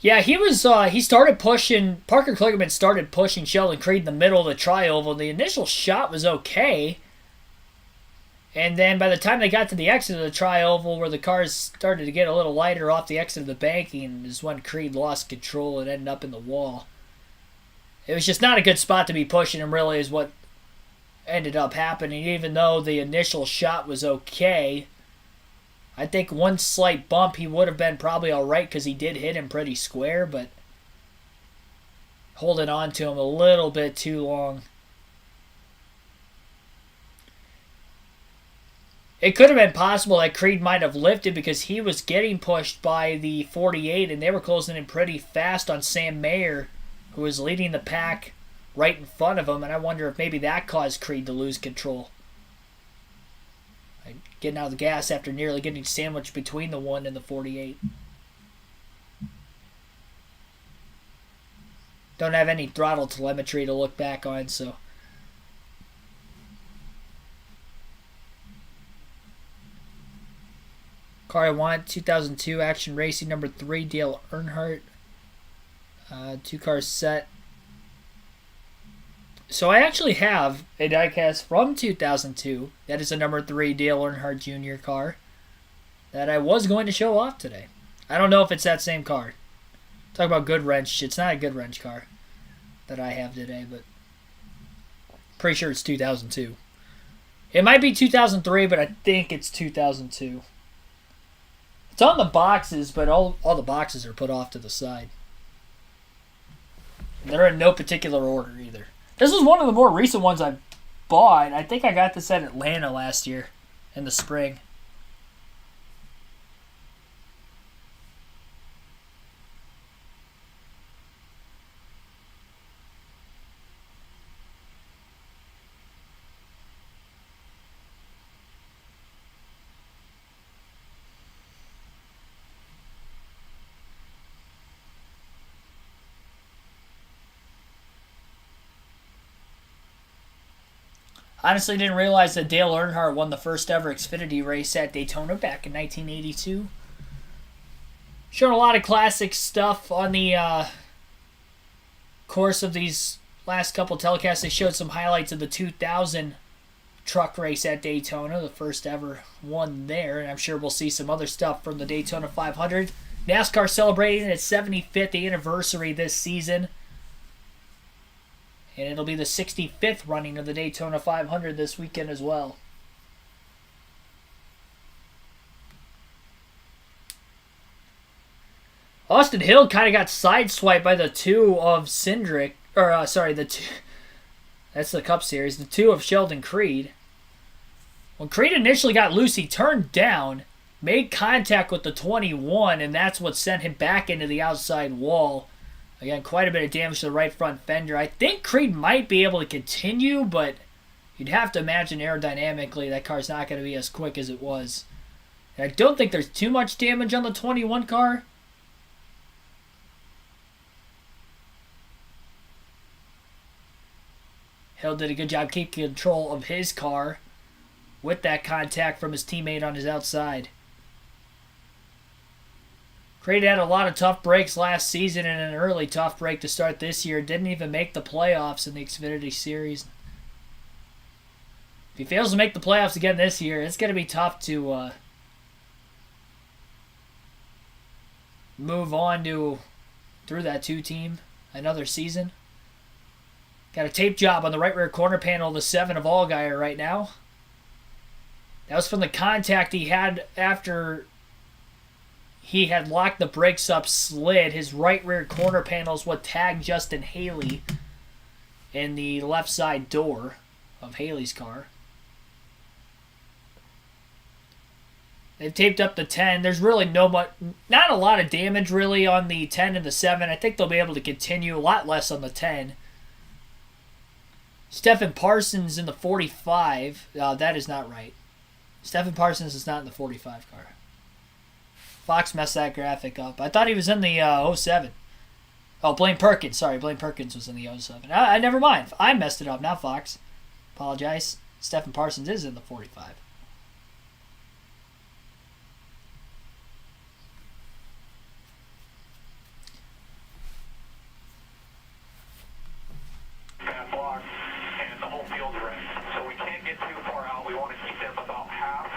Yeah, he started pushing, Parker Kligerman started pushing Sheldon Creed in the middle of the tri-oval. The initial shot was okay. And then by the time they got to the exit of the tri-oval, where the cars started to get a little lighter off the exit of the banking, is when Creed lost control and ended up in the wall. It was just not a good spot to be pushing him, really, is what ended up happening. Even though the initial shot was okay, I think one slight bump he would have been probably alright because he did hit him pretty square, but holding on to him a little bit too long. It could have been possible that Creed might have lifted because he was getting pushed by the 48 and they were closing in pretty fast on Sam Mayer, who was leading the pack right in front of him, and I wonder if maybe that caused Creed to lose control. I getting out of the gas after nearly getting sandwiched between the 1 and the 48. Don't have any throttle telemetry to look back on, so. Car I want, 2002 Action Racing, number 3, Dale Earnhardt. 2 cars set. So I actually have a diecast from 2002. That is a number 3 Dale Earnhardt Jr. car that I was going to show off today. I don't know if it's that same car. Talk about good wrench. It's not a good wrench car that I have today, but pretty sure it's 2002. It might be 2003, but I think it's 2002. It's on the boxes, but all the boxes are put off to the side. They're in no particular order either. This is one of the more recent ones I bought. I think I got this at Atlanta last year in the spring. Honestly, didn't realize that Dale Earnhardt won the first ever Xfinity race at Daytona back in 1982. Showing a lot of classic stuff on the course of these last couple telecasts. They showed some highlights of the 2000 truck race at Daytona, the first ever one there, and I'm sure we'll see some other stuff from the Daytona 500. NASCAR celebrating its 75th anniversary this season. And it'll be the 65th running of the Daytona 500 this weekend as well. Austin Hill kind of got sideswiped by the 2 of Cindric. The 2. That's the Cup Series. The 2 of Sheldon Creed. When Creed initially got loose, he turned down, made contact with the 21, and that's what sent him back into the outside wall. Again, quite a bit of damage to the right front fender. I think Creed might be able to continue, but you'd have to imagine aerodynamically that car's not going to be as quick as it was. And I don't think there's too much damage on the 21 car. Hill did a good job keeping control of his car with that contact from his teammate on his outside. Creed had a lot of tough breaks last season and an early tough break to start this year. Didn't even make the playoffs in the Xfinity Series. If he fails to make the playoffs again this year, it's going to be tough to move on through that 2 team another season. Got a tape job on the right rear corner panel of the 7 of Allgaier right now. That was from the contact he had after he had locked the brakes up, slid. His right rear corner panel is what tagged Justin Haley in the left side door of Haley's car. They've taped up the 10. There's really not a lot of damage really on the 10 and the 7. I think they'll be able to continue. A lot less on the 10. Stephen Parsons in the 45. That is not right. Stephen Parsons is not in the 45 car. Fox messed that graphic up. I thought he was in the 07. Oh, Blaine Perkins. Sorry, Blaine Perkins was in the 07. I never mind. I messed it up, not Fox. Apologize. Stephen Parsons is in the 45. Bad block, and the whole field's wrecked. So we can't get too far out. We want to keep them about half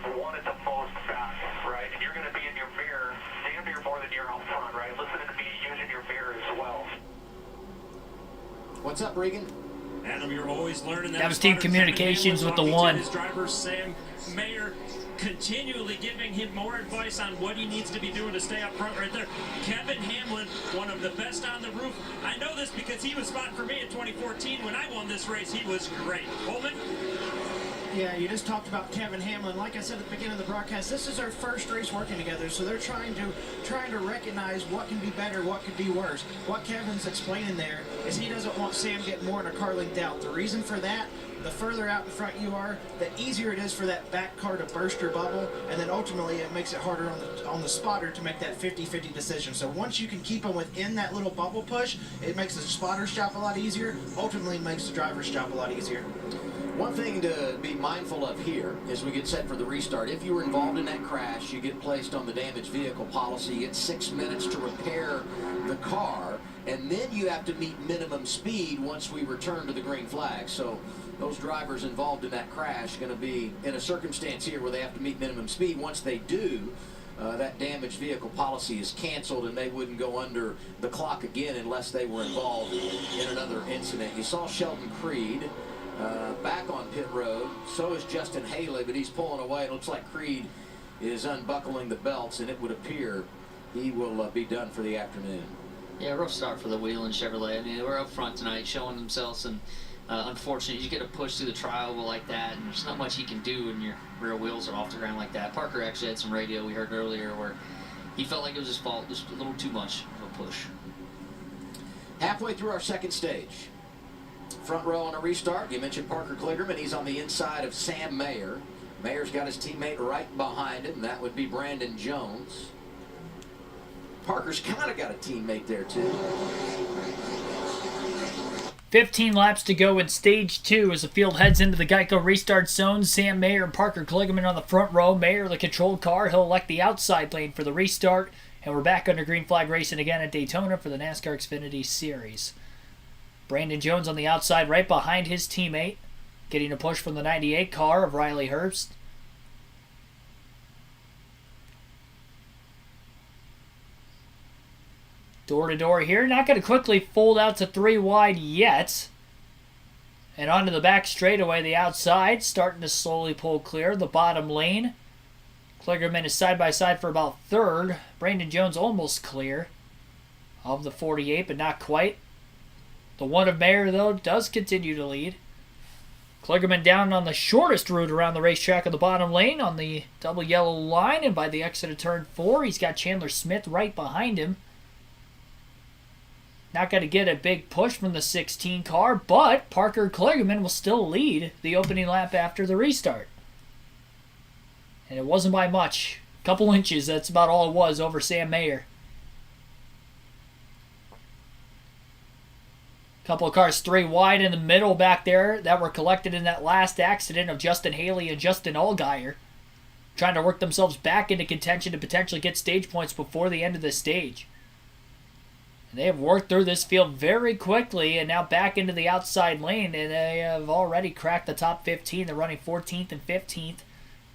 to 1 at the most back, right? And you're going to be in your mirror, damn near more than you're out front, right? Listening to me, using your mirror as well. What's up, Regan? Adam, you're always learning that. That was team communications with the 1. His driver, Sam Mayer, continually giving him more advice on what he needs to be doing to stay up front right there. Kevin Hamlin, one of the best on the roof. I know this because he was spotting for me in 2014 when I won this race. He was great. Holman? Yeah, you just talked about Kevin Hamlin. Like I said at the beginning of the broadcast, this is our first race working together, so they're trying to recognize what can be better, what could be worse. What Kevin's explaining there is he doesn't want Sam getting more in a car linked out. The reason for that, the further out in front you are, the easier it is for that back car to burst your bubble, and then ultimately it makes it harder on the spotter to make that 50-50 decision. So once you can keep them within that little bubble push, it makes the spotter's job a lot easier, ultimately makes the driver's job a lot easier. One thing to be mindful of here as we get set for the restart, if you were involved in that crash, you get placed on the damaged vehicle policy. You get 6 minutes to repair the car, and then you have to meet minimum speed once we return to the green flag. So those drivers involved in that crash are going to be in a circumstance here where they have to meet minimum speed. Once they do, that damaged vehicle policy is canceled, and they wouldn't go under the clock again unless they were involved in another incident. You saw Sheldon Creed back on pit road. So is Justin Haley, but he's pulling away. It looks like Creed is unbuckling the belts, and it would appear he will be done for the afternoon. Yeah, rough start for the Whelen Chevrolet. I mean, we're up front tonight showing themselves, and unfortunately, you get a push through the trial like that, and there's not much he can do when your rear wheels are off the ground like that. Parker actually had some radio we heard earlier where he felt like it was his fault, just a little too much of a push. Halfway through our second stage. Front row on a restart. You mentioned Parker Kligerman. He's on the inside of Sam Mayer. Mayer's got his teammate right behind him. That would be Brandon Jones. Parker's kind of got a teammate there, too. 15 laps to go in stage 2 as the field heads into the Geico restart zone. Sam Mayer and Parker Kligerman on the front row. Mayer, the controlled car. He'll elect the outside lane for the restart. And we're back under green flag racing again at Daytona for the NASCAR Xfinity Series. Brandon Jones on the outside right behind his teammate, getting a push from the 98 car of Riley Herbst. Door to door here, not going to quickly fold out to 3 wide yet. And onto the back straightaway, the outside, starting to slowly pull clear the bottom lane. Kligerman is side by side for about third. Brandon Jones almost clear of the 48, but not quite. The one of Mayer, though, does continue to lead. Kligerman down on the shortest route around the racetrack of the bottom lane on the double yellow line, and by the exit of turn 4, he's got Chandler Smith right behind him. Not going to get a big push from the 16 car, but Parker Kligerman will still lead the opening lap after the restart. And it wasn't by much. A couple inches, that's about all it was over Sam Mayer. Couple of cars 3 wide in the middle back there that were collected in that last accident of Justin Haley and Justin Allgaier, trying to work themselves back into contention to potentially get stage points before the end of the stage. And they have worked through this field very quickly and now back into the outside lane, and they have already cracked the top 15. They're running 14th and 15th.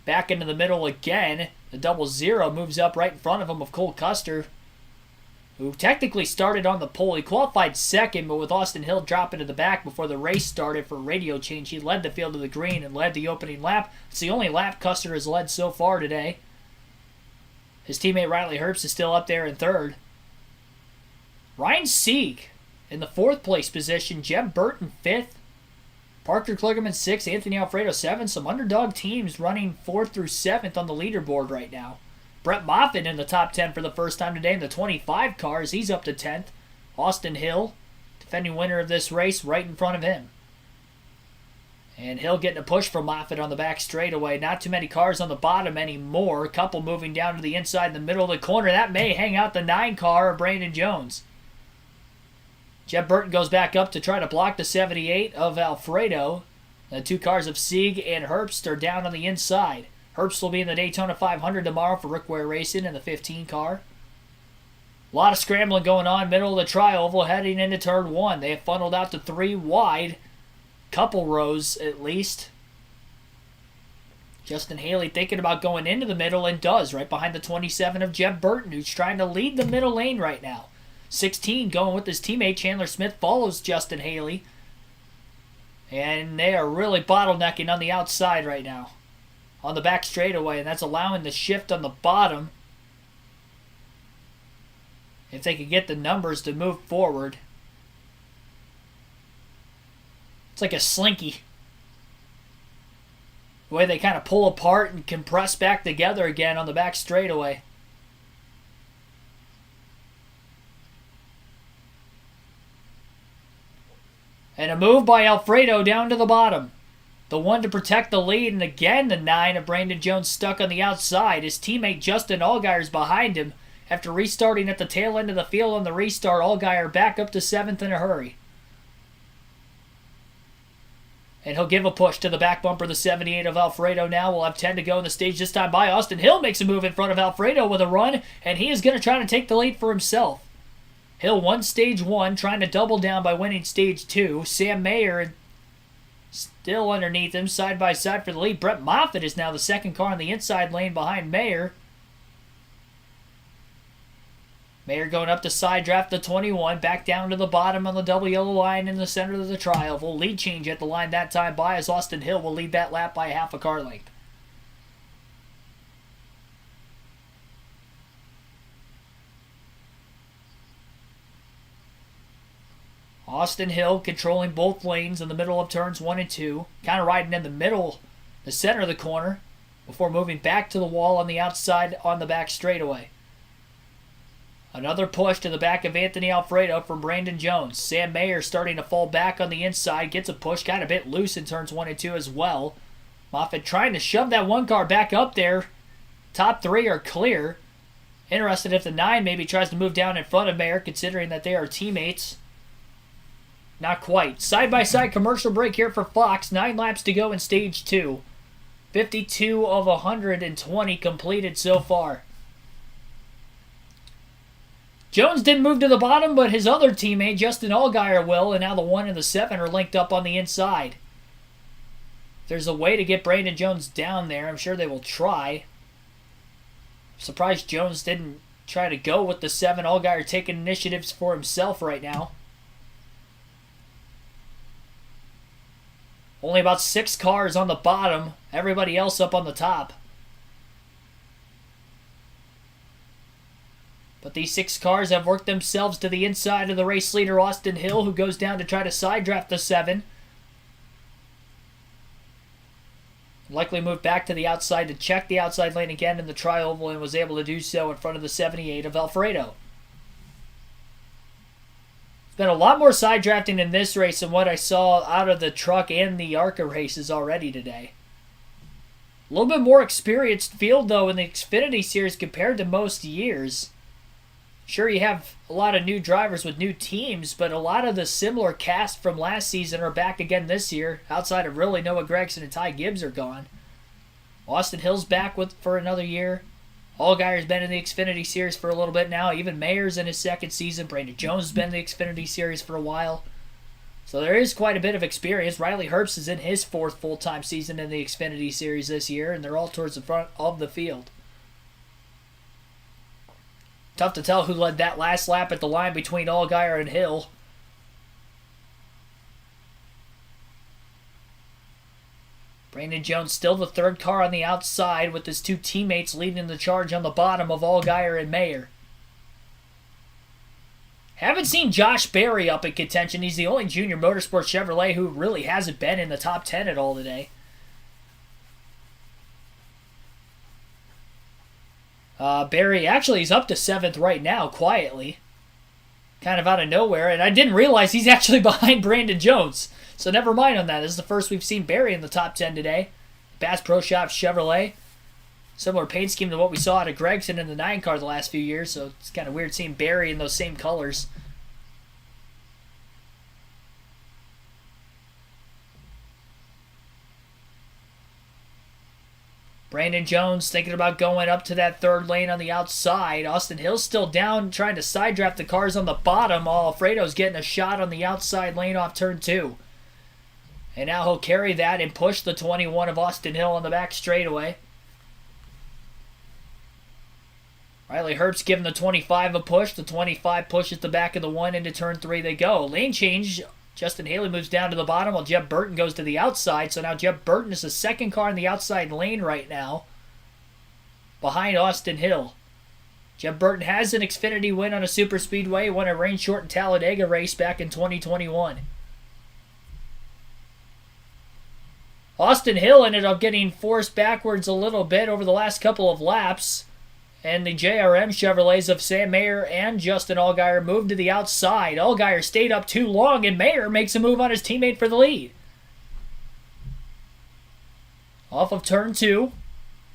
Back into the middle again. The double zero moves up right in front of him of Cole Custer, who technically started on the pole. He qualified second, but with Austin Hill dropping to the back before the race started for radio change, he led the field to the green and led the opening lap. It's the only lap Custer has led so far today. His teammate Riley Herbst is still up there in third. Ryan Sieg in the 4th place position. Jeb Burton 5th. Parker Kligerman 6th. Anthony Alfredo 7th. Some underdog teams running 4th through 7th on the leaderboard right now. Brett Moffitt in the top 10 for the first time today in the 25 cars. He's up to 10th. Austin Hill, defending winner of this race, right in front of him. And Hill getting a push from Moffitt on the back straightaway. Not too many cars on the bottom anymore. A couple moving down to the inside in the middle of the corner. That may hang out the 9 car of Brandon Jones. Jeb Burton goes back up to try to block the 78 of Alfredo. The 2 cars of Sieg and Herbst are down on the inside. Herbst will be in the Daytona 500 tomorrow for Rick Ware Racing in the 15 car. A lot of scrambling going on, middle of the tri-oval, heading into turn 1. They have funneled out to 3 wide, couple rows at least. Justin Haley thinking about going into the middle and does, right behind the 27 of Jeb Burton, who's trying to lead the middle lane right now. 16 going with his teammate Chandler Smith follows Justin Haley. And they are really bottlenecking on the outside right now, on the back straightaway, and that's allowing the shift on the bottom. If they could get the numbers to move forward. It's like a slinky. The way they kind of pull apart and compress back together again on the back straightaway. And a move by Alfredo down to the bottom. the 1 to protect the lead, and again the 9 of Brandon Jones stuck on the outside. His teammate Justin Allgaier's behind him. After restarting at the tail end of the field on the restart, Allgaier back up to 7th in a hurry. And he'll give a push to the back bumper, the 78 of Alfredo now. We'll have 10 to go in the stage this time by. Austin Hill makes a move in front of Alfredo with a run, and he is going to try to take the lead for himself. Hill won stage 1, trying to double down by winning stage 2. Sam Mayer still underneath him, side by side for the lead. Brett Moffitt is now the second car in the inside lane behind Mayer. Mayer going up to side draft the 21, back down to the bottom on the double yellow line in the center of the tri-oval. Lead change at the line that time by, as Austin Hill will lead that lap by half a car length. Austin Hill controlling both lanes in the middle of turns 1 and 2, kind of riding in the middle, the center of the corner, before moving back to the wall on the outside on the back straightaway. Another push to the back of Anthony Alfredo from Brandon Jones. Sam Mayer starting to fall back on the inside. Gets a push. Got a bit loose in turns 1 and 2 as well. Moffitt trying to shove that 1 car back up there. Top 3 are clear. Interested if the 9 maybe tries to move down in front of Mayer, considering that they are teammates. Not quite. Side-by-side commercial break here for Fox. 9 laps to go in stage 2. 52 of 120 completed so far. Jones didn't move to the bottom, but his other teammate, Justin Allgaier, will, and now the 1 and the 7 are linked up on the inside. If there's a way to get Brandon Jones down there, I'm sure they will try. Surprised Jones didn't try to go with the 7. Allgaier taking initiatives for himself right now. Only about 6 cars on the bottom, everybody else up on the top. But these 6 cars have worked themselves to the inside of the race leader, Austin Hill, who goes down to try to side draft the 7. Likely moved back to the outside to check the outside lane again in the tri-oval, and was able to do so in front of the 78 of Alfredo. There's been a lot more side drafting in this race than what I saw out of the truck and the ARCA races already today. A little bit more experienced field, though, in the Xfinity Series compared to most years. Sure, you have a lot of new drivers with new teams, but a lot of the similar cast from last season are back again this year. Outside of really Noah Gragson and Ty Gibbs are gone. Austin Hill's back for another year. Allgaier's been in the Xfinity Series for a little bit now. Even Mayer's in his 2nd season. Brandon Jones has been in the Xfinity Series for a while. So there is quite a bit of experience. Riley Herbst is in his 4th full-time season in the Xfinity Series this year, and they're all towards the front of the field. Tough to tell who led that last lap at the line between Allgaier and Hill. Brandon Jones still the 3rd car on the outside, with his 2 teammates leading the charge on the bottom of Allgaier and Mayer. Haven't seen Josh Berry up in contention. He's the only junior motorsports Chevrolet who really hasn't been in the top 10 at all today. Barry actually is up to 7th right now, quietly. Kind of out of nowhere. And I didn't realize he's actually behind Brandon Jones. So never mind on that. This is the first we've seen Barry in the top 10 today. Bass Pro Shops Chevrolet. Similar paint scheme to what we saw out of Gregson in the 9 car the last few years. So it's kind of weird seeing Barry in those same colors. Brandon Jones thinking about going up to that 3rd lane on the outside. Austin Hill's still down trying to side draft the cars on the bottom. Alfredo's getting a shot on the outside lane off turn 2. And now he'll carry that and push the 21 of Austin Hill on the back straightaway. Riley Herbst giving the 25 a push. The 25 pushes the back of the 1 into turn 3 they go. Lane change. Justin Haley moves down to the bottom while Jeb Burton goes to the outside. So now Jeb Burton is the 2nd car in the outside lane right now, behind Austin Hill. Jeb Burton has an Xfinity win on a super speedway. Won a rain-shortened Talladega race back in 2021. Austin Hill ended up getting forced backwards a little bit over the last couple of laps. And the JRM Chevrolets of Sam Mayer and Justin Allgaier moved to the outside. Allgaier stayed up too long, and Mayer makes a move on his teammate for the lead. Off of turn 2.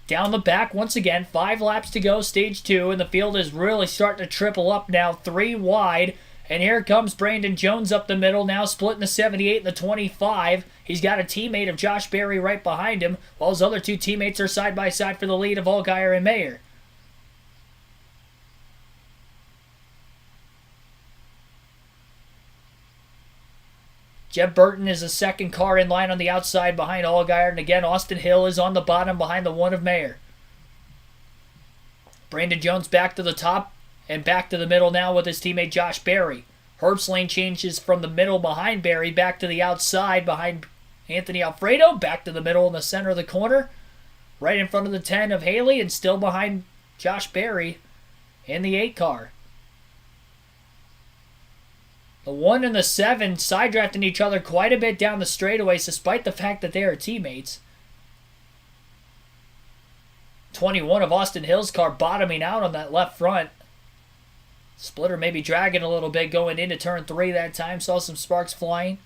Down the back once again. 5 laps to go, stage 2. And the field is really starting to triple up now. 3 wide. And here comes Brandon Jones up the middle, now splitting the 78 and the 25. He's got a teammate of Josh Berry right behind him, while his other 2 teammates are side by side for the lead of Allgaier and Mayer. Jeb Burton is the second car in line on the outside behind Allgaier, and again Austin Hill is on the bottom behind the one of Mayer. Brandon Jones back to the top. And back to the middle now with his teammate Josh Berry. Herbst's lane changes from the middle behind Berry back to the outside behind Anthony Alfredo. Back to the middle in the center of the corner. Right in front of the 10 of Haley and still behind Josh Berry in the 8 car. The 1 and the 7 side drafting each other quite a bit down the straightaways despite the fact that they are teammates. 21 of Austin Hill's car bottoming out on that left front. Splitter maybe dragging a little bit going into turn 3 that time. Saw some sparks flying.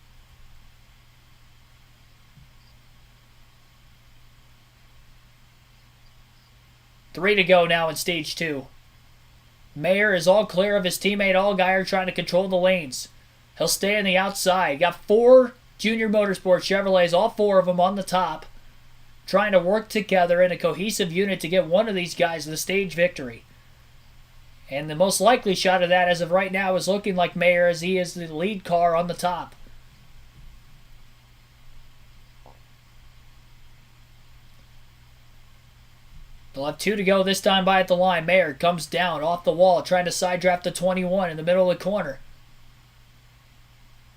Three to go now in stage 2. Mayer is all clear of his teammate Allgaier trying to control the lanes. He'll stay on the outside. Got 4 Junior Motorsports Chevrolets, all 4 of them on the top, trying to work together in a cohesive unit to get one of these guys the stage victory. And the most likely shot of that as of right now is looking like Mayer, as he is the lead car on the top. They'll have 2 to go this time by at the line. Mayer comes down off the wall, trying to side draft the 21 in the middle of the corner.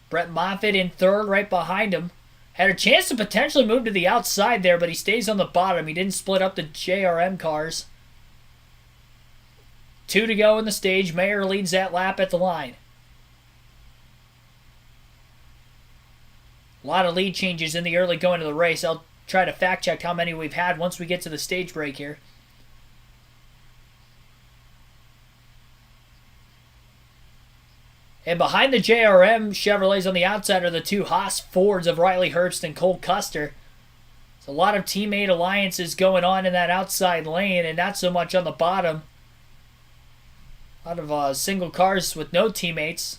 Brett Moffitt in third right behind him. Had a chance to potentially move to the outside there, but he stays on the bottom. He didn't split up the JRM cars. 2 to go in the stage. Mayer leads that lap at the line. A lot of lead changes in the early going of the race. I'll try to fact check how many we've had once we get to the stage break here. And behind the JRM Chevrolets on the outside are the 2 Haas Fords of Riley Herbst and Cole Custer. There's a lot of teammate alliances going on in that outside lane and not so much on the bottom. A lot of single cars with no teammates.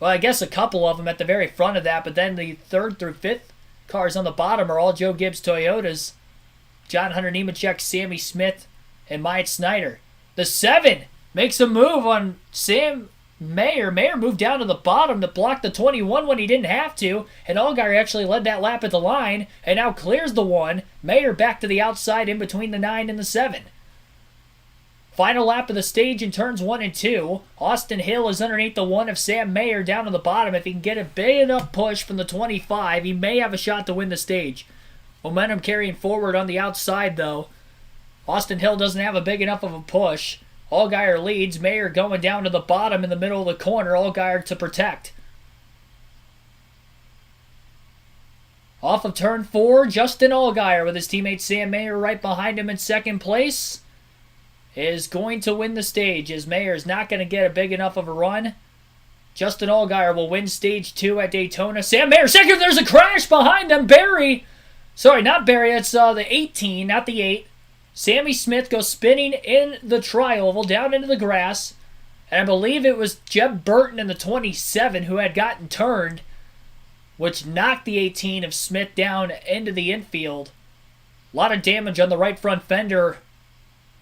Well, I guess a couple of them at the very front of that, but then the 3rd through 5th cars on the bottom are all Joe Gibbs Toyotas. John Hunter Nemechek, Sammy Smith, and Myatt Snyder. The 7 makes a move on Sam Mayer. Mayer moved down to the bottom to block the 21 when he didn't have to, and Allgaier actually led that lap at the line, and now clears the 1. Mayer back to the outside in between the 9 and the 7. Final lap of the stage in turns 1 and 2. Austin Hill is underneath the 1 of Sam Mayer down to the bottom. If he can get a big enough push from the 25, he may have a shot to win the stage. Momentum carrying forward on the outside, though. Austin Hill doesn't have a big enough of a push. Allgaier leads. Mayer going down to the bottom in the middle of the corner. Allgaier to protect. Off of turn 4, Justin Allgaier with his teammate Sam Mayer right behind him in second place is going to win the stage, as Mayer is not going to get a big enough of a run. Justin Allgaier will win stage 2 at Daytona. Sam Mayer second. There's a crash behind them. Sorry, not Barry. That's the 18, not the 8. Sammy Smith goes spinning in the tri-oval down into the grass. And I believe it was Jeb Burton in the 27 who had gotten turned, which knocked the 18 of Smith down into the infield. A lot of damage on the right front fender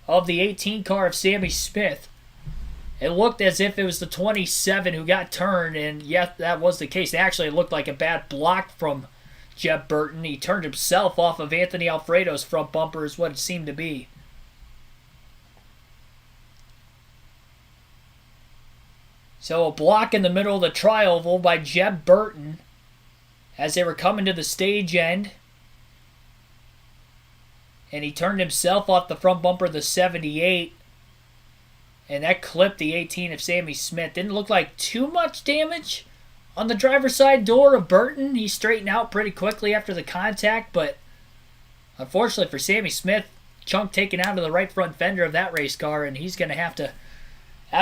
of the 18 car of Sammy Smith. It looked as if it was the 27 who got turned, and yes, that was the case. Actually, it looked like a bad block from Jeb Burton. He turned himself off of Anthony Alfredo's front bumper is what it seemed to be. So a block in the middle of the tri-oval by Jeb Burton as they were coming to the stage end. And he turned himself off the front bumper of the 78. And that clipped the 18 of Sammy Smith. Didn't look like too much damage on the driver's side door of Burton. He straightened out pretty quickly after the contact. But unfortunately for Sammy Smith, chunk taken out of the right front fender of that race car. And he's going to have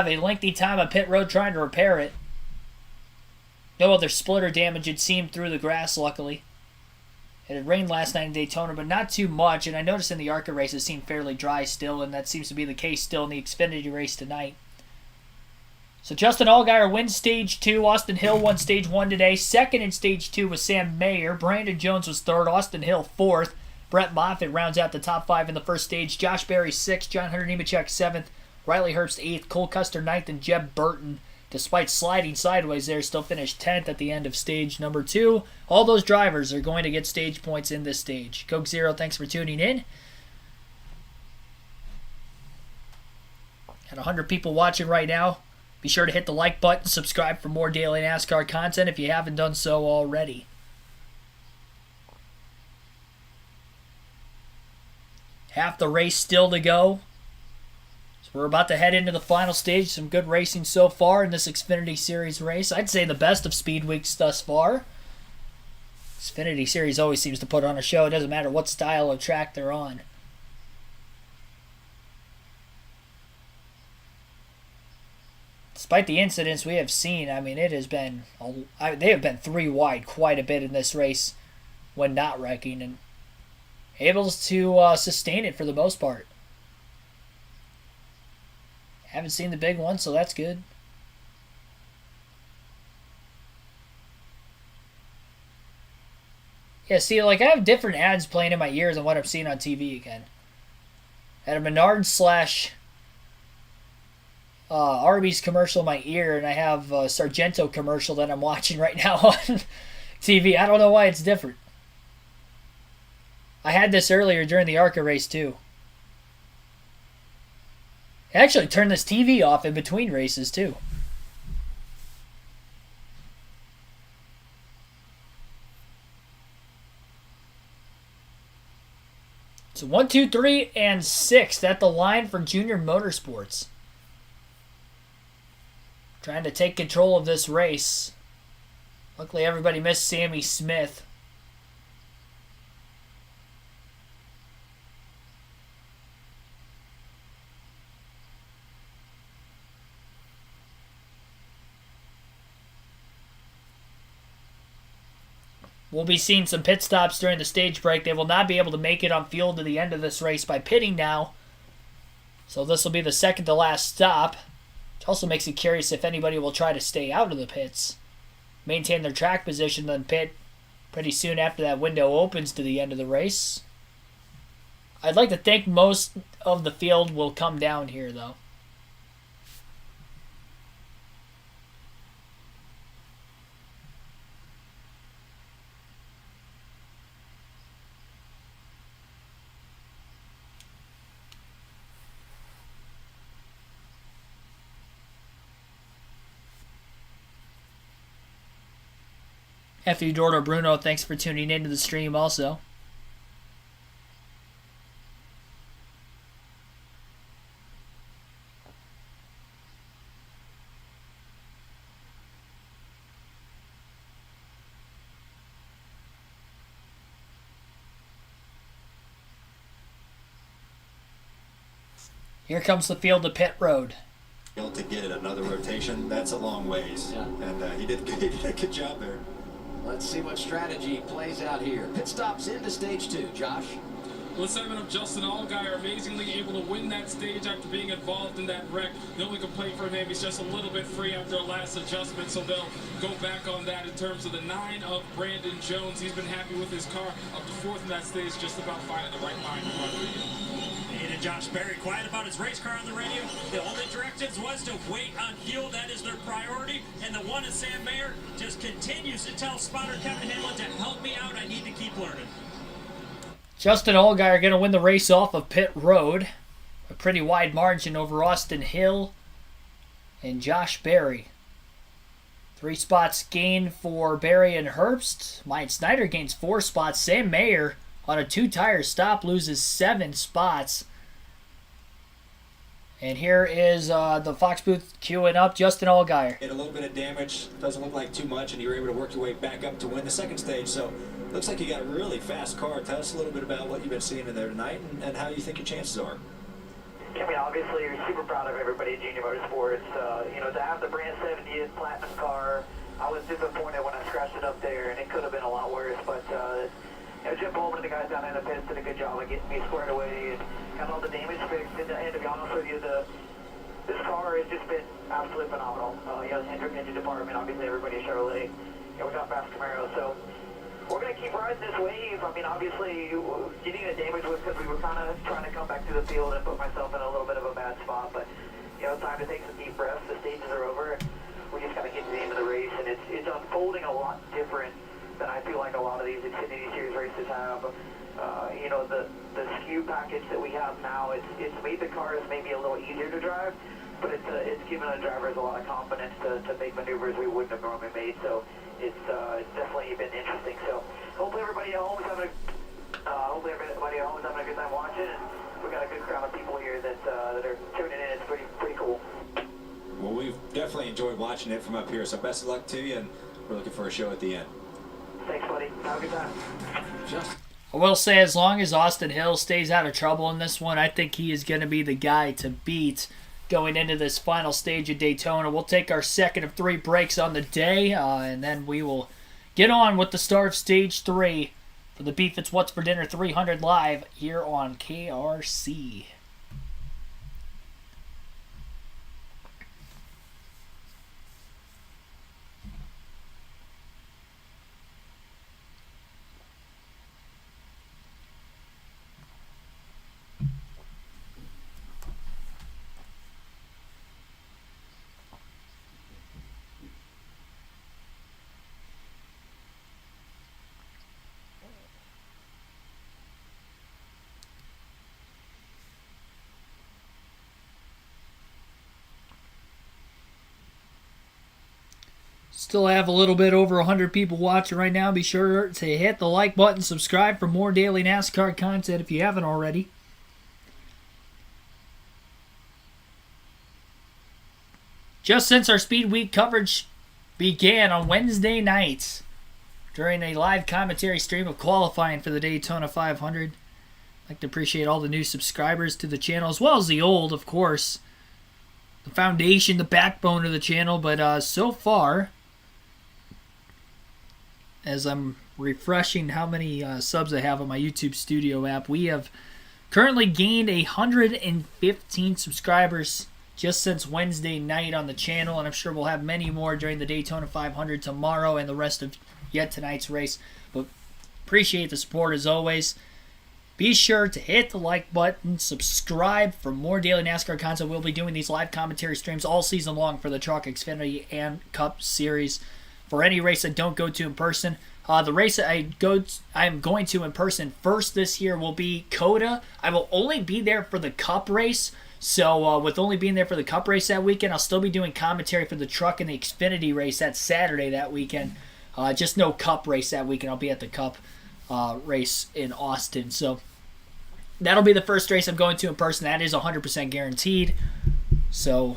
a lengthy time on pit road trying to repair it. No other splitter damage, it seemed, through the grass, luckily. It had rained last night in Daytona, but not too much, and I noticed in the ARCA race it seemed fairly dry still, and that seems to be the case still in the Xfinity race tonight. So Justin Allgaier wins Stage 2. Austin Hill won Stage 1 today. Second in Stage 2 was Sam Mayer. Brandon Jones was third. Austin Hill fourth. Brett Moffitt rounds out the top 5 in the first stage. Josh Berry 6th. John Hunter Nemechek 7th. Riley Herbst 8th. Cole Custer 9th. And Jeb Burton, despite sliding sideways there, still finished 10th at the end of stage number 2. All those drivers are going to get stage points in this stage. Coke Zero, thanks for tuning in. Got 100 people watching right now. Be sure to hit the like button, subscribe for more daily NASCAR content if you haven't done so already. Half the race still to go. So we're about to head into the final stage. Some good racing so far in this Xfinity Series race. I'd say the best of Speed Weeks thus far. Xfinity Series always seems to put on a show. It doesn't matter what style of track they're on. Despite the incidents we have seen, I mean, it has been they have been 3 wide quite a bit in this race when not wrecking, and able to sustain it for the most part. Haven't seen the big one, so that's good. Yeah, see, like, I have different ads playing in my ears than what I'm seeing on TV again. At a Menards / Arby's commercial in my ear, and I have a Sargento commercial that I'm watching right now on TV. I don't know why it's different. I had this earlier during the ARCA race too. I actually turned this TV off in between races too. So 1, 2, 3, and 6 at the line for Junior Motorsports. Trying to take control of this race. Luckily, everybody missed Sammy Smith. We'll be seeing some pit stops during the stage break. They will not be able to make it on field to the end of this race by pitting now. So this will be the second to last stop. Which also makes it curious if anybody will try to stay out of the pits, maintain their track position, then pit pretty soon after that window opens to the end of the race. I'd like to think most of the field will come down here, though. After Eduardo Bruno, thanks for tuning into the stream also. Here comes the field to pit road. To get another rotation, that's a long ways. Yeah. And he did a good job there. Let's see what strategy plays out here. Pit stops into stage 2. Josh? Well, 7 of Justin Allgaier amazingly able to win that stage after being involved in that wreck. The only complaint for him, he's just a little bit free after a last adjustment, so they'll go back on that. In terms of the 9 of Brandon Jones, he's been happy with his car. Up to 4th in that stage, just about finding the right line to run through. And Josh Berry quiet about his race car on the radio. The only directives was to wait on fuel. That is their priority. And the one is Sam Mayer just continues to tell spotter Kevin Hamlin to help me out. I need to keep learning. Justin Allgaier going to win the race off of pit road. A pretty wide margin over Austin Hill and Josh Berry. 3 spots gained for Berry and Herbst. Mike Snyder gains 4 spots. Sam Mayer on a 2-tire stop loses 7 spots. And here is the Fox booth queuing up Justin Allgaier. Had a little bit of damage, doesn't look like too much, and you were able to work your way back up to win the second stage. So looks like you got a really fast car. Tell us a little bit about what you've been seeing in there tonight and how you think your chances are. I mean, obviously, you're super proud of everybody at Junior Motorsports. To have the brand 70th platinum car, I was disappointed when I scratched it up there, and it could have been a lot worse. But Jim Bowman and the guys down in the pits did a good job of getting me squared away and got all the damage fixed. And to be honest with you, this car has just been absolutely phenomenal. The engine department, obviously everybody at Chevrolet, we got fast Camaro, so we're going to keep riding this wave. I mean, obviously, getting the damage was because we were kind of trying to come back to the field and put myself in a little bit of a bad spot, but time to take some deep breaths. The stages are over, and we just got to get to the end of the race, and it's unfolding a lot different than I feel like a lot of these Xfinity Series races have. The SKU package that we have now, it's made the cars maybe a little easier to drive, but it's given the drivers a lot of confidence to make maneuvers we wouldn't have normally made. So it's definitely been interesting. So hopefully everybody at home is having a good time watching, and we got a good crowd of people here that are tuning in. It's pretty cool. Well, we've definitely enjoyed watching it from up here. So best of luck to you, and we're looking for a show at the end. Thanks, buddy. Have a good time. I will say, as long as Austin Hill stays out of trouble in this one, I think he is going to be the guy to beat going into this final stage of Daytona. We'll take our second of 3 breaks on the day, and then we will get on with the start of Stage 3 for the Beef It's What's for Dinner 300 Live here on KRC. Still have a little bit over 100 people watching right now. Be sure to hit the like button, subscribe for more daily NASCAR content if you haven't already. Just since our Speed Week coverage began on Wednesday nights during a live commentary stream of qualifying for the Daytona 500, I'd like to appreciate all the new subscribers to the channel, as well as the old, of course. The foundation, the backbone of the channel, but so far, as I'm refreshing how many subs I have on my YouTube Studio app, we have currently gained 115 subscribers just since Wednesday night on the channel, and I'm sure we'll have many more during the Daytona 500 tomorrow and the rest of yet tonight's race. But appreciate the support as always. Be sure to hit the like button, subscribe for more daily NASCAR content. We'll be doing these live commentary streams all season long for the Truck, Xfinity, and Cup Series. For any race I don't go to in person, the race that I'm going to in person first this year will be COTA. I will only be there for the Cup race, so with only being there for the Cup race that weekend, I'll still be doing commentary for the Truck and the Xfinity race that Saturday that weekend. Just no Cup race that weekend. I'll be at the Cup race in Austin, so that'll be the first race I'm going to in person. That is 100% guaranteed. So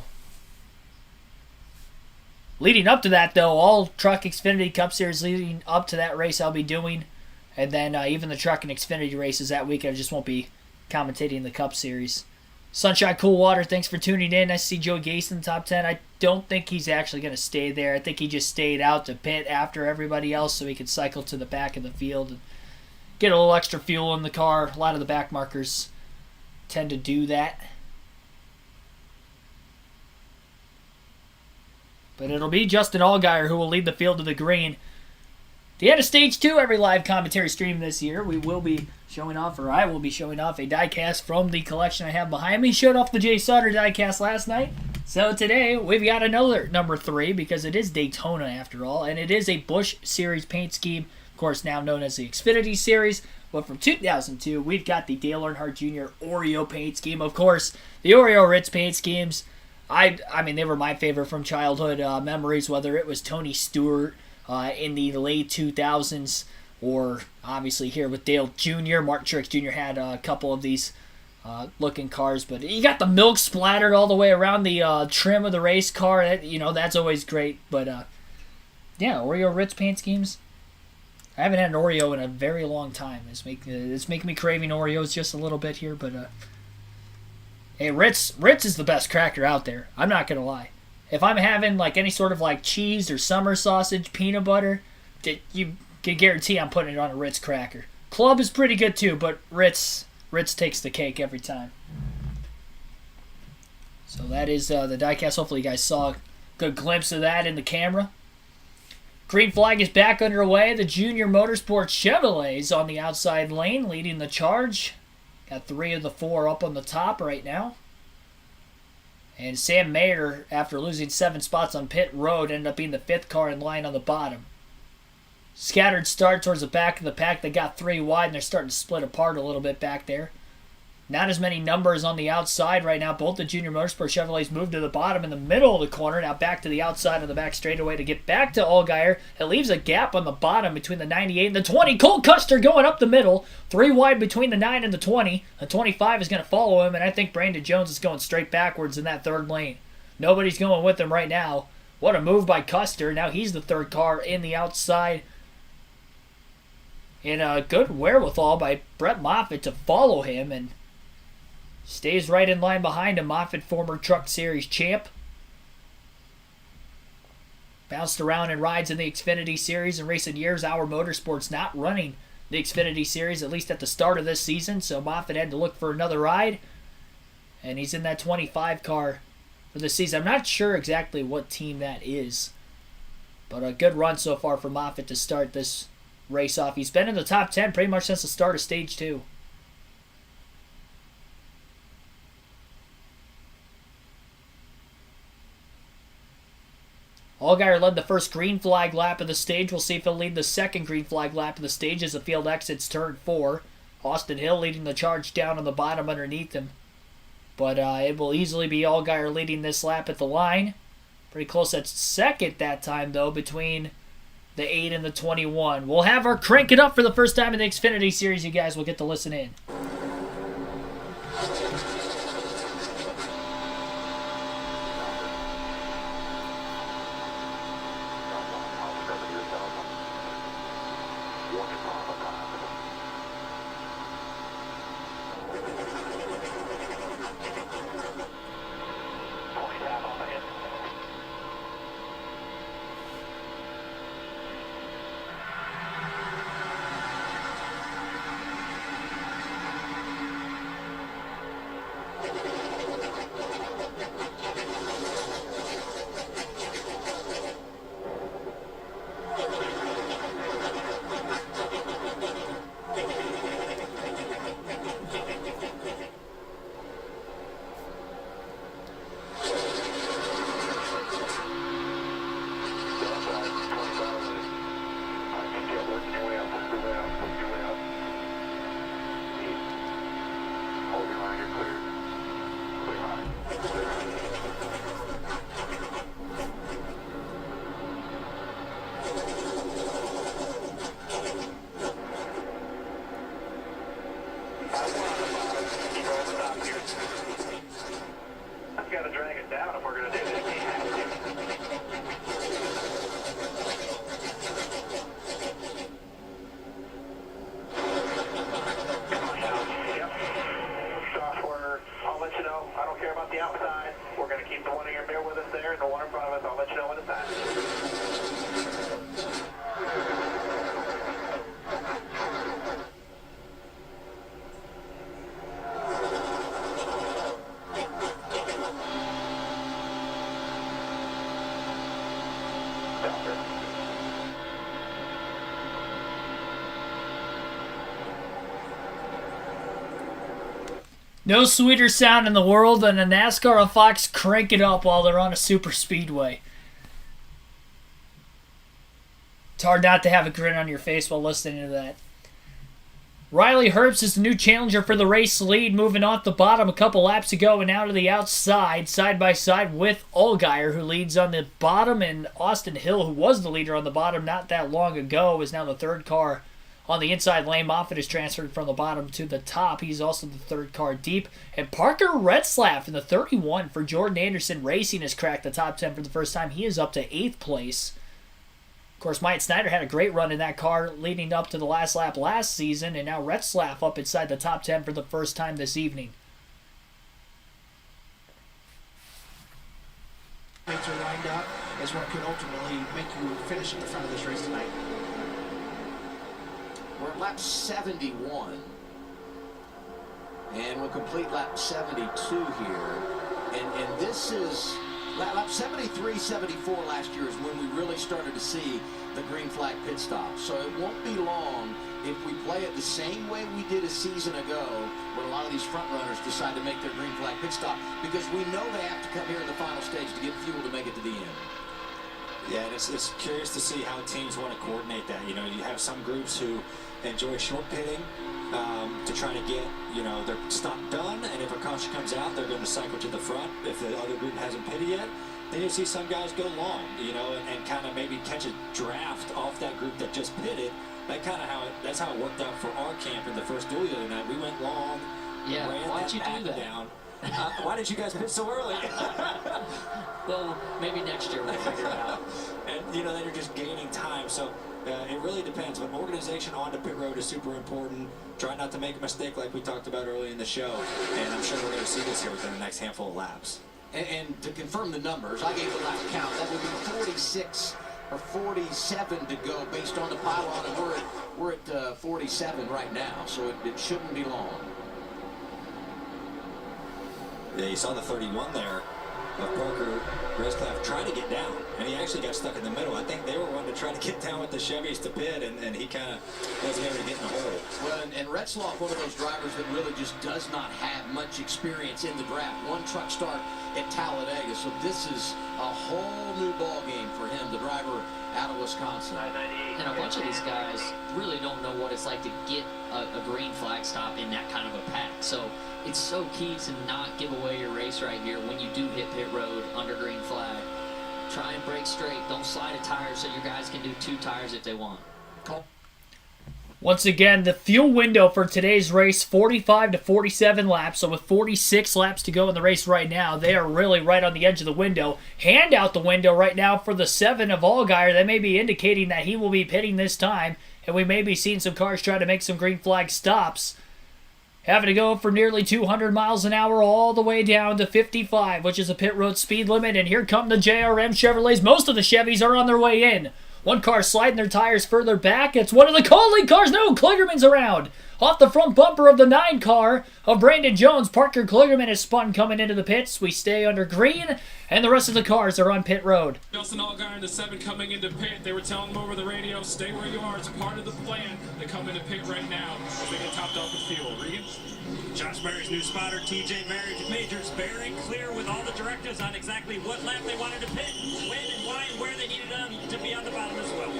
leading up to that, though, all Truck, Xfinity, Cup Series leading up to that race I'll be doing. And then even the Truck and Xfinity races that week, I just won't be commentating the Cup Series. Sunshine Cool Water, thanks for tuning in. I see Joe Gase in the top 10. I don't think he's actually going to stay there. I think he just stayed out to pit after everybody else so he could cycle to the back of the field and get a little extra fuel in the car. A lot of the back markers tend to do that. But it'll be Justin Allgaier who will lead the field to the green. At the end of Stage 2, every live commentary stream this year, we will be showing off, or I will be showing off, a diecast from the collection I have behind me. Showed off the Jay Sutter diecast last night. So today, we've got another number 3, because it is Daytona after all, and it is a Busch Series paint scheme, of course now known as the Xfinity Series. But from 2002, we've got the Dale Earnhardt Jr. Oreo paint scheme. Of course, the Oreo Ritz paint schemes, I mean, they were my favorite from childhood memories, whether it was Tony Stewart in the late 2000s, or obviously here with Dale Jr. Martin Truex Jr. had a couple of these looking cars, but you got the milk splattered all the way around the trim of the race car. That's always great. But yeah, Oreo Ritz paint schemes. I haven't had an Oreo in a very long time. It's making me craving Oreos just a little bit here, but hey, Ritz is the best cracker out there. I'm not gonna lie. If I'm having like any sort of like cheese or summer sausage, peanut butter, you can guarantee I'm putting it on a Ritz cracker. Club is pretty good too, but Ritz takes the cake every time. So that is the diecast. Hopefully you guys saw a good glimpse of that in the camera. Green flag is back underway. The Junior Motorsports Chevrolets on the outside lane leading the charge. Got 3 of the 4 up on the top right now. And Sam Mayer, after losing 7 spots on pit road, ended up being the 5th car in line on the bottom. Scattered start towards the back of the pack. They got 3 wide, and they're starting to split apart a little bit back there. Not as many numbers on the outside right now. Both the Junior Motorsport Chevrolets moved to the bottom in the middle of the corner. Now back to the outside of the back straightaway to get back to Allgaier. It leaves a gap on the bottom between the 98 and the 20. Cole Custer going up the middle. 3 wide between the 9 and the 20. The 25 is going to follow him, and I think Brandon Jones is going straight backwards in that 3rd lane. Nobody's going with him right now. What a move by Custer. Now he's the 3rd car in the outside. And a good wherewithal by Brett Moffitt to follow him, and stays right in line behind him. Moffitt, former Truck Series champ. Bounced around in rides in the Xfinity Series in recent years. Our Motorsports not running the Xfinity Series, at least at the start of this season, so Moffitt had to look for another ride. And he's in that 25 car for the season. I'm not sure exactly what team that is, but a good run so far for Moffitt to start this race off. He's been in the top 10 pretty much since the start of Stage 2. Allgaier led the first green flag lap of the stage. We'll see if he'll lead the second green flag lap of the stage as the field exits turn 4. Austin Hill leading the charge down on the bottom underneath him. But it will easily be Allgaier leading this lap at the line. Pretty close at second that time, though, between the 8 and the 21. We'll have our Crank It Up for the first time in the Xfinity Series. You guys will get to listen in. No sweeter sound in the world than a NASCAR on Fox crank it up while they're on a super speedway. It's hard not to have a grin on your face while listening to that. Riley Herbst is the new challenger for the race lead, moving off the bottom a couple laps ago and out to the outside, side by side with Allgaier, who leads on the bottom, and Austin Hill, who was the leader on the bottom not that long ago, is now the 3rd car on the inside lane. Moffitt is transferred from the bottom to the top. He's also the 3rd car deep. And Parker Retzlaff in the 31 for Jordan Anderson Racing has cracked the top 10 for the first time. He is up to 8th place. Of course, Myatt Snyder had a great run in that car leading up to the last lap last season, and now Retzlaff up inside the top 10 for the first time this evening. Points are lined up is what could ultimately make you finish at the front of this race tonight. We're at lap 71. And we'll complete lap 72 here. And this is lap 73, 74 last year is when we really started to see the green flag pit stop. So it won't be long if we play it the same way we did a season ago, when a lot of these front runners decide to make their green flag pit stop, because we know they have to come here in the final stage to get fuel to make it to the end. Yeah, and it's curious to see how teams want to coordinate that. You know, you have some groups who enjoy short pitting to try to get, you know, their stop done, and if a caution comes out, they're going to cycle to the front if the other group hasn't pitted yet. Then you see some guys go long, you know, and kind of maybe catch a draft off that group that just pitted. That's how it worked out for our camp in the first duel the other night. We went long, Yeah, ran why'd that you do pack that? down. Why did you guys pitch so early? Well, maybe next year we'll figure it out. And, you know, then you're just gaining time. So it really depends. But organization on the pit road is super important. Try not to make a mistake like we talked about early in the show. And I'm sure we're going to see this here within the next handful of laps. And to confirm the numbers, I gave the lap count. That would be 46 or 47 to go based on the pylon, and we're at 47 right now, so it shouldn't be long. Yeah, you saw the 31 there of Parker Racecraft trying to get down, and he actually got stuck in the middle. I think they were wanting to try to get down with the Chevys to pit, and he kind of wasn't able to get in the hole. Well, and Retzloff, one of those drivers that really just does not have much experience in the draft. One truck start at Talladega, so this is a whole new ball game for him, the driver out of Wisconsin. And a bunch of these guys really don't know what it's like to get a green flag stop in that kind of a pack. So it's so key to not give away your race right here when you do hit pit road under green flag. Try and brake straight. Don't slide a tire so your guys can do 2 tires if they want. Once again, the fuel window for today's race, 45 to 47 laps. So with 46 laps to go in the race right now, they are really right on the edge of the window. Hand out the window right now for the 7 of Allgaier. That may be indicating that he will be pitting this time, and we may be seeing some cars try to make some green flag stops. Having to go for nearly 200 miles an hour all the way down to 55, which is a pit road speed limit. And here come the JRM Chevrolets. Most of the Chevys are on their way in. One car sliding their tires further back. It's one of the Coley cars. No, Kligerman's around. Off the front bumper of the 9 car of Brandon Jones, Parker Kligerman is spun coming into the pits. We stay under green, and the rest of the cars are on pit road. Nelson Allgaier in the 7 coming into pit. They were telling him over the radio, stay where you are. It's part of the plan to come into pit right now as they get topped off with fuel. Regan? Josh Berry's new spotter, TJ Majors, very clear with all the directives on exactly what lap they wanted to pit, when and why and where they needed them to be on the bottom as well.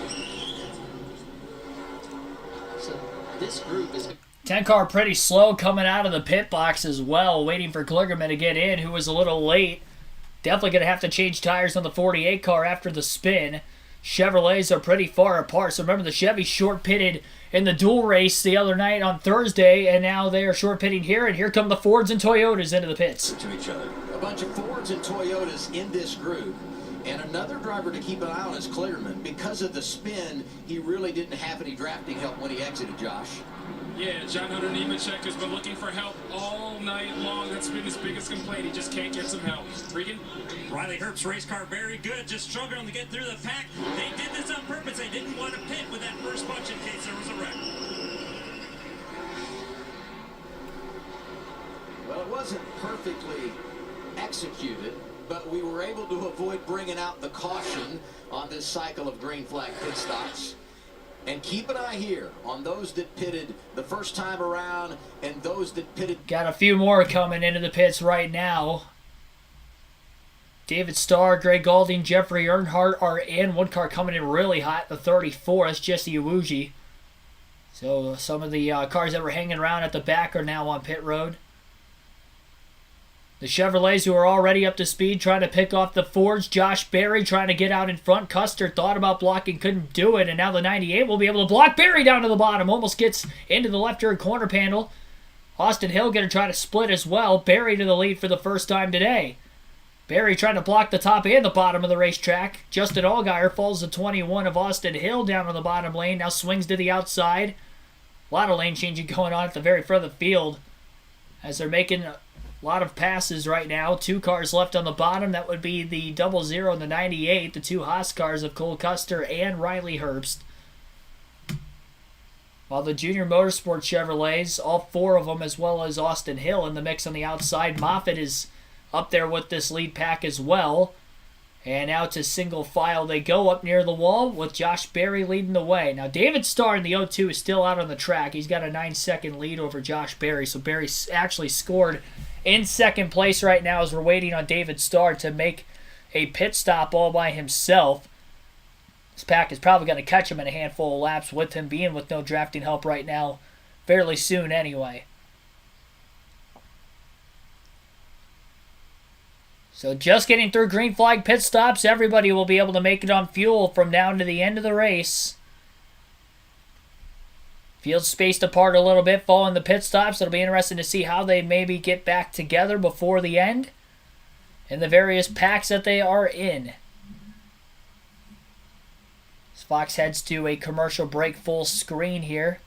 So this group is... 10 car pretty slow coming out of the pit box as well, waiting for Kligerman to get in, who was a little late. Definitely going to have to change tires on the 48 car after the spin. Chevrolets are pretty far apart. So remember, the Chevy short pitted in the dual race the other night on Thursday, and now they are short pitting here, and here come the Fords and Toyotas into the pits. To each other. A bunch of Fords and Toyotas in this group. And another driver to keep an eye on is Kligerman. Because of the spin, he really didn't have any drafting help when he exited, Josh. Yeah, John Hunter Nemechek has been looking for help all night long. That's been his biggest complaint. He just can't get some help. Regan? Riley Herbst's race car very good, just struggling to get through the pack. They did this on purpose. They didn't want to pit with that first bunch in case there was a wreck. Well, it wasn't perfectly executed, but we were able to avoid bringing out the caution on this cycle of green flag pit stops. And keep an eye here on those that pitted the first time around and those that pitted. Got a few more coming into the pits right now. David Starr, Greg Galding, Jeffrey Earnhardt are in. One car coming in really hot, the 34. That's Jesse Iwuji. So some of the cars that were hanging around at the back are now on pit road. The Chevrolets, who are already up to speed, trying to pick off the Fords. Josh Berry trying to get out in front. Custer thought about blocking, couldn't do it. And now the 98 will be able to block Berry down to the bottom. Almost gets into the left rear corner panel. Austin Hill going to try to split as well. Berry to the lead for the first time today. Berry trying to block the top and the bottom of the racetrack. Justin Allgaier falls to 21 of Austin Hill down on the bottom lane. Now swings to the outside. A lot of lane changing going on at the very front of the field as they're making a lot of passes right now. 2 cars left on the bottom. That would be the 00 and the 98, the 2 Haas cars of Cole Custer and Riley Herbst. While the Junior Motorsport Chevrolets, all 4 of them, as well as Austin Hill in the mix on the outside. Moffitt is up there with this lead pack as well. And out to single file they go up near the wall with Josh Berry leading the way. Now, David Starr in the 0-2 is still out on the track. He's got a 9-second lead over Josh Berry. So Berry actually scored in second place right now as we're waiting on David Starr to make a pit stop all by himself. This pack is probably going to catch him in a handful of laps with him being with no drafting help right now fairly soon anyway. So just getting through green flag pit stops. Everybody will be able to make it on fuel from now to the end of the race. Field spaced apart a little bit following the pit stops. It'll be interesting to see how they maybe get back together before the end in the various packs that they are in. As Fox heads to a commercial break full screen here.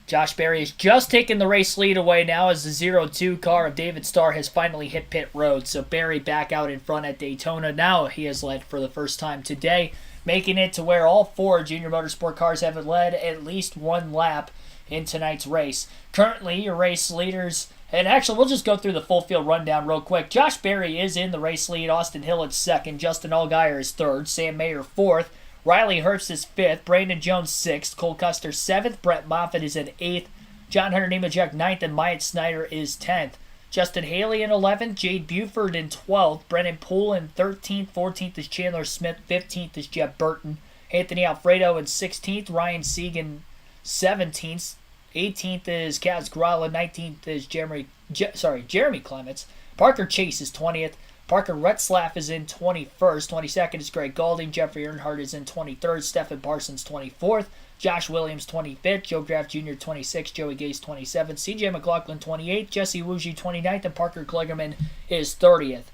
Josh Berry is just taking the race lead away now as the 0-2 car of David Starr has finally hit pit road. So Berry back out in front at Daytona. Now he has led for the first time today, making it to where all 4 Junior Motorsport cars have led at least 1 lap in tonight's race. Currently, your race leaders, and actually we'll just go through the full field rundown real quick. Josh Berry is in the race lead. Austin Hill at 2nd. Justin Allgaier is 3rd. Sam Mayer 4th. Riley Herbst is 5th, Brandon Jones 6th, Cole Custer 7th, Brett Moffitt is at 8th, John Hunter Nemechek 9th, and Myatt Snyder is 10th. Justin Haley in 11th, Jade Buford in 12th, Brennan Poole in 13th, 14th is Chandler Smith, 15th is Jeff Burton, Anthony Alfredo in 16th, Ryan Segan 17th, 18th is Kaz Gralla, 19th is Jeremy Clements, Parker Chase is 20th, Parker Retzlaff is in 21st. 22nd is Greg Gaulding. Jeffrey Earnhardt is in 23rd. Stephen Parsons 24th. Josh Williams 25th. Joe Graff Jr. 26th. Joey Gase 27th. CJ McLaughlin 28th. Jesse Woogie 29th. And Parker Kligerman is 30th.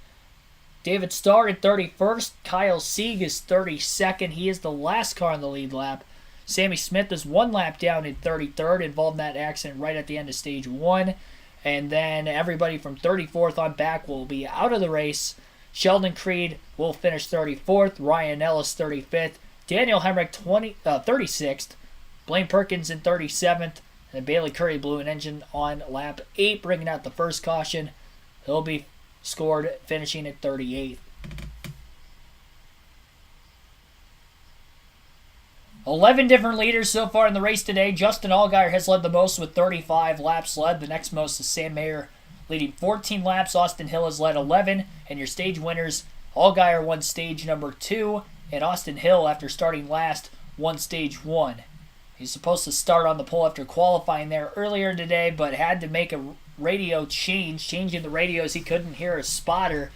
David Starr at 31st. Kyle Sieg is 32nd. He is the last car on the lead lap. Sammy Smith is 1 lap down in 33rd. Involved in that accident right at the end of stage 1. And then everybody from 34th on back will be out of the race. Sheldon Creed will finish 34th. Ryan Ellis 35th. Daniel Hemrick 36th. Blaine Perkins in 37th. And Bailey Curry blew an engine on lap 8, bringing out the first caution. He'll be scored finishing at 38th. 11 different leaders so far in the race today. Justin Allgaier has led the most with 35 laps led. The next most is Sam Mayer leading 14 laps. Austin Hill has led 11. And your stage winners, Allgaier won stage number 2. And Austin Hill, after starting last, won stage 1. He's supposed to start on the pole after qualifying there earlier today, but had to make a radio change. Changing the radios, he couldn't hear a spotter.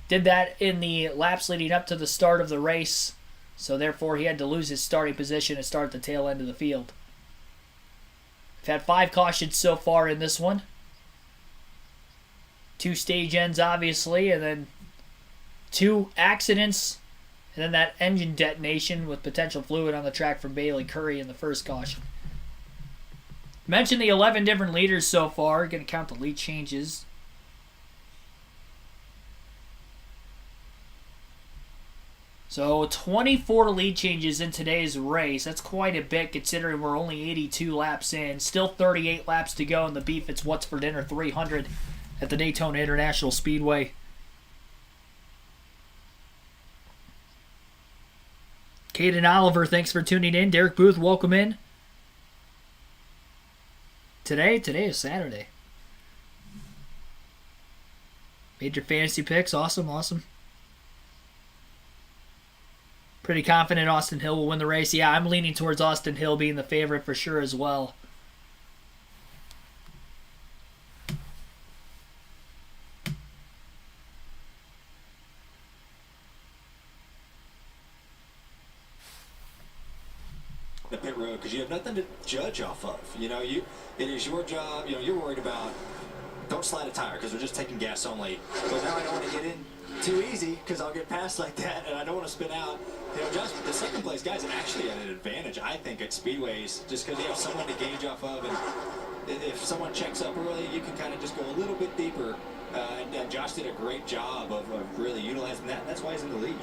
Did that in the laps leading up to the start of the race. So therefore, he had to lose his starting position and start at the tail end of the field. We've had 5 cautions so far in this one. 2 stage ends, obviously, and then 2 accidents, and then that engine detonation with potential fluid on the track from Bailey Curry in the first caution. Mentioned the 11 different leaders so far. Going to count the lead changes. So 24 lead changes in today's race. That's quite a bit considering we're only 82 laps in. Still 38 laps to go in the Beef It's What's for Dinner 300 at the Daytona International Speedway. Caden Oliver, thanks for tuning in. Derek Booth, welcome in. Today is Saturday. Made your fantasy picks. Awesome. Pretty confident Austin Hill will win the race. Yeah, I'm leaning towards Austin Hill being the favorite for sure as well. The pit road, because you have nothing to judge off of. It is your job. You're worried about don't slide a tire because we're just taking gas only. But now I don't want to get in too easy because I'll get passed like that and I don't want to spin out. Just the second place guys are actually at an advantage, I think, at speedways, just because you have someone to gauge off of, and if someone checks up early, you can kind of just go a little bit deeper. And Josh did a great job of really utilizing that, and that's why he's in the lead.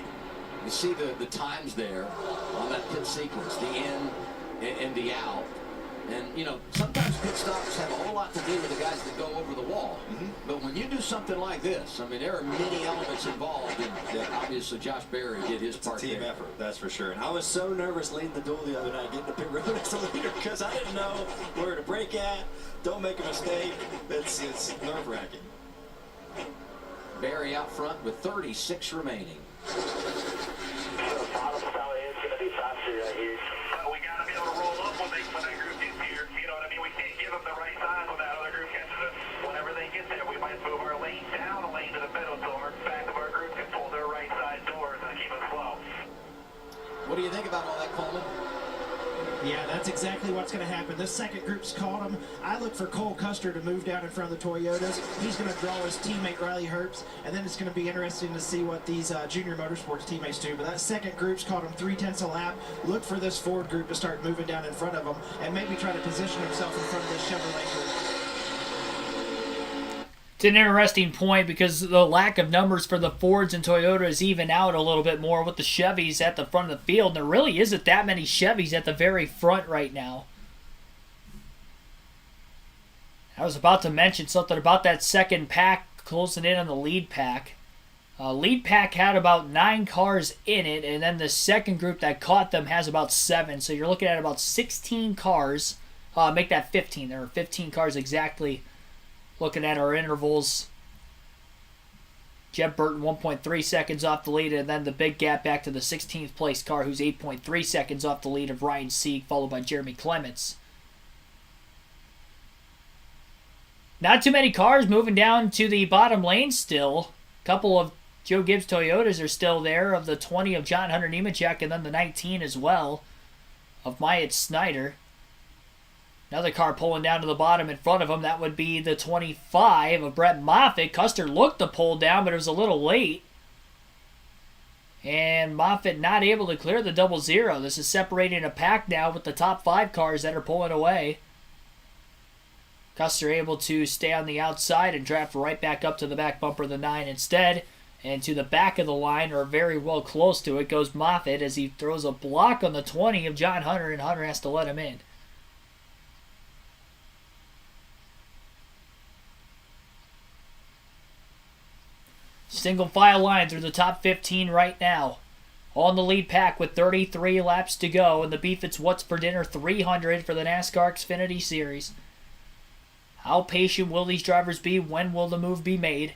You see the times there on that pit sequence, the in and the out. And, you know, sometimes pit stops have a whole lot to do with the guys that go over the wall. But when you do something like this, I mean, there are many elements involved. And obviously, Josh Berry did his part Team there. effort, that's for sure. And I was so nervous leading the duel the other night, getting to pit road as a leader, because I didn't know where to brake at. Don't make a mistake. It's nerve-wracking. Berry out front with 36 remaining. The bottom style is going to be faster right here. We got to be able to roll up when that group gets here. You know what I mean? We can't give them the right size when that other group catches us. Whenever they get there, we might move our lane down a lane to the middle so our back of our group can pull their right side doors and keep us slow. What do you think about all that, Coleman? Yeah, that's exactly what's going to happen. This second group's caught him. I look for Cole Custer to move down in front of the Toyotas. He's going to draw his teammate Riley Herbst, and then it's going to be interesting to see what these Junior Motorsports teammates do. But that second group's caught him 3/10 a lap. Look for this Ford group to start moving down in front of him and maybe try to position himself in front of this Chevrolet group. It's an interesting point because the lack of numbers for the Fords and Toyotas even out a little bit more with the Chevys at the front of the field. And there really isn't that many Chevys at the very front right now. I was about to mention something about that second pack closing in on the lead pack. Lead pack had about 9 cars in it, and then the second group that caught them has about 7. So you're looking at about 16 cars. Make that 15. There are 15 cars exactly. Looking at our intervals, Jeb Burton 1.3 seconds off the lead, and then the big gap back to the 16th place car, who's 8.3 seconds off the lead of Ryan Sieg, followed by Jeremy Clements. Not too many cars moving down to the bottom lane still. A couple of Joe Gibbs Toyotas are still there, of the 20 of John Hunter Nemechek, and then the 19 as well of Myatt Snyder. Another car pulling down to the bottom in front of him. That would be the 25 of Brett Moffitt. Custer looked to pull down, but it was a little late. And Moffitt not able to clear the 00. This is separating a pack now with the top 5 cars that are pulling away. Custer able to stay on the outside and draft right back up to the back bumper of the 9 instead. And to the back of the line, or very well close to it, goes Moffitt as he throws a block on the 20 of John Hunter, and Hunter has to let him in. Single file line through the top 15 right now. On the lead pack with 33 laps to go. And the Beef It's What's for Dinner 300 for the NASCAR Xfinity Series. How patient will these drivers be? When will the move be made?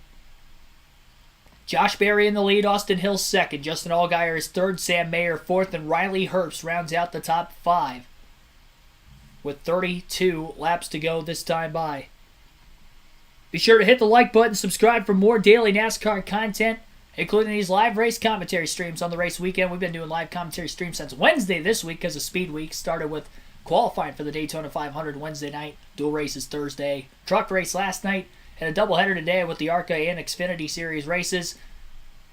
Josh Berry in the lead. Austin Hill second. Justin Allgaier is third. Sam Mayer fourth. And Riley Herbst rounds out the top 5. With 32 laps to go this time by. Be sure to hit the like button, subscribe for more daily NASCAR content, including these live race commentary streams on the race weekend. We've been doing live commentary streams since Wednesday this week because of Speed Week. Started with qualifying for the Daytona 500 Wednesday night, dual races Thursday, truck race last night, and a doubleheader today with the ARCA and Xfinity Series races.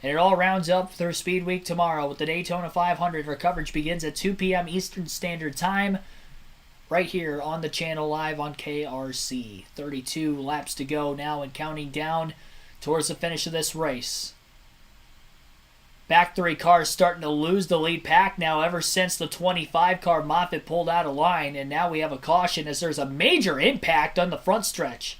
And it all rounds up through Speed Week tomorrow with the Daytona 500. Our coverage begins at 2 p.m. Eastern Standard Time. Right here on the channel live on KRC. 32 laps to go now and counting down towards the finish of this race. Back 3 cars starting to lose the lead pack now ever since the 25 car Moffitt pulled out of line. And now we have a caution as there's a major impact on the front stretch.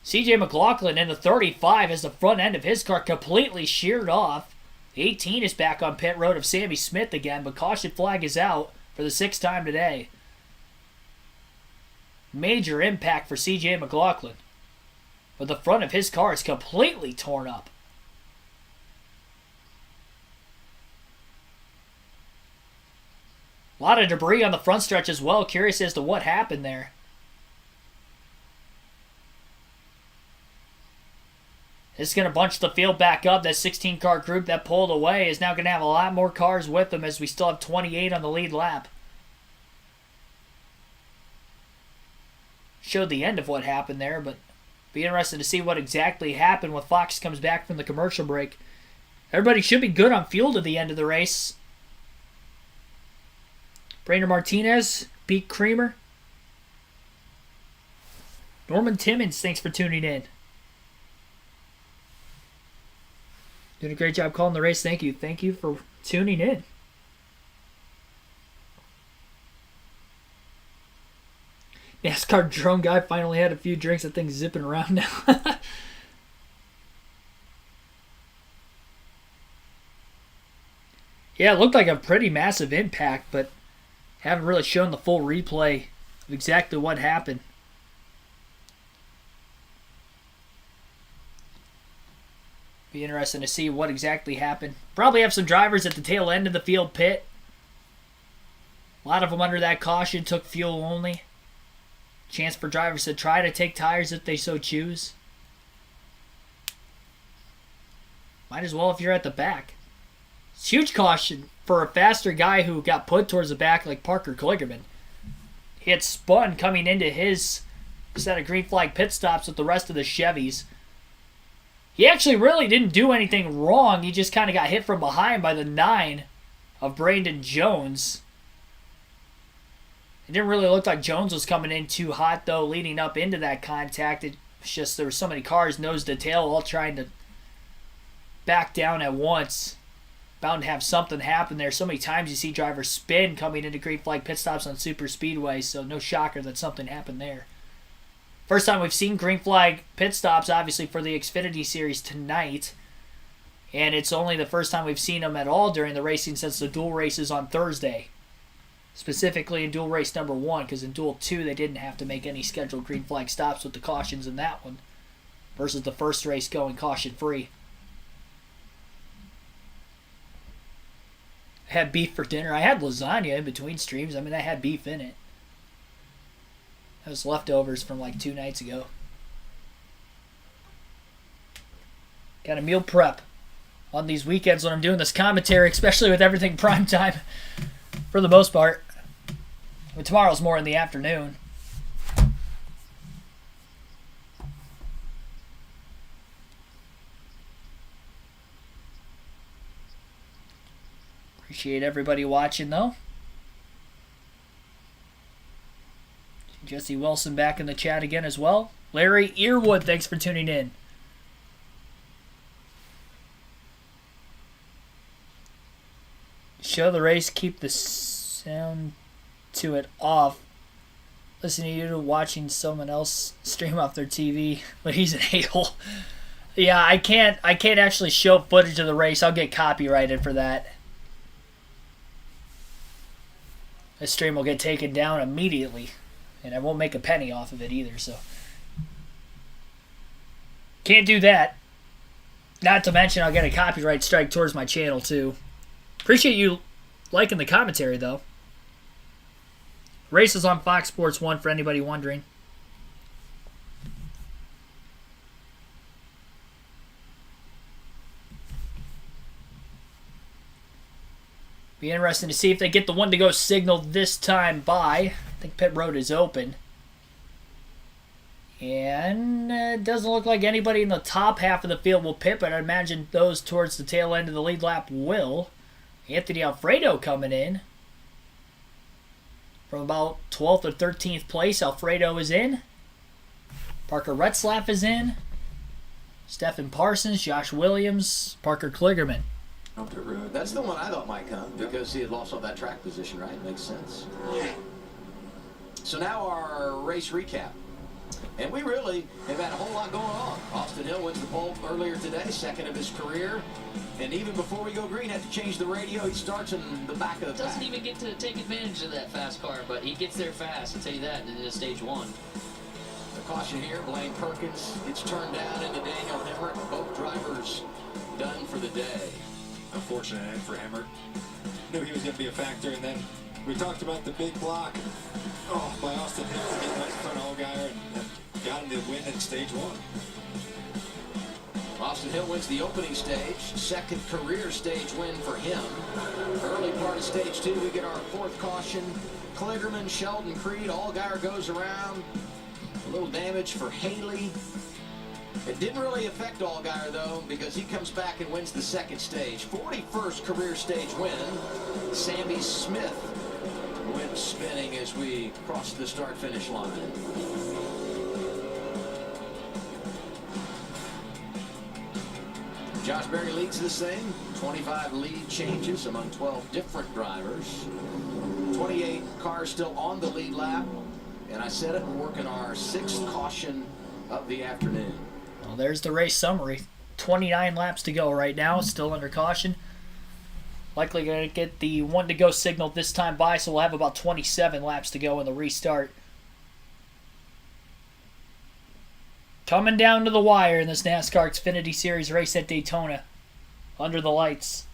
CJ McLaughlin in the 35 has the front end of his car completely sheared off. The 18 is back on pit road of Sammy Smith again, but caution flag is out for the 6th time today. Major impact for CJ McLaughlin. But the front of his car is completely torn up. A lot of debris on the front stretch as well. Curious as to what happened there. This is going to bunch the field back up. That 16-car group that pulled away is now going to have a lot more cars with them as we still have 28 on the lead lap. Showed the end of what happened there, but be interested to see what exactly happened when Fox comes back from the commercial break. Everybody should be good on fuel to the end of the race. Brainer Martinez, Pete Creamer. Norman Timmons, thanks for tuning in. Doing a great job calling the race. Thank you. Thank you for tuning in. NASCAR drone guy finally had a few drinks. That thing's zipping around now. Yeah, it looked like a pretty massive impact, but haven't really shown the full replay of exactly what happened. Be interesting to see what exactly happened. Probably have some drivers at the tail end of the field pit. A lot of them under that caution took fuel only. Chance for drivers to try to take tires if they so choose. Might as well if you're at the back. It's huge caution for a faster guy who got put towards the back like Parker Kligerman. He had spun coming into his set of green flag pit stops with the rest of the Chevys. He actually really didn't do anything wrong. He just kind of got hit from behind by the 9 of Brandon Jones. It didn't really look like Jones was coming in too hot, though, leading up into that contact. It's just there were so many cars nose to tail all trying to back down at once. Bound to have something happen there. So many times you see drivers spin coming into green flag pit stops on super speedways, so no shocker that something happened there. First time we've seen green flag pit stops, obviously, for the Xfinity Series tonight. And it's only the first time we've seen them at all during the racing since the dual races on Thursday. Specifically in dual race number 1, because in dual 2 they didn't have to make any scheduled green flag stops with the cautions in that one. Versus the first race going caution free. I had beef for dinner. I had lasagna in between streams. I mean, I had beef in it. That was leftovers from like 2 nights ago. Got a meal prep on these weekends when I'm doing this commentary, especially with everything prime time for the most part. But tomorrow's more in the afternoon. Appreciate everybody watching, though. Jesse Wilson back in the chat again as well. Larry Earwood, thanks for tuning in. Show the race, keep the sound to it off. Listening to you watching someone else stream off their TV, but he's an a-hole. Yeah, I can't actually show footage of the race. I'll get copyrighted for that. This stream will get taken down immediately. And I won't make a penny off of it either, so. Can't do that. Not to mention I'll get a copyright strike towards my channel, too. Appreciate you liking the commentary, though. Race is on Fox Sports 1 for anybody wondering. Be interesting to see if they get the one-to-go signal this time by. I think pit road is open. And it doesn't look like anybody in the top half of the field will pit, but I imagine those towards the tail end of the lead lap will. Anthony Alfredo coming in. From about 12th or 13th place, Alfredo is in. Parker Retzlaff is in. Stephen Parsons, Josh Williams, Parker Kligerman. That's the one I thought might come because he had lost all that track position, right? Makes sense. So now our race recap. And we really have had a whole lot going on. Austin Hill wins the pole earlier today, second of his career. And even before we go green, had to change the radio. He starts in the back of the Doesn't even get to take advantage of that fast car, but he gets there fast, I'll tell you that, in stage 1. The caution here, Blaine Perkins gets turned down into Daniel Hemmert. Both drivers done for the day. Unfortunate end for Hemmert. Knew he was going to be a factor, and then we talked about the big block. Oh, by Austin Hill to get right in front of Allgaier and got him to win in stage 1. Austin Hill wins the opening stage, second career stage win for him. Early part of stage 2, we get our 4th caution. Kligerman, Sheldon Creed, Allgaier goes around. A little damage for Haley. It didn't really affect Allgaier, though, because he comes back and wins the second stage. 41st career stage win. Sammy Smith went spinning as we cross the start-finish line. Josh Berry leads this thing. 25 lead changes among 12 different drivers. 28 cars still on the lead lap. And I said it, we're working our 6th caution of the afternoon. Well, there's the race summary. 29 laps to go right now, still under caution. Likely going to get the 1 to go signal this time by, so we'll have about 27 laps to go in the restart. Coming down to the wire in this NASCAR Xfinity Series race at Daytona. Under the lights.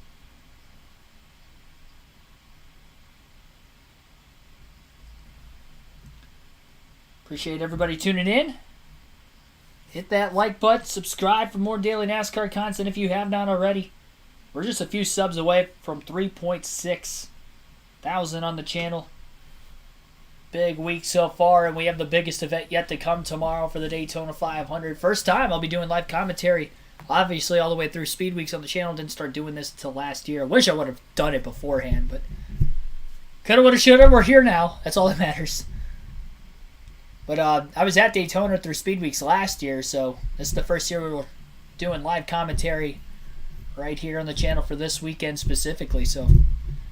Appreciate everybody tuning in. Hit that like button, subscribe for more daily NASCAR content if you have not already. We're just a few subs away from 3.6 thousand on the channel. Big week so far, and we have the biggest event yet to come tomorrow for the Daytona 500. First time I'll be doing live commentary, obviously, all the way through Speed Weeks on the channel. Didn't start doing this until last year. I wish I would have done it beforehand, but coulda, woulda, shoulda. We're here now. That's all that matters. But I was at Daytona through Speed Weeks last year, so this is the first year we were doing live commentary right here on the channel for this weekend specifically. So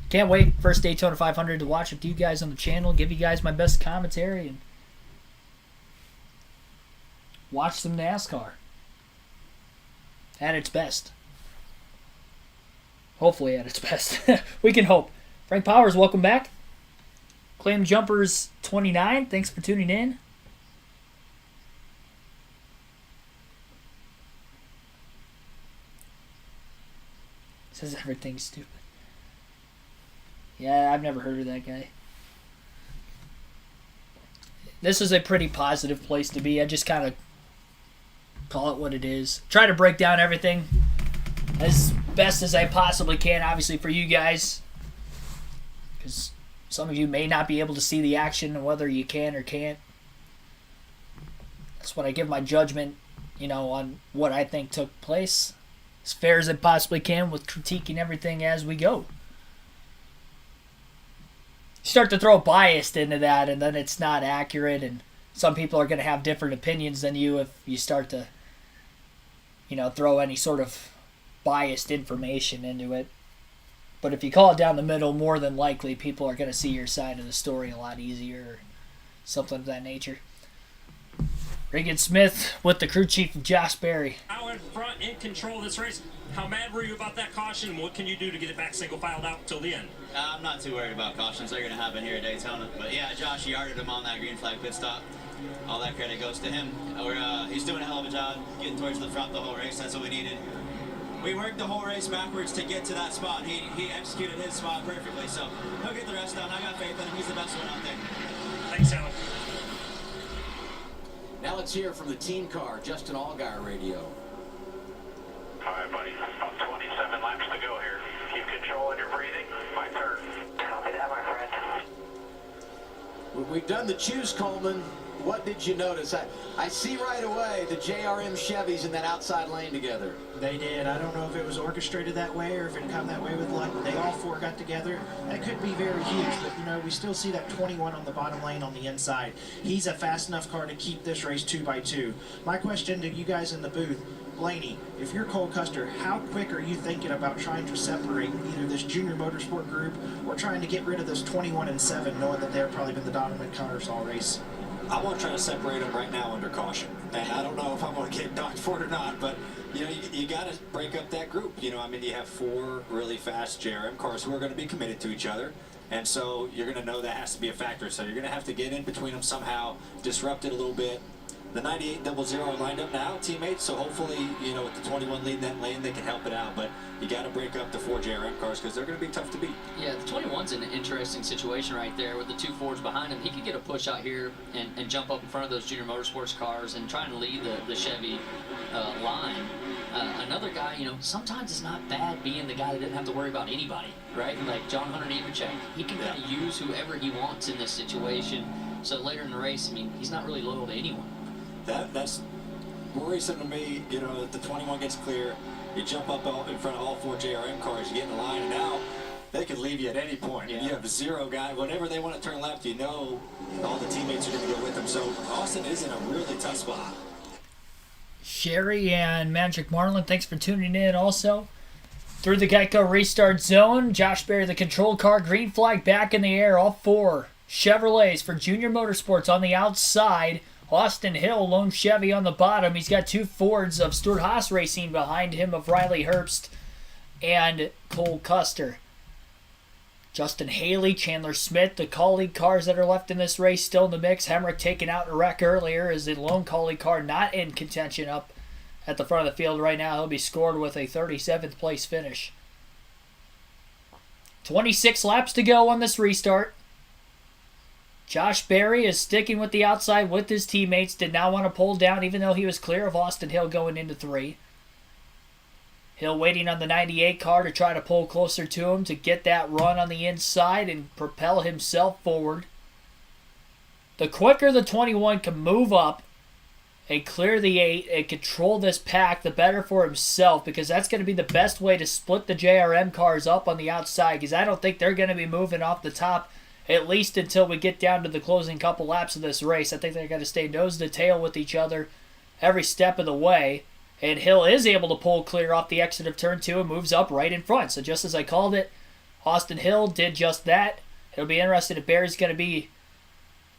can't wait. First Daytona 500 to watch with you guys on the channel. Give you guys my best commentary and watch some NASCAR at its best. Hopefully at its best. We can hope. Frank Powers, welcome back. Claim Jumpers 29, thanks for tuning in. Says everything's stupid. Yeah, I've never heard of that guy. This is a pretty positive place to be. I just kind of call it what it is. Try to break down everything as best as I possibly can, obviously, for you guys. Because some of you may not be able to see the action, whether you can or can't. That's when I give my judgment, on what I think took place. As fair as I possibly can with critiquing everything as we go. You start to throw bias into that, and then it's not accurate, and some people are going to have different opinions than you if you start to, throw any sort of biased information into it. But if you call it down the middle, more than likely people are going to see your side of the story a lot easier, or something of that nature. Regan Smith with the crew chief of Josh Berry. Out in front, in control of this race. How mad were you about that caution? What can you do to get it back single filed out till the end? I'm not too worried about cautions. They're going to happen here at Daytona. But yeah, Josh yarded him on that green flag pit stop. All that credit goes to him. He's doing a hell of a job getting towards the front the whole race. That's what we needed. We worked the whole race backwards to get to that spot. He executed his spot perfectly. So he'll get the rest done. I got faith in him. He's the best one out there. Thanks, Alan. Now let's hear from the team car, Justin Allgaier radio. All right, buddy. About 27 laps to go here. Keep controlling your breathing. My turn. Copy that, my friend. We've done the choose, Coleman. What did you notice? I see right away the JRM Chevys in that outside lane together. They did. I don't know if it was orchestrated that way or if it come that way with luck. They all four got together. That could be very huge, but we still see that 21 on the bottom lane on the inside. He's a fast enough car to keep this race 2x2. My question to you guys in the booth, Blaney, if you're Cole Custer, how quick are you thinking about trying to separate either this junior motorsport group or trying to get rid of this 21 and 7, knowing that they've probably been the dominant cars all race? I want to try to separate them right now under caution. And I don't know if I'm going to get docked for it or not, but, you got to break up that group. You have 4 really fast JRM cars who are going to be committed to each other. And so you're going to know that has to be a factor. So you're going to have to get in between them somehow, disrupt it a little bit. The 9800 are lined up now, teammates, so hopefully, with the 21 leading that lane, they can help it out. But you got to break up the 4 JRM cars because they're going to be tough to beat. Yeah, the 21's in an interesting situation right there with the 2 Fords behind him. He could get a push out here and jump up in front of those Junior Motorsports cars and try and lead the Chevy line. Another guy, sometimes it's not bad being the guy that didn't have to worry about anybody, right? Like John Hunter Nemechek. He can kind of use whoever he wants in this situation. So later in the race, he's not really loyal to anyone. That's worrisome to me, that the 21 gets clear, you jump up in front of all 4 JRM cars, you get in the line, and now they could leave you at any point. Yeah. You have 0 guy, whenever they want to turn left, all the teammates are going to go with them. So Austin is in a really tough spot. Sherry and Magic Marlin, thanks for tuning in also. Through the Geico restart zone, Josh Berry, the control car, green flag back in the air, all four Chevrolets for Junior Motorsports on the outside. Austin Hill, lone Chevy on the bottom. He's got two Fords of Stuart Haas Racing behind him of Riley Herbst and Cole Custer. Justin Haley, Chandler Smith, the colleague cars that are left in this race still in the mix. Hemrick taken out in a wreck earlier is the lone colleague car not in contention up at the front of the field right now. He'll be scored with a 37th place finish. 26 laps to go on this restart. Josh Berry is sticking with the outside with his teammates. Did not want to pull down even though he was clear of Austin Hill going into 3. Hill waiting on the 98 car to try to pull closer to him to get that run on the inside and propel himself forward. The quicker the 21 can move up and clear the 8 and control this pack, the better for himself, because that's going to be the best way to split the JRM cars up on the outside, because I don't think they're going to be moving off the top at least until we get down to the closing couple laps of this race. I think they're going to stay nose to tail with each other every step of the way. And Hill is able to pull clear off the exit of turn 2 and moves up right in front. So just as I called it, Austin Hill did just that. It'll be interesting if Barry's going to be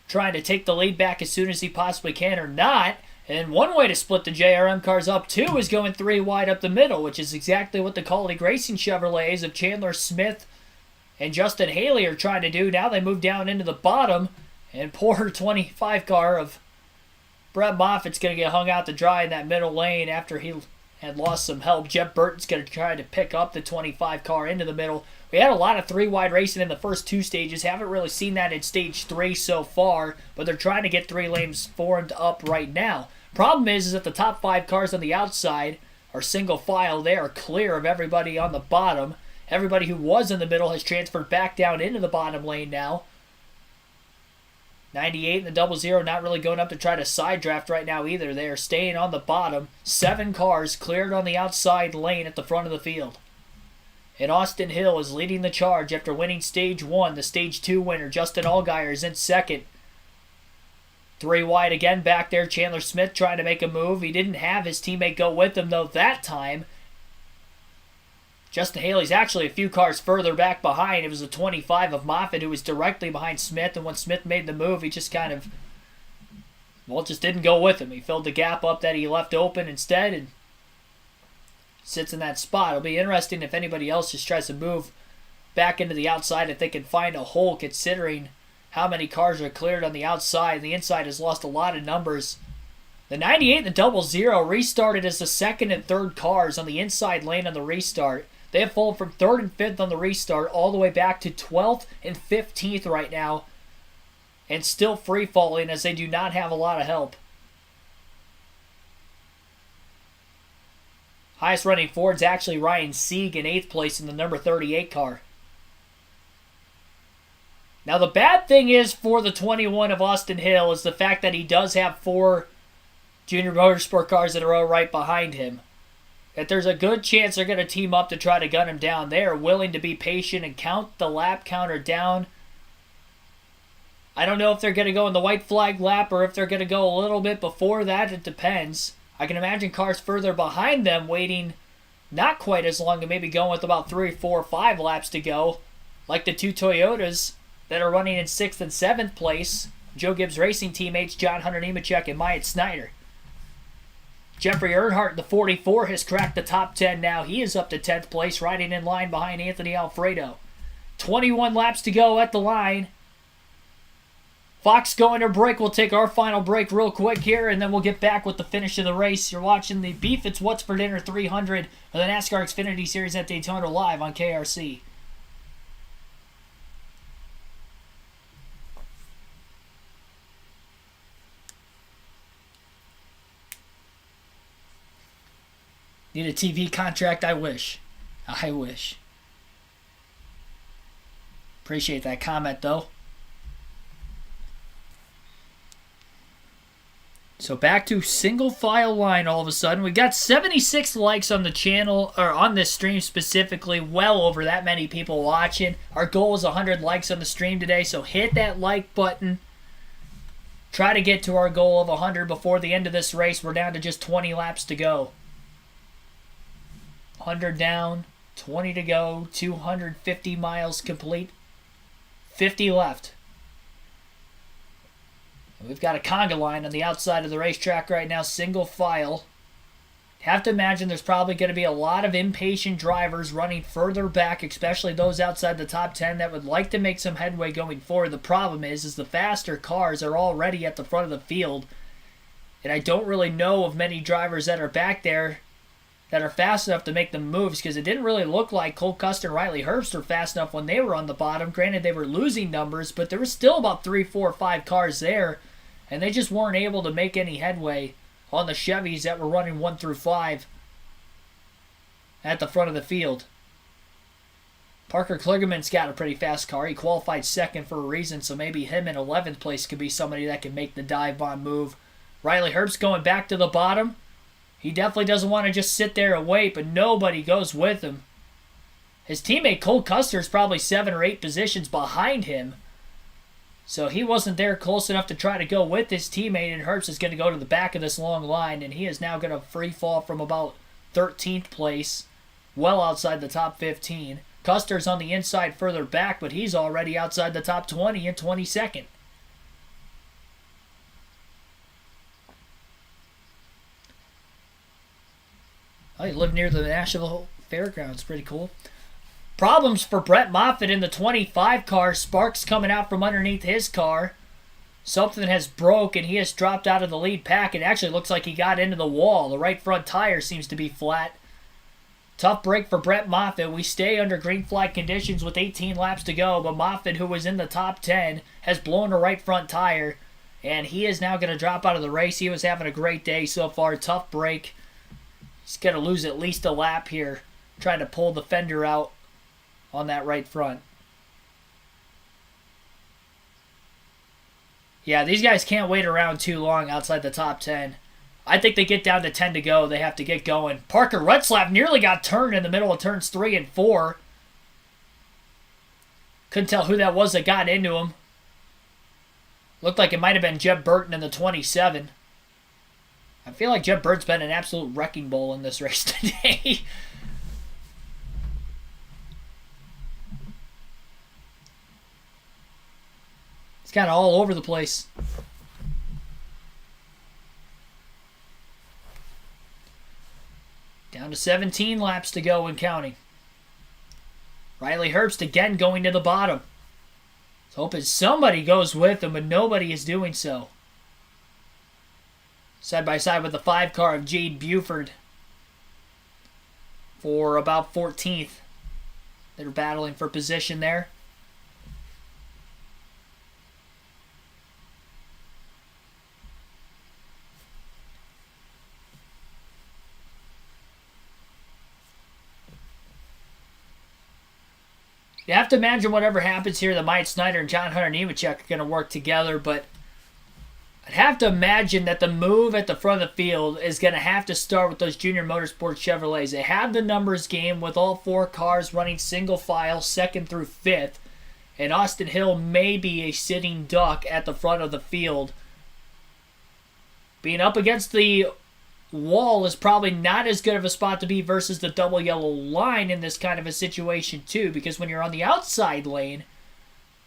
trying to take the lead back as soon as he possibly can or not. And one way to split the JRM cars up too is going 3 wide up the middle, which is exactly what the colleague racing Chevrolets of Chandler Smith and Justin Haley are trying to do. Now they move down into the bottom, and poor 25 car of Brett Moffitt's going to get hung out to dry in that middle lane after he had lost some help. Jeff Burton's going to try to pick up the 25 car into the middle. We had a lot of 3 wide racing in the first 2 stages. Haven't really seen that in stage 3 so far, but they're trying to get 3 lanes formed up right now. Problem is that the top 5 cars on the outside are single file. They are clear of everybody on the bottom. Everybody who was in the middle has transferred back down into the bottom lane now. 98 and the 00 not really going up to try to side draft right now either. They are staying on the bottom. 7 cars cleared on the outside lane at the front of the field. And Austin Hill is leading the charge after winning stage 1. The stage 2 winner, Justin Allgaier, is in second. 3 wide again back there. Chandler Smith trying to make a move. He didn't have his teammate go with him though that time. Justin Haley's actually a few cars further back behind. It was a 25 of Moffitt who was directly behind Smith, and when Smith made the move, he just kind of, just didn't go with him. He filled the gap up that he left open instead and sits in that spot. It'll be interesting if anybody else just tries to move back into the outside if they can find a hole, considering how many cars are cleared on the outside. The inside has lost a lot of numbers. The 98 and the 00 restarted as the second and third cars on the inside lane on the restart. They have fallen from 3rd and 5th on the restart all the way back to 12th and 15th right now, and still free falling as they do not have a lot of help. Highest running Ford's actually Ryan Sieg in 8th place in the number 38 car. Now the bad thing is for the 21 of Austin Hill is the fact that he does have 4 Junior Motorsport cars in a row right behind him. That there's a good chance they're going to team up to try to gun him down. They are willing to be patient and count the lap counter down. I don't know if they're going to go in the white flag lap or if they're going to go a little bit before that. It depends. I can imagine cars further behind them waiting not quite as long and maybe going with about 3, 4, 5 laps to go. Like the 2 Toyotas that are running in 6th and 7th place. Joe Gibbs Racing teammates John Hunter Nemechek and Myatt Snyder. Jeffrey Earnhardt, the 44, has cracked the top 10 now. He is up to 10th place, riding in line behind Anthony Alfredo. 21 laps to go at the line. Fox going to break. We'll take our final break real quick here, and then we'll get back with the finish of the race. You're watching the Beef It's What's for Dinner 300 of the NASCAR Xfinity Series at Daytona live on KRC. Need a TV contract? I wish. I wish. Appreciate that comment, though. So back to single file line all of a sudden. We got 76 likes on the channel, or on this stream specifically. Well over that many people watching. Our goal is 100 likes on the stream today, so hit that like button. try to get to our goal of 100 before the end of this race. We're down to just 20 laps to go. 100 down, 20 to go, 250 miles complete, 50 left. We've got a conga line on the outside of the racetrack right now, single file. Have to imagine there's probably going to be a lot of impatient drivers running further back, especially those outside the top 10 that would like to make some headway going forward. The problem is the faster cars are already at the front of the field, and I don't really know of many drivers that are back there that are fast enough to make the moves, because it didn't really look like Cole Custer and Riley Herbst were fast enough when they were on the bottom. Granted, they were losing numbers, but there was still about 3, 4, 5 cars there, and they just weren't able to make any headway on the Chevys that were running 1 through 5 at the front of the field. Parker Kligerman's got a pretty fast car. He qualified second for a reason, so maybe him in 11th place could be somebody that can make the dive bomb move. Riley Herbst going back to the bottom. He definitely doesn't want to just sit there and wait, but nobody goes with him. His teammate Cole Custer is probably 7 or 8 positions behind him. So he wasn't there close enough to try to go with his teammate, and Herbst is going to go to the back of this long line, and he is now going to free fall from about 13th place, well outside the top 15. Custer's on the inside further back, but he's already outside the top 20 and 22nd. Oh, you live near the Nashville Fairgrounds. Pretty cool. Problems for Brett Moffitt in the 25 car. Sparks coming out from underneath his car. Something has broke, and he has dropped out of the lead pack. It actually looks like he got into the wall. The right front tire seems to be flat. Tough break for Brett Moffitt. We stay under green flag conditions with 18 laps to go, but Moffitt, who was in the top 10, has blown a right front tire, and he is now going to drop out of the race. He was having a great day so far. Tough break. He's going to lose at least a lap here, trying to pull the fender out on that right front. Yeah, these guys can't wait around too long outside the top 10. I think they get down to 10 to go. They have to get going. Parker Retzlaff nearly got turned in the middle of turns 3 and 4. Couldn't tell who that was that got into him. Looked like it might have been Jeb Burton in the 27. I feel like Jeb Burton's been an absolute wrecking ball in this race today. It's kind of all over the place. Down to 17 laps to go and counting. Riley Herbst again going to the bottom. So hoping somebody goes with him, but nobody is doing so. Side by side with the 5 car of Jade Buford for about 14th. They're battling for position there. You have to imagine whatever happens here that Mike Snyder and John Hunter Nemechek are going to work together, but I'd have to imagine that the move at the front of the field is going to have to start with those Junior Motorsports Chevrolets. They have the numbers game with all 4 cars running single file, 2nd through 5th, and Austin Hill may be a sitting duck at the front of the field. Being up against the wall is probably not as good of a spot to be versus the double yellow line in this kind of a situation too, because when you're on the outside lane,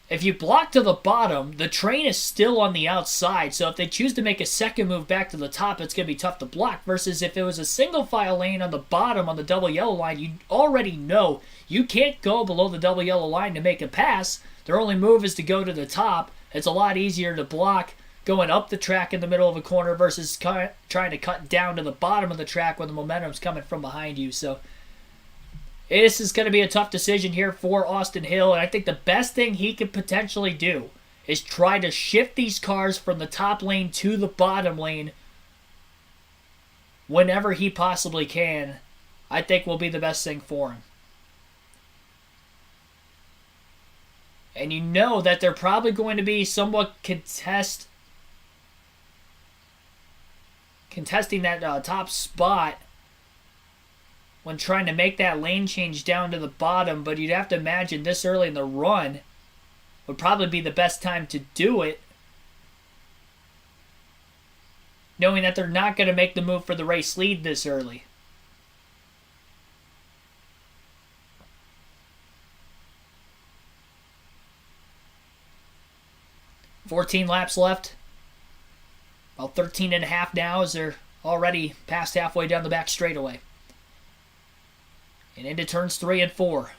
if you block to the bottom, the train is still on the outside, so if they choose to make a second move back to the top, it's going to be tough to block, versus if it was a single file lane on the bottom on the double yellow line, you already know you can't go below the double yellow line to make a pass. Their only move is to go to the top. It's a lot easier to block going up the track in the middle of a corner versus trying to cut down to the bottom of the track when the momentum's coming from behind you. So this is going to be a tough decision here for Austin Hill, and I think the best thing he could potentially do is try to shift these cars from the top lane to the bottom lane whenever he possibly can. I think will be the best thing for him. And you know that they're probably going to be somewhat contesting that top spot when trying to make that lane change down to the bottom, but you'd have to imagine this early in the run would probably be the best time to do it. knowing that they're not going to make the move for the race lead this early. "14 laps left. About 13 and a half now as they're already past halfway down the back straightaway. And into turns 3 and 4.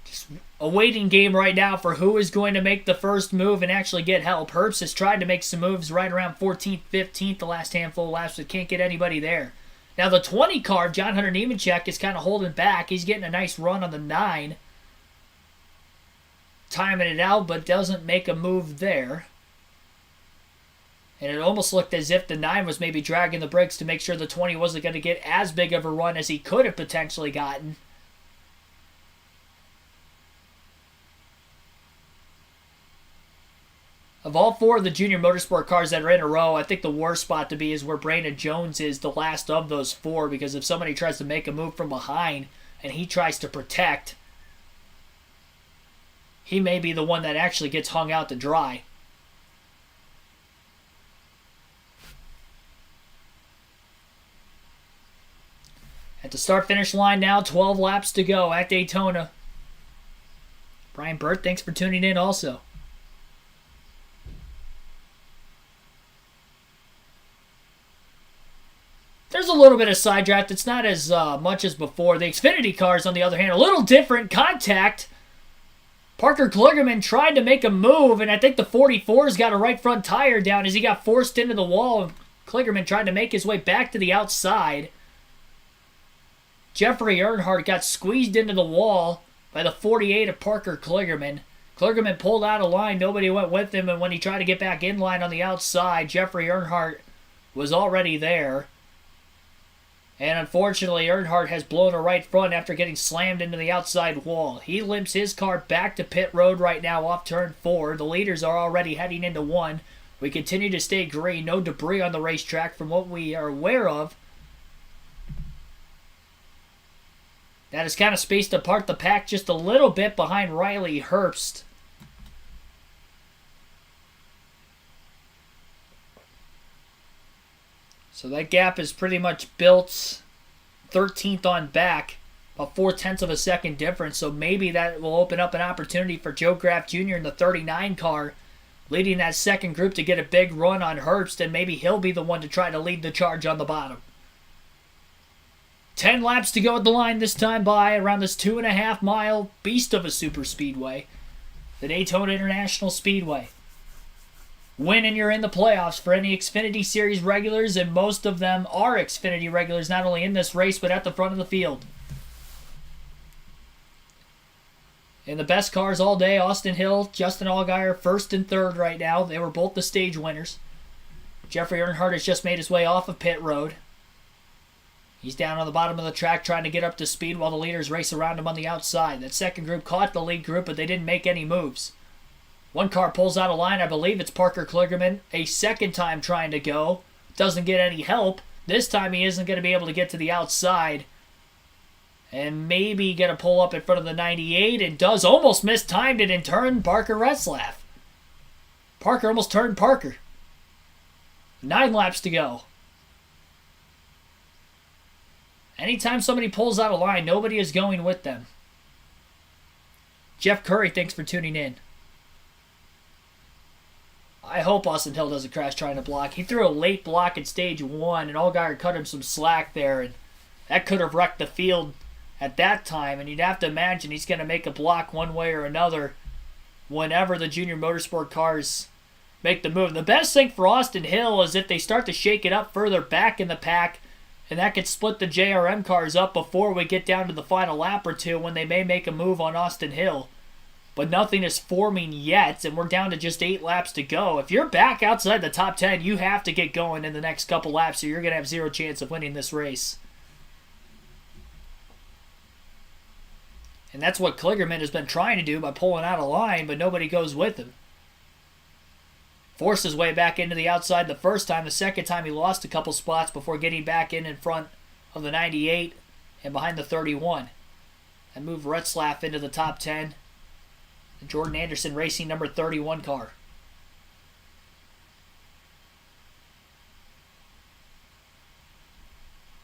Just a waiting game right now for who is going to make the first move and actually get help. Herbst has tried to make some moves right around 14th, 15th the last handful of laps, but can't get anybody there. Now the 20 car, John Hunter Nemechek, is kind of holding back. He's getting a nice run on the 9. Timing it out, but doesn't make a move there. And it almost looked as if the 9 was maybe dragging the brakes to make sure the 20 wasn't going to get as big of a run as he could have potentially gotten. Of all 4 of the junior motorsport cars that are in a row, I think the worst spot to be is where Brandon Jones is, the last of those 4, because if somebody tries to make a move from behind and he tries to protect, he may be the one that actually gets hung out to dry. At the start-finish line now, 12 laps to go at Daytona. Brian Burt, thanks for tuning in also. There's a little bit of side draft. It's not as much as before. The Xfinity cars, on the other hand, a little different. Contact. Parker Kligerman tried to make a move, and I think the 44's got a right front tire down as he got forced into the wall. Kligerman tried to make his way back to the outside. Jeffrey Earnhardt got squeezed into the wall by the 48 of Parker Kligerman. Kligerman pulled out of line. Nobody went with him, and when he tried to get back in line on the outside, Jeffrey Earnhardt was already there. And unfortunately, Earnhardt has blown a right front after getting slammed into the outside wall. He limps his car back to pit road right now off turn 4. The leaders are already heading into 1. We continue to stay green. No debris on the racetrack from what we are aware of. That has kind of spaced apart the pack just a little bit behind Riley Herbst. So that gap is pretty much built 13th on back, about 0.4 of a second difference. So maybe that will open up an opportunity for Joe Graf Jr. in the 39 car, leading that second group to get a big run on Herbst, and maybe he'll be the one to try to lead the charge on the bottom. 10 laps to go at the line this time by around this 2.5 mile beast of a super speedway, the Daytona International Speedway. Win and you're in the playoffs for any Xfinity Series regulars, and most of them are Xfinity regulars, not only in this race, but at the front of the field. In the best cars all day, Austin Hill, Justin Allgaier, 1st and 3rd right now. They were both the stage winners. Jeffrey Earnhardt has just made his way off of pit road. He's down on the bottom of the track trying to get up to speed while the leaders race around him on the outside. That second group caught the lead group, but they didn't make any moves. One car pulls out of line. I believe it's Parker Kligerman. A second time trying to go. Doesn't get any help. This time he isn't going to be able to get to the outside. And maybe get a pull up in front of the 98, and does. Almost mistimed it and turned Parker Retzlaff. Parker almost turned Parker. 9 laps to go. Anytime somebody pulls out a line, nobody is going with them. Jeff Curry, thanks for tuning in. I hope Austin Hill doesn't crash trying to block. He threw a late block in stage 1, and Allgaier cut him some slack there, and that could have wrecked the field at that time. And you'd have to imagine he's going to make a block one way or another whenever the junior motorsport cars make the move. The best thing for Austin Hill is if they start to shake it up further back in the pack, and that could split the JRM cars up before we get down to the final lap or two when they may make a move on Austin Hill. But nothing is forming yet, and we're down to just 8 laps to go. If you're back outside the top 10, you have to get going in the next couple laps, or you're going to have 0 chance of winning this race. And that's what Kligerman has been trying to do by pulling out a line, but nobody goes with him. Forced his way back into the outside the first time. The second time he lost a couple spots before getting back in front of the 98 and behind the 31. And moved Retzlaff into the top 10. The Jordan Anderson Racing number 31 car.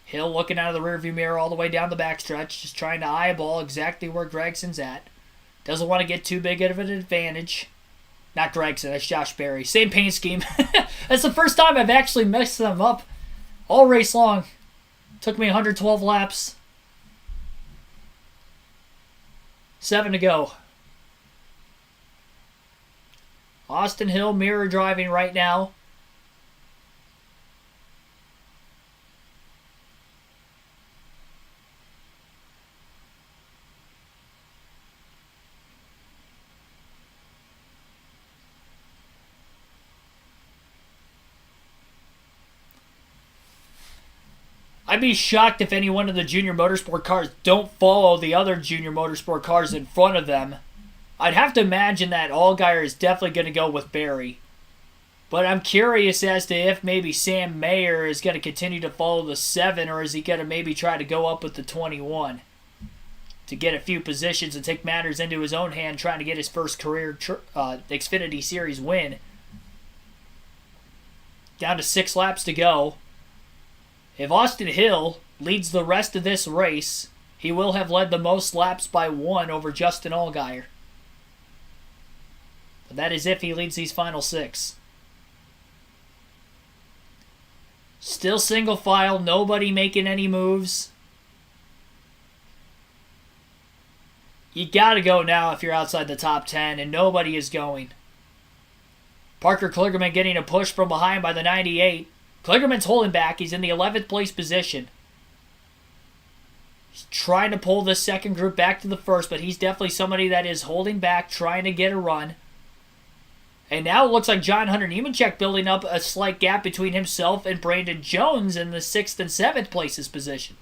Hill looking out of the rearview mirror all the way down the backstretch, just trying to eyeball exactly where Gregson's at. Doesn't want to get too big of an advantage. Not Gregson, that's Josh Berry. Same paint scheme. That's the first time I've actually messed them up all race long. Took me 112 laps. 7 to go. Austin Hill mirror driving right now. I'd be shocked if any one of the junior motorsport cars don't follow the other junior motorsport cars in front of them. I'd have to imagine that Allgaier is definitely going to go with Barry. But I'm curious as to if maybe Sam Mayer is going to continue to follow the 7, or is he going to maybe try to go up with the 21 to get a few positions and take matters into his own hand, trying to get his first career Xfinity Series win. Down to 6 laps to go. If Austin Hill leads the rest of this race, he will have led the most laps by 1 over Justin Allgaier. But that is if he leads these final 6. Still single file, nobody making any moves. You gotta go now if you're outside the top 10, and nobody is going. Parker Kligerman getting a push from behind by the 98. Kligerman's holding back. He's in the 11th place position. He's trying to pull this second group back to the first, but he's definitely somebody that is holding back, trying to get a run. And now it looks like John Hunter Nemechek building up a slight gap between himself and Brandon Jones in the 6th and 7th places position.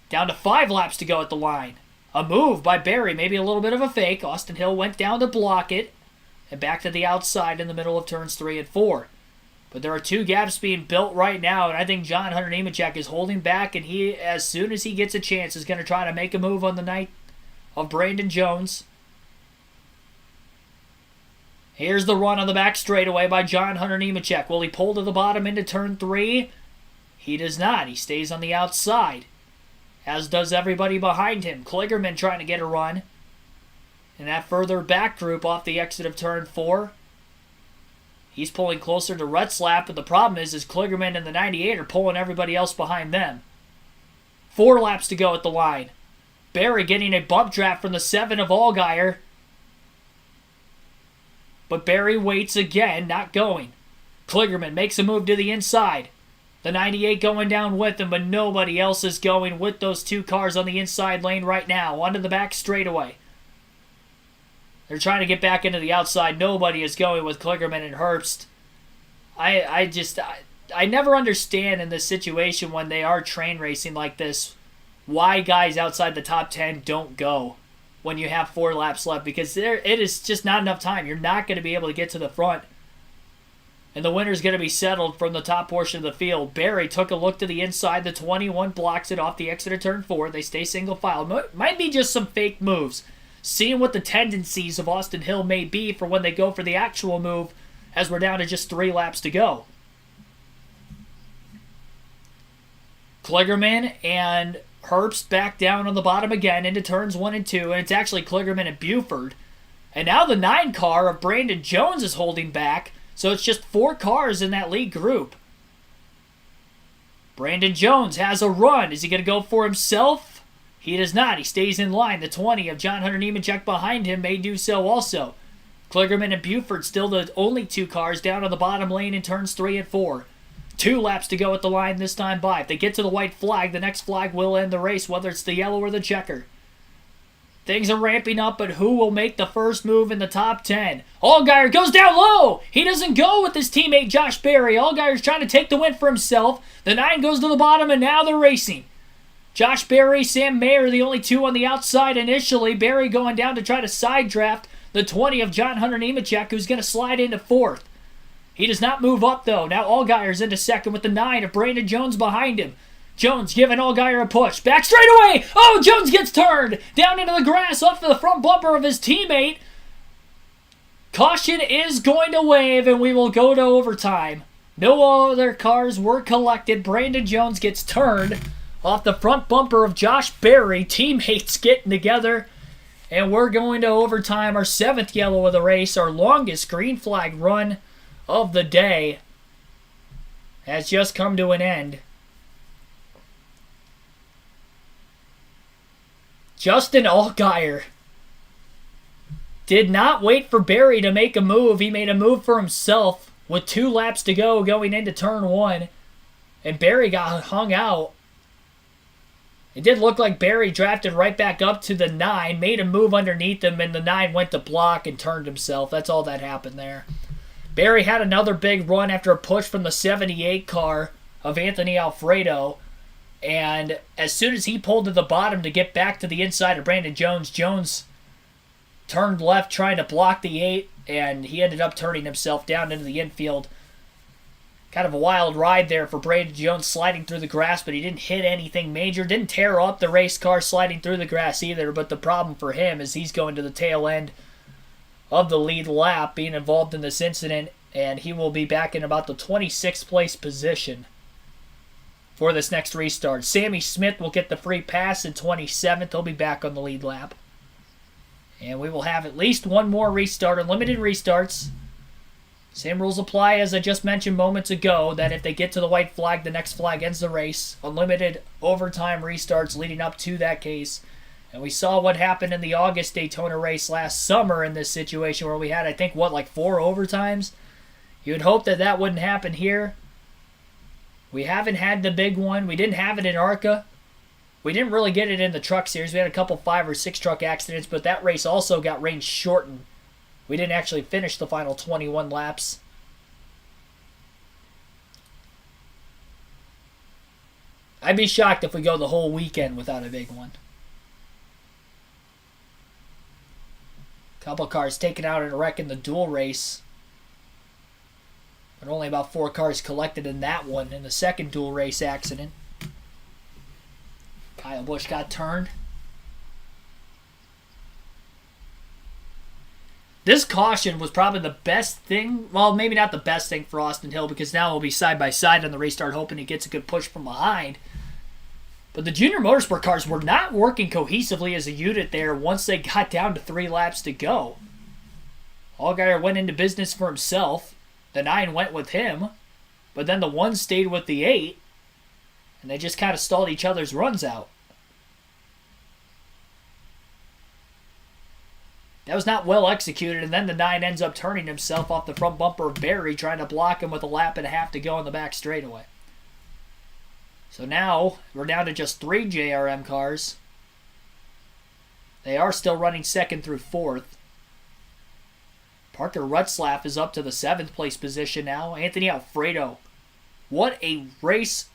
Down to 5 laps to go at the line. A move by Barry, maybe a little bit of a fake. Austin Hill went down to block it. And back to the outside in the middle of turns 3 and 4. But there are 2 gaps being built right now, and I think John Hunter Nemechek is holding back, and he, as soon as he gets a chance, is going to try to make a move on the night of Brandon Jones. Here's the run on the back straightaway by John Hunter Nemechek. Will he pull to the bottom into turn 3? He does not. He stays on the outside, as does everybody behind him. Kligerman trying to get a run. And that further back group off the exit of turn 4. He's pulling closer to Retzlaff, but the problem is Kligerman and the 98 are pulling everybody else behind them. 4 laps to go at the line. Barry getting a bump draft from the 7 of Allgaier. But Barry waits again, not going. Kligerman makes a move to the inside. The 98 going down with him, but nobody else is going with those 2 cars on the inside lane right now. Onto the back straightaway. They're trying to get back into the outside. Nobody is going with Kligerman and Herbst. I never understand in this situation when they are train racing like this why guys outside the top 10 don't go when you have 4 laps left, because it is just not enough time. You're not going to be able to get to the front. And the winner's going to be settled from the top portion of the field. Barry took a look to the inside. The 21 blocks it off the exit of turn 4. They stay single file. Might be just some fake moves. Seeing what the tendencies of Austin Hill may be for when they go for the actual move, as we're down to just 3 laps to go. Kligerman and Herbst back down on the bottom again into turns 1 and 2, and it's actually Kligerman and Buford. And now the 9 car of Brandon Jones is holding back, so it's just 4 cars in that lead group. Brandon Jones has a run. Is he going to go for himself? He does not. He stays in line. The 20 of John Hunter Nemechek behind him may do so also. Kligerman and Buford still the only 2 cars down on the bottom lane in turns 3 and 4. 2 laps to go at the line this time by. If they get to the white flag, the next flag will end the race, whether it's the yellow or the checker. Things are ramping up, but who will make the first move in the top 10? Allgaier goes down low. He doesn't go with his teammate Josh Berry. Allgaier's trying to take the win for himself. The 9 goes to the bottom, and now they're racing. Josh Berry, Sam Mayer, the only 2 on the outside initially. Berry going down to try to side draft the 20 of John Hunter Nemechek, who's going to slide into 4th. He does not move up, though. Now Allgaier's into 2nd with the 9 of Brandon Jones behind him. Jones giving Allgaier a push. Back straightaway. Oh, Jones gets turned down into the grass off of the front bumper of his teammate. Caution is going to wave, and we will go to overtime. No other cars were collected. Brandon Jones gets turned off the front bumper of Josh Berry. Teammates getting together, and we're going to overtime. Our 7th yellow of the race, our longest green flag run of the day, has just come to an end. Justin Allgaier did not wait for Berry to make a move. He made a move for himself with 2 laps to go going into turn 1. And Berry got hung out. It did look like Berry drafted right back up to the 9, made a move underneath him, and the 9 went to block and turned himself. That's all that happened there. Berry had another big run after a push from the 78 car of Anthony Alfredo. And as soon as he pulled to the bottom to get back to the inside of Brandon Jones, Jones turned left trying to block the 8, and he ended up turning himself down into the infield. Kind of a wild ride there for Brandon Jones sliding through the grass, but he didn't hit anything major. Didn't tear up the race car sliding through the grass either, but the problem for him is he's going to the tail end of the lead lap, being involved in this incident, and he will be back in about the 26th place position for this next restart. Sammy Smith will get the free pass in 27th. He'll be back on the lead lap. And we will have at least one more restart, unlimited restarts. Same rules apply as I just mentioned moments ago, that if they get to the white flag, the next flag ends the race. Unlimited overtime restarts leading up to that case. And we saw what happened in the August Daytona race last summer in this situation where we had, I think, 4 overtimes? You'd hope that that wouldn't happen here. We haven't had the big one. We didn't have it in ARCA. We didn't really get it in the truck series. We had a couple 5 or 6 truck accidents, but that race also got range shortened. We didn't actually finish the final 21 laps. I'd be shocked if we go the whole weekend without a big one. Couple cars taken out in a wreck in the dual race. But only about 4 cars collected in that one in the second dual race accident. Kyle Busch got turned. This caution was probably the best thing. Well, maybe not the best thing for Austin Hill, because now we'll be side by side on the restart, hoping he gets a good push from behind. But the Junior Motorsport cars were not working cohesively as a unit there once they got down to 3 laps to go. Allgaier went into business for himself. The 9 went with him. But then the 1 stayed with the 8. And they just kind of stalled each other's runs out. That was not well executed, and then the 9 ends up turning himself off the front bumper of Berry, trying to block him with a lap and a half to go on the back straightaway. So now, we're down to just 3 JRM cars. They are still running 2nd through 4th. Parker Rutzlaff is up to the 7th place position now. Anthony Alfredo. What a race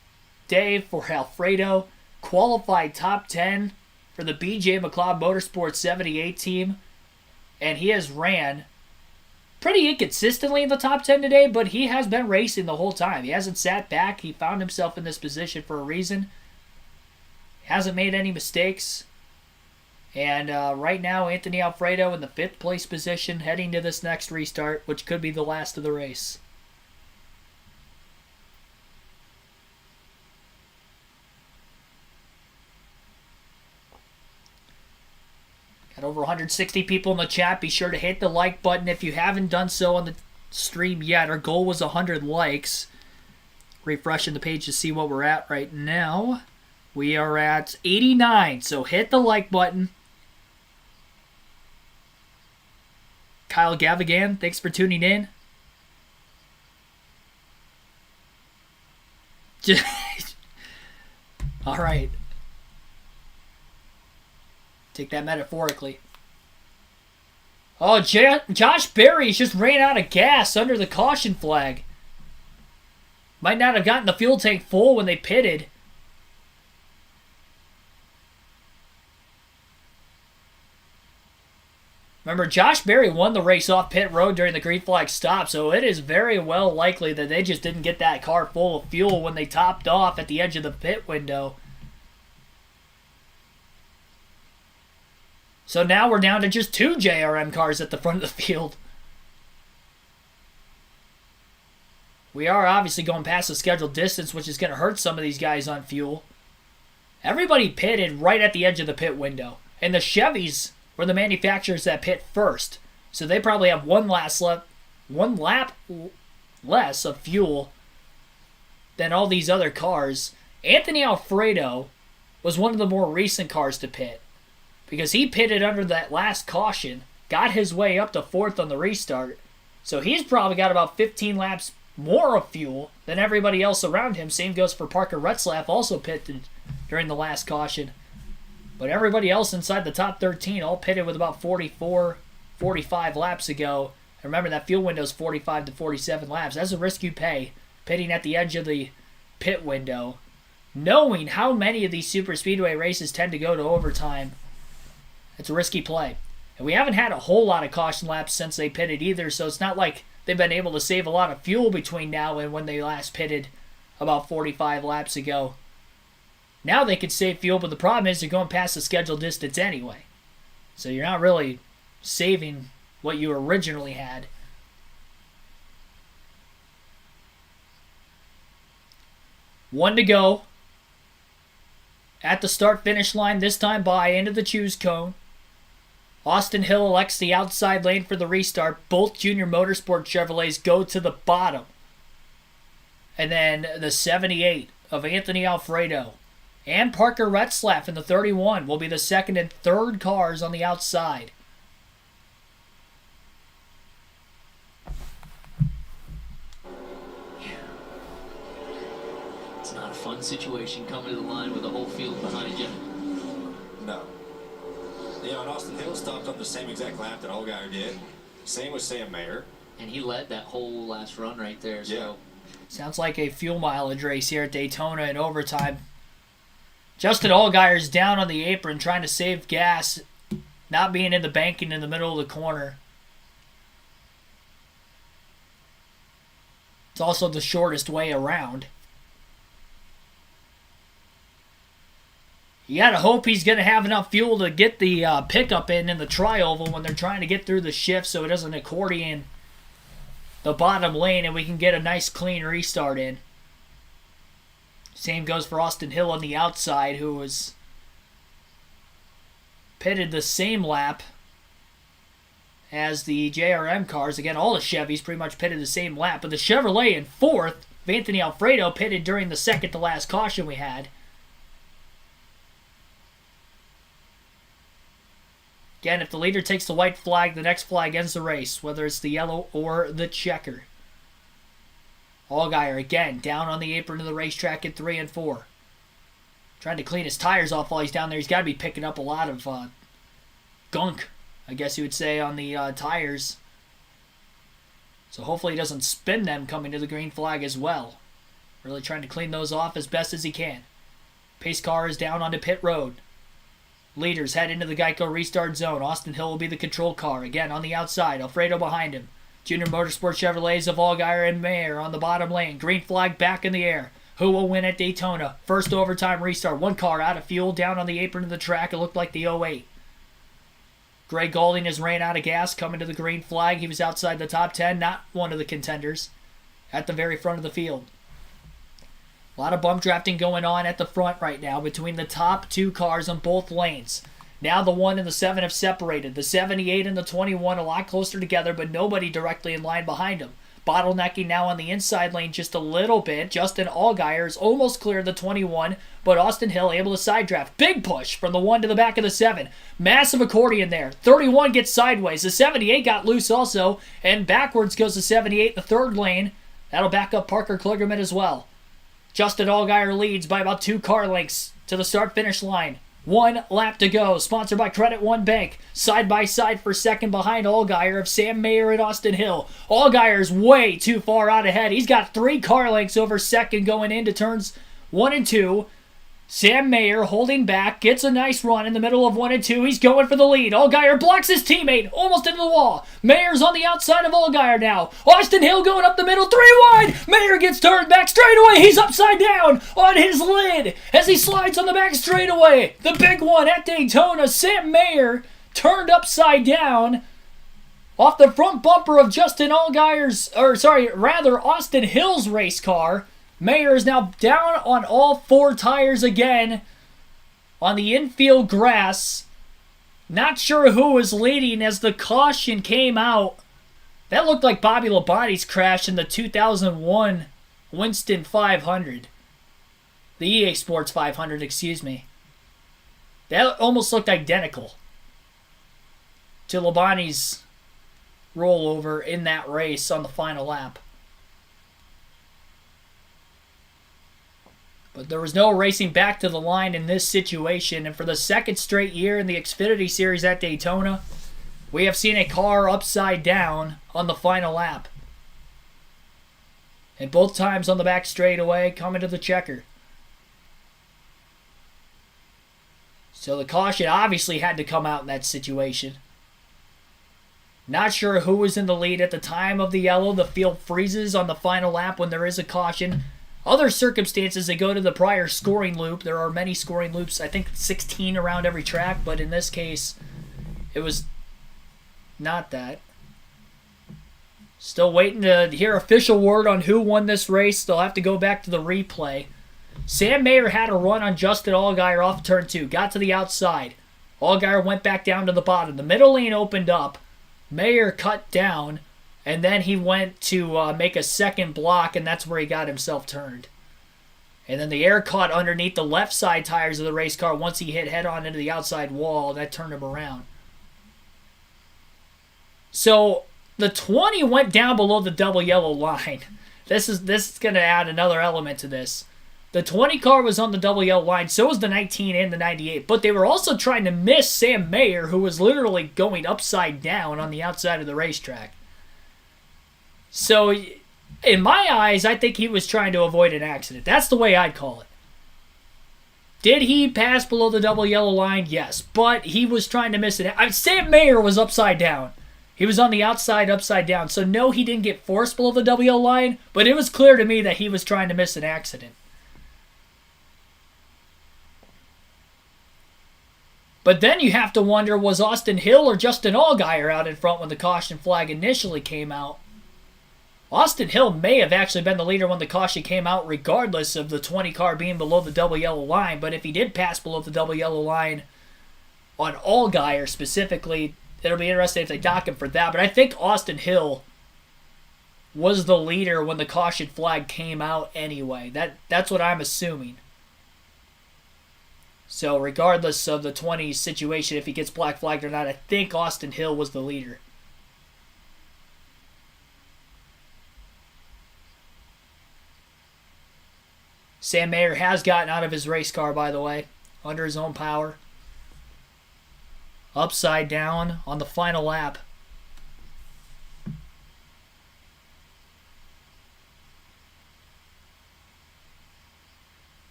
day for Alfredo. Qualified top 10 for the BJ McLeod Motorsports 78 team. And he has ran pretty inconsistently in the top 10 today, but he has been racing the whole time. He hasn't sat back. He found himself in this position for a reason. He hasn't made any mistakes. And right now, Anthony Alfredo in the 5th place position, heading to this next restart, which could be the last of the race. Got over 160 people in the chat. Be sure to hit the like button if you haven't done so on the stream yet. Our goal was 100 likes. Refreshing the page to see what we're at right now. We are at 89, so hit the like button. Kyle Gavigan, thanks for tuning in. All right. Take that metaphorically. Oh, Josh Berry just ran out of gas under the caution flag. Might not have gotten the fuel tank full when they pitted. Remember, Josh Berry won the race off pit road during the green flag stop, so it is very well likely that they just didn't get that car full of fuel when they topped off at the edge of the pit window. So now we're down to just 2 JRM cars at the front of the field. We are obviously going past the scheduled distance, which is going to hurt some of these guys on fuel. Everybody pitted right at the edge of the pit window. And the Chevys were the manufacturers that pit first. So they probably have one lap less of fuel than all these other cars. Anthony Alfredo was one of the more recent cars to pit, because he pitted under that last caution, got his way up to 4th on the restart. So he's probably got about 15 laps more of fuel than everybody else around him. Same goes for Parker Retzlaff, also pitted during the last caution. But everybody else inside the top 13 all pitted with about 44, 45 laps ago. And remember, that fuel window is 45 to 47 laps. That's a risk you pay, pitting at the edge of the pit window, knowing how many of these super speedway races tend to go to overtime. It's a risky play. And we haven't had a whole lot of caution laps since they pitted either, so it's not like they've been able to save a lot of fuel between now and when they last pitted about 45 laps ago. Now they could save fuel, but the problem is they're going past the scheduled distance anyway. So you're not really saving what you originally had. One to go at the start-finish line, this time by into the choose cone. Austin Hill elects the outside lane for the restart. Both Junior Motorsport Chevrolets go to the bottom. And then the 78 of Anthony Alfredo and Parker Retzlaff in the 31 will be the second and third cars on the outside. It's not a fun situation coming to the line with the whole field behind you. No. You know, and Austin Hill stopped on the same exact lap that Allgaier did. Same with Sam Mayer. And he led that whole last run right there. So. Yeah. Sounds like a fuel mileage race here at Daytona in overtime. Justin Allgaier's down on the apron trying to save gas, not being in the banking in the middle of the corner. It's also the shortest way around. You gotta hope he's gonna have enough fuel to get the pickup in the tri-oval when they're trying to get through the shift, so it doesn't accordion the bottom lane and we can get a nice clean restart in. Same goes for Austin Hill on the outside, who was pitted the same lap as the JRM cars. Again, all the Chevys pretty much pitted the same lap, but the Chevrolet in 4th, Anthony Alfredo, pitted during the second to last caution we had. Again, if the leader takes the white flag, the next flag ends the race, whether it's the yellow or the checker. Allgaier, again, down on the apron of the racetrack at 3 and 4. Trying to clean his tires off while he's down there. He's got to be picking up a lot of gunk, I guess you would say, on the tires. So hopefully he doesn't spin them coming to the green flag as well. Really trying to clean those off as best as he can. Pace car is down onto pit road. Leaders head into the Geico restart zone. Austin Hill will be the control car. Again, on the outside. Alfredo behind him. Junior Motorsport Chevrolets of Allgaier and Mayer on the bottom lane. Green flag back in the air. Who will win at Daytona? First overtime restart. One car out of fuel down on the apron of the track. It looked like the 08. Greg Golding has ran out of gas coming to the green flag. He was outside the top 10. Not one of the contenders. At the very front of the field. A lot of bump drafting going on at the front right now between the top 2 cars on both lanes. Now the 1 and the 7 have separated. The 78 and the 21 a lot closer together, but nobody directly in line behind them. Bottlenecking now on the inside lane just a little bit. Justin Allgaier is almost clear of the 21, but Austin Hill able to side draft. Big push from the 1 to the back of the 7. Massive accordion there. 31 gets sideways. The 78 got loose also, and backwards goes the 78 in the third lane. That'll back up Parker Kligerman as well. Justin Allgaier leads by about 2 car lengths to the start-finish line. 1 lap to go. Sponsored by Credit One Bank. Side by side for second behind Allgaier of Sam Mayer and Austin Hill. Allgaier's way too far out ahead. He's got 3 car lengths over second going into turns 1 and 2. Sam Mayer holding back, gets a nice run in the middle of 1 and 2. He's going for the lead. Allgaier blocks his teammate, almost into the wall. Mayer's on the outside of Allgaier now. Austin Hill going up the middle, 3 wide. Mayer gets turned back straightaway. He's upside down on his lid as he slides on the back straightaway. The big one at Daytona. Sam Mayer turned upside down off the front bumper of Austin Hill's race car. Mayer is now down on all 4 tires again on the infield grass. Not sure who was leading as the caution came out. That looked like Bobby Labonte's crash in the 2001 Winston 500. The EA Sports 500, excuse me. That almost looked identical to Labonte's rollover in that race on the final lap. But there was no racing back to the line in this situation. And for the second straight year in the Xfinity Series at Daytona, we have seen a car upside down on the final lap. And both times on the back straightaway, coming to the checker. So the caution obviously had to come out in that situation. Not sure who was in the lead at the time of the yellow. The field freezes on the final lap when there is a caution. Other circumstances, they go to the prior scoring loop. There are many scoring loops, I think 16 around every track, but in this case, it was not that. Still waiting to hear official word on who won this race. They'll have to go back to the replay. Sam Mayer had a run on Justin Allgaier off turn 2. Got to the outside. Allgaier went back down to the bottom. The middle lane opened up. Mayer cut down. And then he went to make a second block, and that's where he got himself turned. And then the air caught underneath the left side tires of the race car once he hit head-on into the outside wall. That turned him around. So the 20 went down below the double yellow line. This is going to add another element to this. The 20 car was on the double yellow line, so was the 19 and the 98. But they were also trying to miss Sam Mayer, who was literally going upside down on the outside of the racetrack. So, in my eyes, I think he was trying to avoid an accident. That's the way I'd call it. Did he pass below the double yellow line? Yes. But he was trying to miss it. Sam Mayer was upside down. He was on the outside, upside down. So, no, he didn't get forced below the double yellow line. But it was clear to me that he was trying to miss an accident. But then you have to wonder, was Austin Hill or Justin Allgaier out in front when the caution flag initially came out? Austin Hill may have actually been the leader when the caution came out, regardless of the 20 car being below the double yellow line. But if he did pass below the double yellow line on Allgaier specifically, it'll be interesting if they dock him for that. But I think Austin Hill was the leader when the caution flag came out anyway. That's what I'm assuming. So regardless of the 20 situation, if he gets black flagged or not, I think Austin Hill was the leader. Sam Mayer has gotten out of his race car, by the way, under his own power. Upside down on the final lap.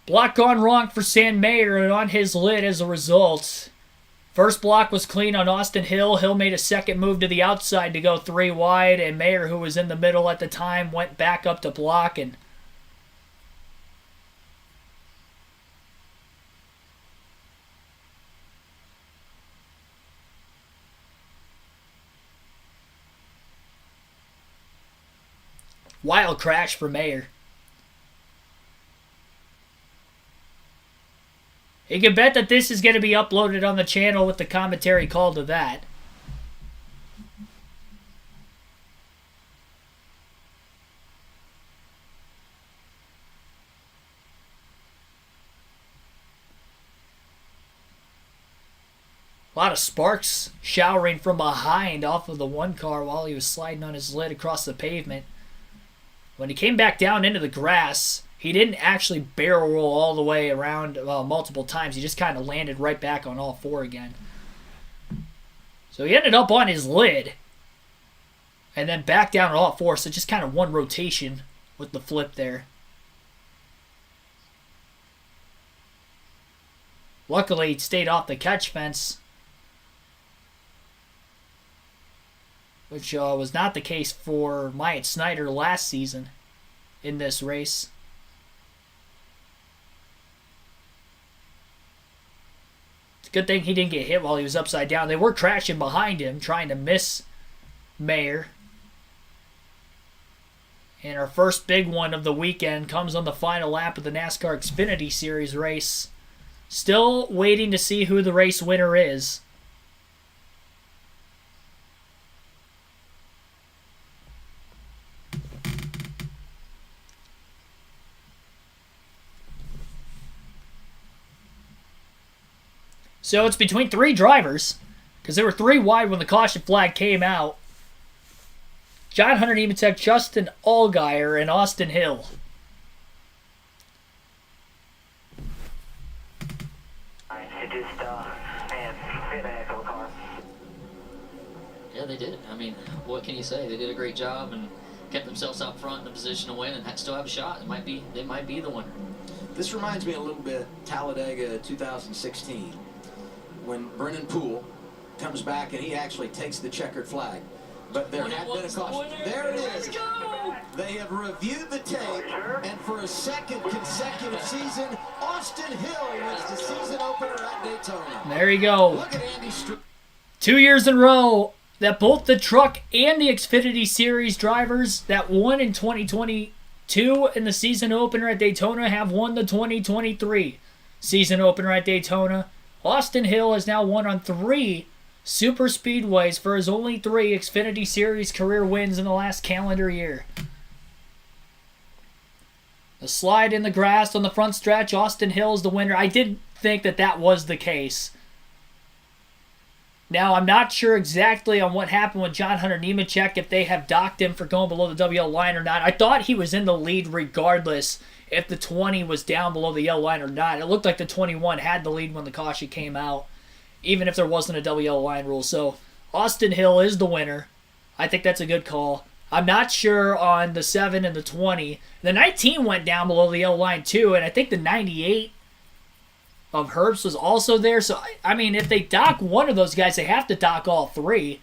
Block gone wrong for Sam Mayer and on his lid as a result. First block was clean on Austin Hill. Hill made a second move to the outside to go 3 wide, and Mayer, who was in the middle at the time, went back up to block and wild crash for Mayer. You can bet that this is going to be uploaded on the channel with the commentary call to that. A lot of sparks showering from behind off of the one car while he was sliding on his lid across the pavement. When he came back down into the grass, he didn't actually barrel roll all the way around multiple times. He just kind of landed right back on all 4 again. So he ended up on his lid and then back down on all 4. So just kind of one rotation with the flip there. Luckily, he stayed off the catch fence, which was not the case for Myatt Snyder last season in this race. It's a good thing he didn't get hit while he was upside down. They were crashing behind him, trying to miss Mayer. And our first big one of the weekend comes on the final lap of the NASCAR Xfinity Series race. Still waiting to see who the race winner is. So it's between 3 drivers, because there were 3 wide when the caution flag came out. John Hunter Nemechek, Justin Allgaier, and Austin Hill. Yeah, they did. I mean, what can you say? They did a great job and kept themselves out front in a position to win and still have a shot. They might be the winner. This reminds me a little bit Talladega 2016 when Brennan Poole comes back and he actually takes the checkered flag. But there had been a caution. There it is. They have reviewed the tape, and for a second consecutive season, Austin Hill wins the season opener at Daytona. There you go. Look at Andy 2 years in a row that both the truck and the Xfinity Series drivers that won in 2022 in the season opener at Daytona have won the 2023 season opener at Daytona. Austin Hill has now won on 3 super speedways for his only 3 Xfinity Series career wins in the last calendar year. The slide in the grass on the front stretch, Austin Hill is the winner. I did think that was the case. Now, I'm not sure exactly on what happened with John Hunter Nemechek, if they have docked him for going below the WL line or not. I thought he was in the lead regardless if the 20 was down below the yellow line or not. It looked like the 21 had the lead when the caution came out, even if there wasn't a WL line rule. So, Austin Hill is the winner. I think that's a good call. I'm not sure on the 7 and the 20. The 19 went down below the yellow line too, and I think the 98 of Herbst was also there. So, I mean, if they dock one of those guys, they have to dock all 3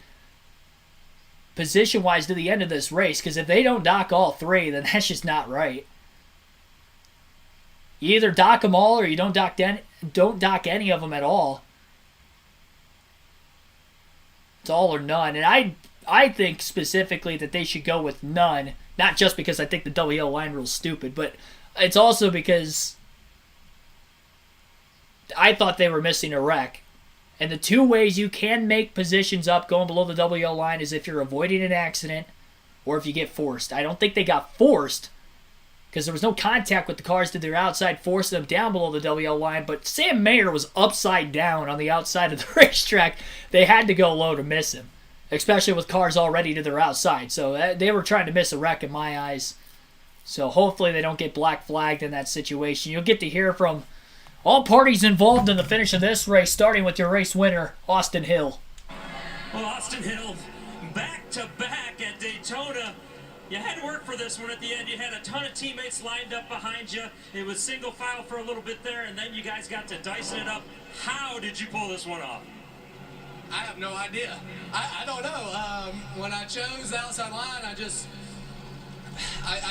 position-wise to the end of this race, because if they don't dock all 3, then that's just not right. You either dock them all or you don't dock any of them at all. It's all or none. And I think specifically that they should go with none. Not just because I think the WL line rule is stupid, but it's also because I thought they were missing a wreck. And the 2 ways you can make positions up going below the WL line is if you're avoiding an accident or if you get forced. I don't think they got forced because there was no contact with the cars to their outside, forcing them down below the WL line. But Sam Mayer was upside down on the outside of the racetrack. They had to go low to miss him, especially with cars already to their outside. So they were trying to miss a wreck in my eyes. So hopefully they don't get black flagged in that situation. You'll get to hear from all parties involved in the finish of this race, starting with your race winner, Austin Hill. Well, Austin Hill, back-to-back at Daytona. You had to work for this one at the end. You had a ton of teammates lined up behind you. It was single file for a little bit there, and then you guys got to dicing it up. How did you pull this one off? I have no idea. I don't know. When I chose the outside line, I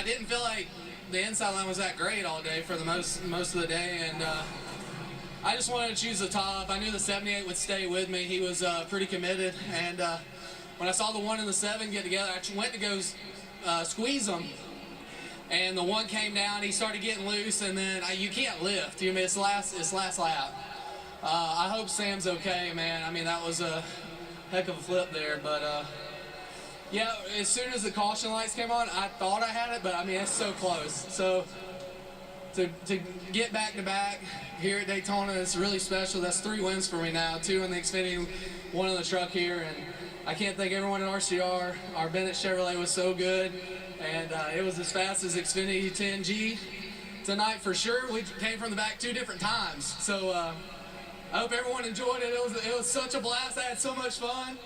didn't feel like the inside line was that great all day for the most of the day, and I just wanted to choose the top. I knew the 78 would stay with me. He was pretty committed, and when I saw the 1 and the 7 get together, I went to go squeeze them, and the 1 came down. He started getting loose, and then you can't lift. You mean it's last lap. I hope Sam's okay, man. I mean, that was a heck of a flip there, but yeah, as soon as the caution lights came on, I thought I had it, but I mean, it's so close. So to get back-to-back here at Daytona is really special. That's 3 wins for me now, 2 in the Xfinity, 1 in the truck here, and I can't thank everyone in RCR. Our Bennett Chevrolet was so good, and it was as fast as Xfinity 10G tonight for sure. We came from the back 2 different times, so I hope everyone enjoyed it. It was such a blast. I had so much fun.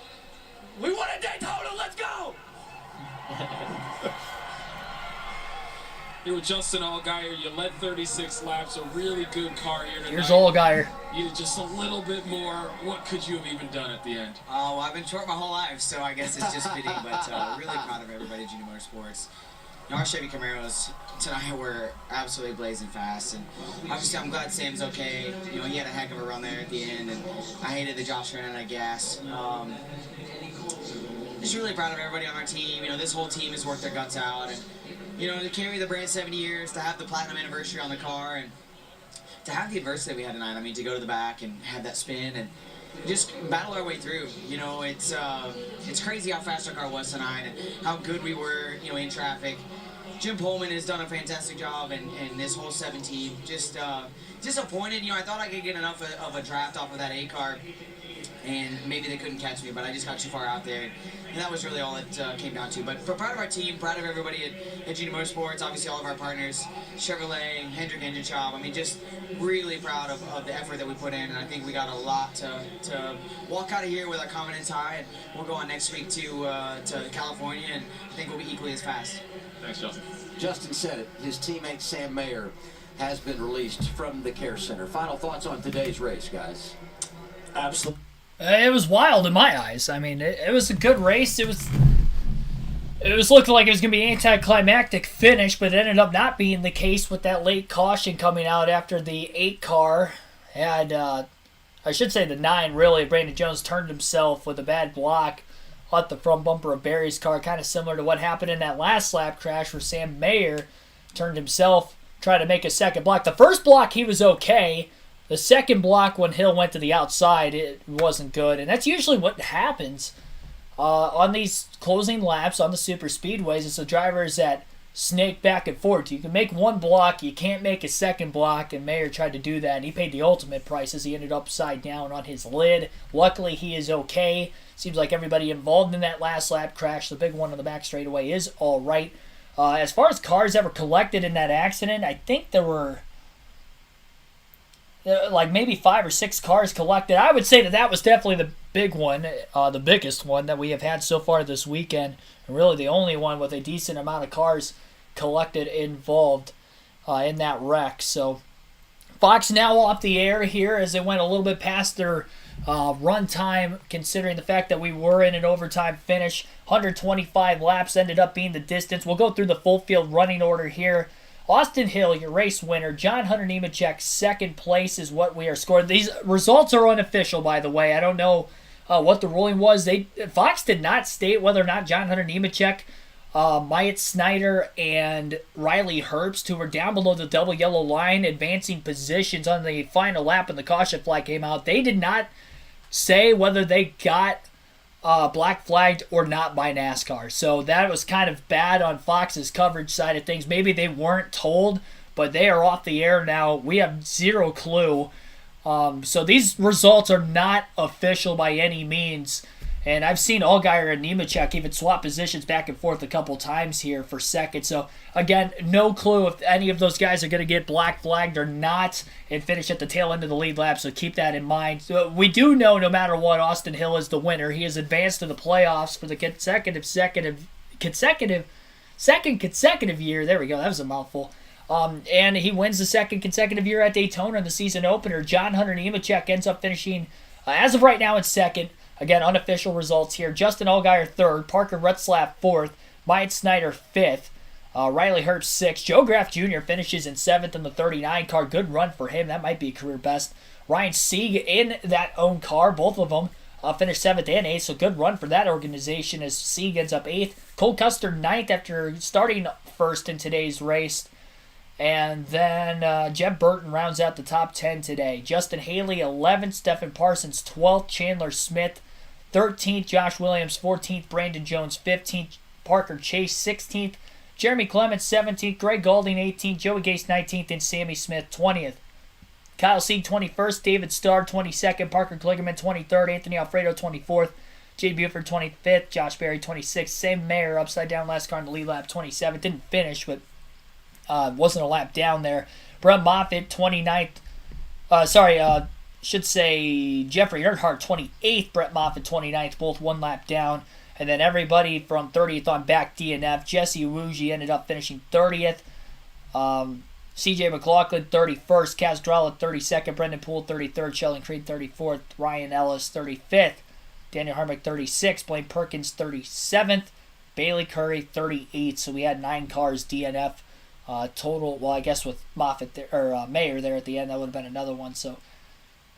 We won at Daytona. Let's go! Here with Justin Allgaier, you led 36 laps, a really good car here tonight. Here's Allgaier. You did just a little bit more. What could you have even done at the end? Well, I've been short my whole life, so I guess it's just fitting, but really proud of everybody at Junior Motorsports. You know, our Chevy Camaros tonight were absolutely blazing fast, and obviously I'm glad Sam's okay. You know, he had a heck of a run there at the end, and I hated that Josh ran out of gas. Just really proud of everybody on our team. You know, this whole team has worked their guts out, and you know, to carry the brand 70 years, to have the platinum anniversary on the car, and to have the adversity we had tonight. I mean, to go to the back and have that spin and just battle our way through. You know, it's crazy how fast our car was tonight and how good we were, you know, in traffic. Jim Pullman has done a fantastic job, and this whole 7 team. Just disappointed. You know, I thought I could get enough of a draft off of that A car, and maybe they couldn't catch me, but I just got too far out there. And that was really all it came down to. But proud of our team, proud of everybody at Junior Motorsports, obviously all of our partners, Chevrolet, Hendrick Engine Shop. I mean, just really proud of the effort that we put in, and I think we got a lot to walk out of here with our confidence high, and we'll go on next week to California, and I think we'll be equally as fast. Thanks, Justin. Justin said it. His teammate Sam Mayer has been released from the care center. Final thoughts on today's race, guys? Absolutely. It was wild in my eyes. I mean, it was a good race. It was looking like it was going to be an anticlimactic finish, but it ended up not being the case with that late caution coming out after the 8 car had, I should say the 9 really. Brandon Jones turned himself with a bad block at the front bumper of Barry's car, kind of similar to what happened in that last lap crash where Sam Mayer turned himself, tried to make a second block. The first block, he was okay. The second block, when Hill went to the outside, it wasn't good. And that's usually what happens on these closing laps on the super speedways. It's the drivers that snake back and forth. You can make one block, you can't make a second block, and Mayer tried to do that, and he paid the ultimate price as he ended upside down on his lid. Luckily, he is okay. Seems like everybody involved in that last lap crash, the big one on the back straightaway, is all right. As far as cars that were collected in that accident, I think there were like maybe 5 or 6 cars collected. I would say that was definitely the big one, the biggest one that we have had so far this weekend, and really the only one with a decent amount of cars collected involved in that wreck. So Fox now off the air here as they went a little bit past their run time, considering the fact that we were in an overtime finish. 125 laps ended up being the distance. We'll go through the full field running order here. Austin Hill, your race winner. John Hunter Nemechek, second place is what we are scored. These results are unofficial, by the way. I don't know what the ruling was. Fox did not state whether or not John Hunter Nemechek, Myatt Snyder, and Riley Herbst, who were down below the double yellow line, advancing positions on the final lap when the caution flag came out. They did not say whether they got black flagged or not by NASCAR. So that was kind of bad on Fox's coverage side of things. Maybe they weren't told, but they are off the air now. We have zero clue. So these results are not official by any means. And I've seen Allgaier and Nemechek even swap positions back and forth a couple times here for second. So, again, no clue if any of those guys are going to get black flagged or not and finish at the tail end of the lead lap. So keep that in mind. So we do know no matter what, Austin Hill is the winner. He has advanced to the playoffs for the second consecutive year. There we go. That was a mouthful. And he wins the second consecutive year at Daytona in the season opener. John Hunter Nemechek ends up finishing, as of right now, in second. Again, unofficial results here. Justin Allgaier third, Parker Retzlaff fourth, Myatt Snyder fifth, Riley Herbst sixth. Joe Graff Jr. finishes in seventh in the 39 car. Good run for him. That might be a career best. Ryan Sieg in that own car. Both of them finished seventh and eighth, so good run for that organization as Sieg ends up eighth. Cole Custer ninth after starting first in today's race. And then Jeb Burton rounds out the top 10 today. Justin Haley 11th, Stephen Parsons 12th, Chandler Smith 13th, Josh Williams 14th, Brandon Jones 15th, Parker Chase 16th, Jeremy Clements 17th, Greg Galding 18th, Joey Gase 19th, and Sammy Smith 20th. Kyle Sieg 21st, David Starr 22nd, Parker Kligerman 23rd, Anthony Alfredo 24th, Jay Buford 25th, Josh Berry 26th, Sam Mayer upside down last car in the lead lap 27th, didn't finish, but wasn't a lap down there. Brett Moffitt 29th, should say Jeffrey Earnhardt 28th, Brett Moffitt 29th, both one lap down. And then everybody from 30th on back DNF. Jesse Iwuji ended up finishing 30th. CJ McLaughlin 31st, Castrella 32nd, Brendan Poole 33rd, Sheldon Creed 34th, Ryan Ellis 35th, Daniel Harmonic 36th, Blaine Perkins 37th, Bailey Curry 38th. So we had 9 cars DNF total. Well, I guess with Moffitt there, or Mayer there at the end, that would have been another one. So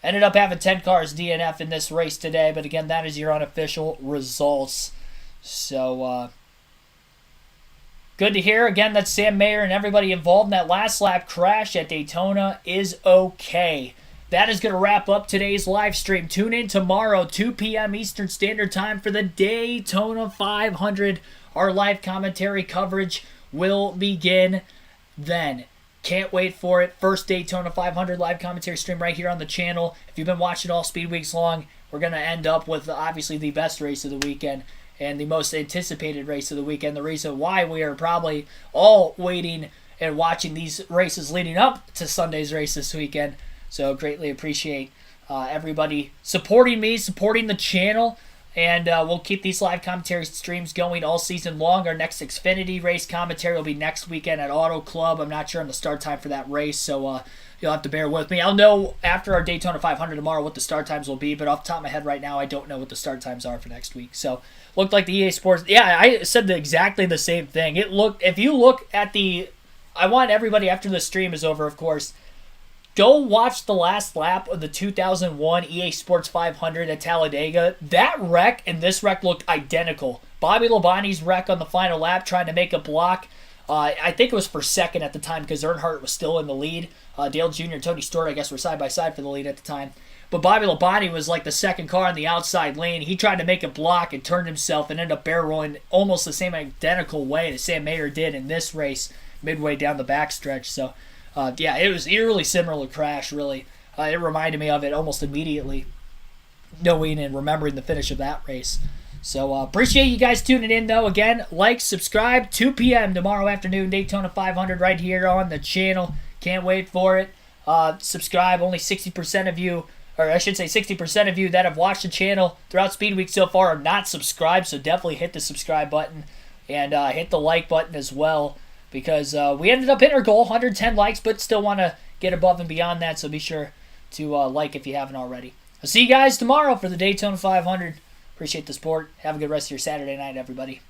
ended up having 10 cars DNF in this race today. But again, that is your unofficial results. So good to hear. Again, that Sam Mayer and everybody involved in that last lap crash at Daytona is okay. That is going to wrap up today's live stream. Tune in tomorrow, 2 p.m. Eastern Standard Time for the Daytona 500. Our live commentary coverage will begin then. Can't wait for it. First Daytona 500 live commentary stream right here on the channel. If you've been watching all Speed Weeks long, we're going to end up with obviously the best race of the weekend and the most anticipated race of the weekend. The reason why we are probably all waiting and watching these races leading up to Sunday's race this weekend. So greatly appreciate everybody supporting me, supporting the channel, and we'll keep these live commentary streams going all season long. Our next Xfinity race commentary will be next weekend at Auto Club. I'm not sure on the start time for that race, so you'll have to bear with me. I'll know after our Daytona 500 tomorrow what the start times will be, but off the top of my head right now, I don't know what the start times are for next week. So looked like the EA Sports. Yeah, I said exactly the same thing. It looked. If you look at the, I want everybody after the stream is over, of course. Go watch the last lap of the 2001 EA Sports 500 at Talladega. That wreck and this wreck looked identical. Bobby Labonte's wreck on the final lap trying to make a block. I think it was for second at the time because Earnhardt was still in the lead. Dale Jr. and Tony Stewart, I guess, were side by side for the lead at the time. But Bobby Labonte was like the second car in the outside lane. He tried to make a block and turned himself and ended up barrel rolling almost the same identical way that Sam Mayer did in this race midway down the backstretch. So, yeah, it was eerily similar crash, really. It reminded me of it almost immediately, knowing and remembering the finish of that race. So, appreciate you guys tuning in, though. Again, like, subscribe, 2 p.m. tomorrow afternoon, Daytona 500 right here on the channel. Can't wait for it. Subscribe. Only 60% of you, or I should say 60% of you that have watched the channel throughout Speed Week so far are not subscribed, so definitely hit the subscribe button and hit the like button as well. Because we ended up hitting our goal, 110 likes, but still want to get above and beyond that, so be sure to like if you haven't already. I'll see you guys tomorrow for the Daytona 500. Appreciate the support. Have a good rest of your Saturday night, everybody.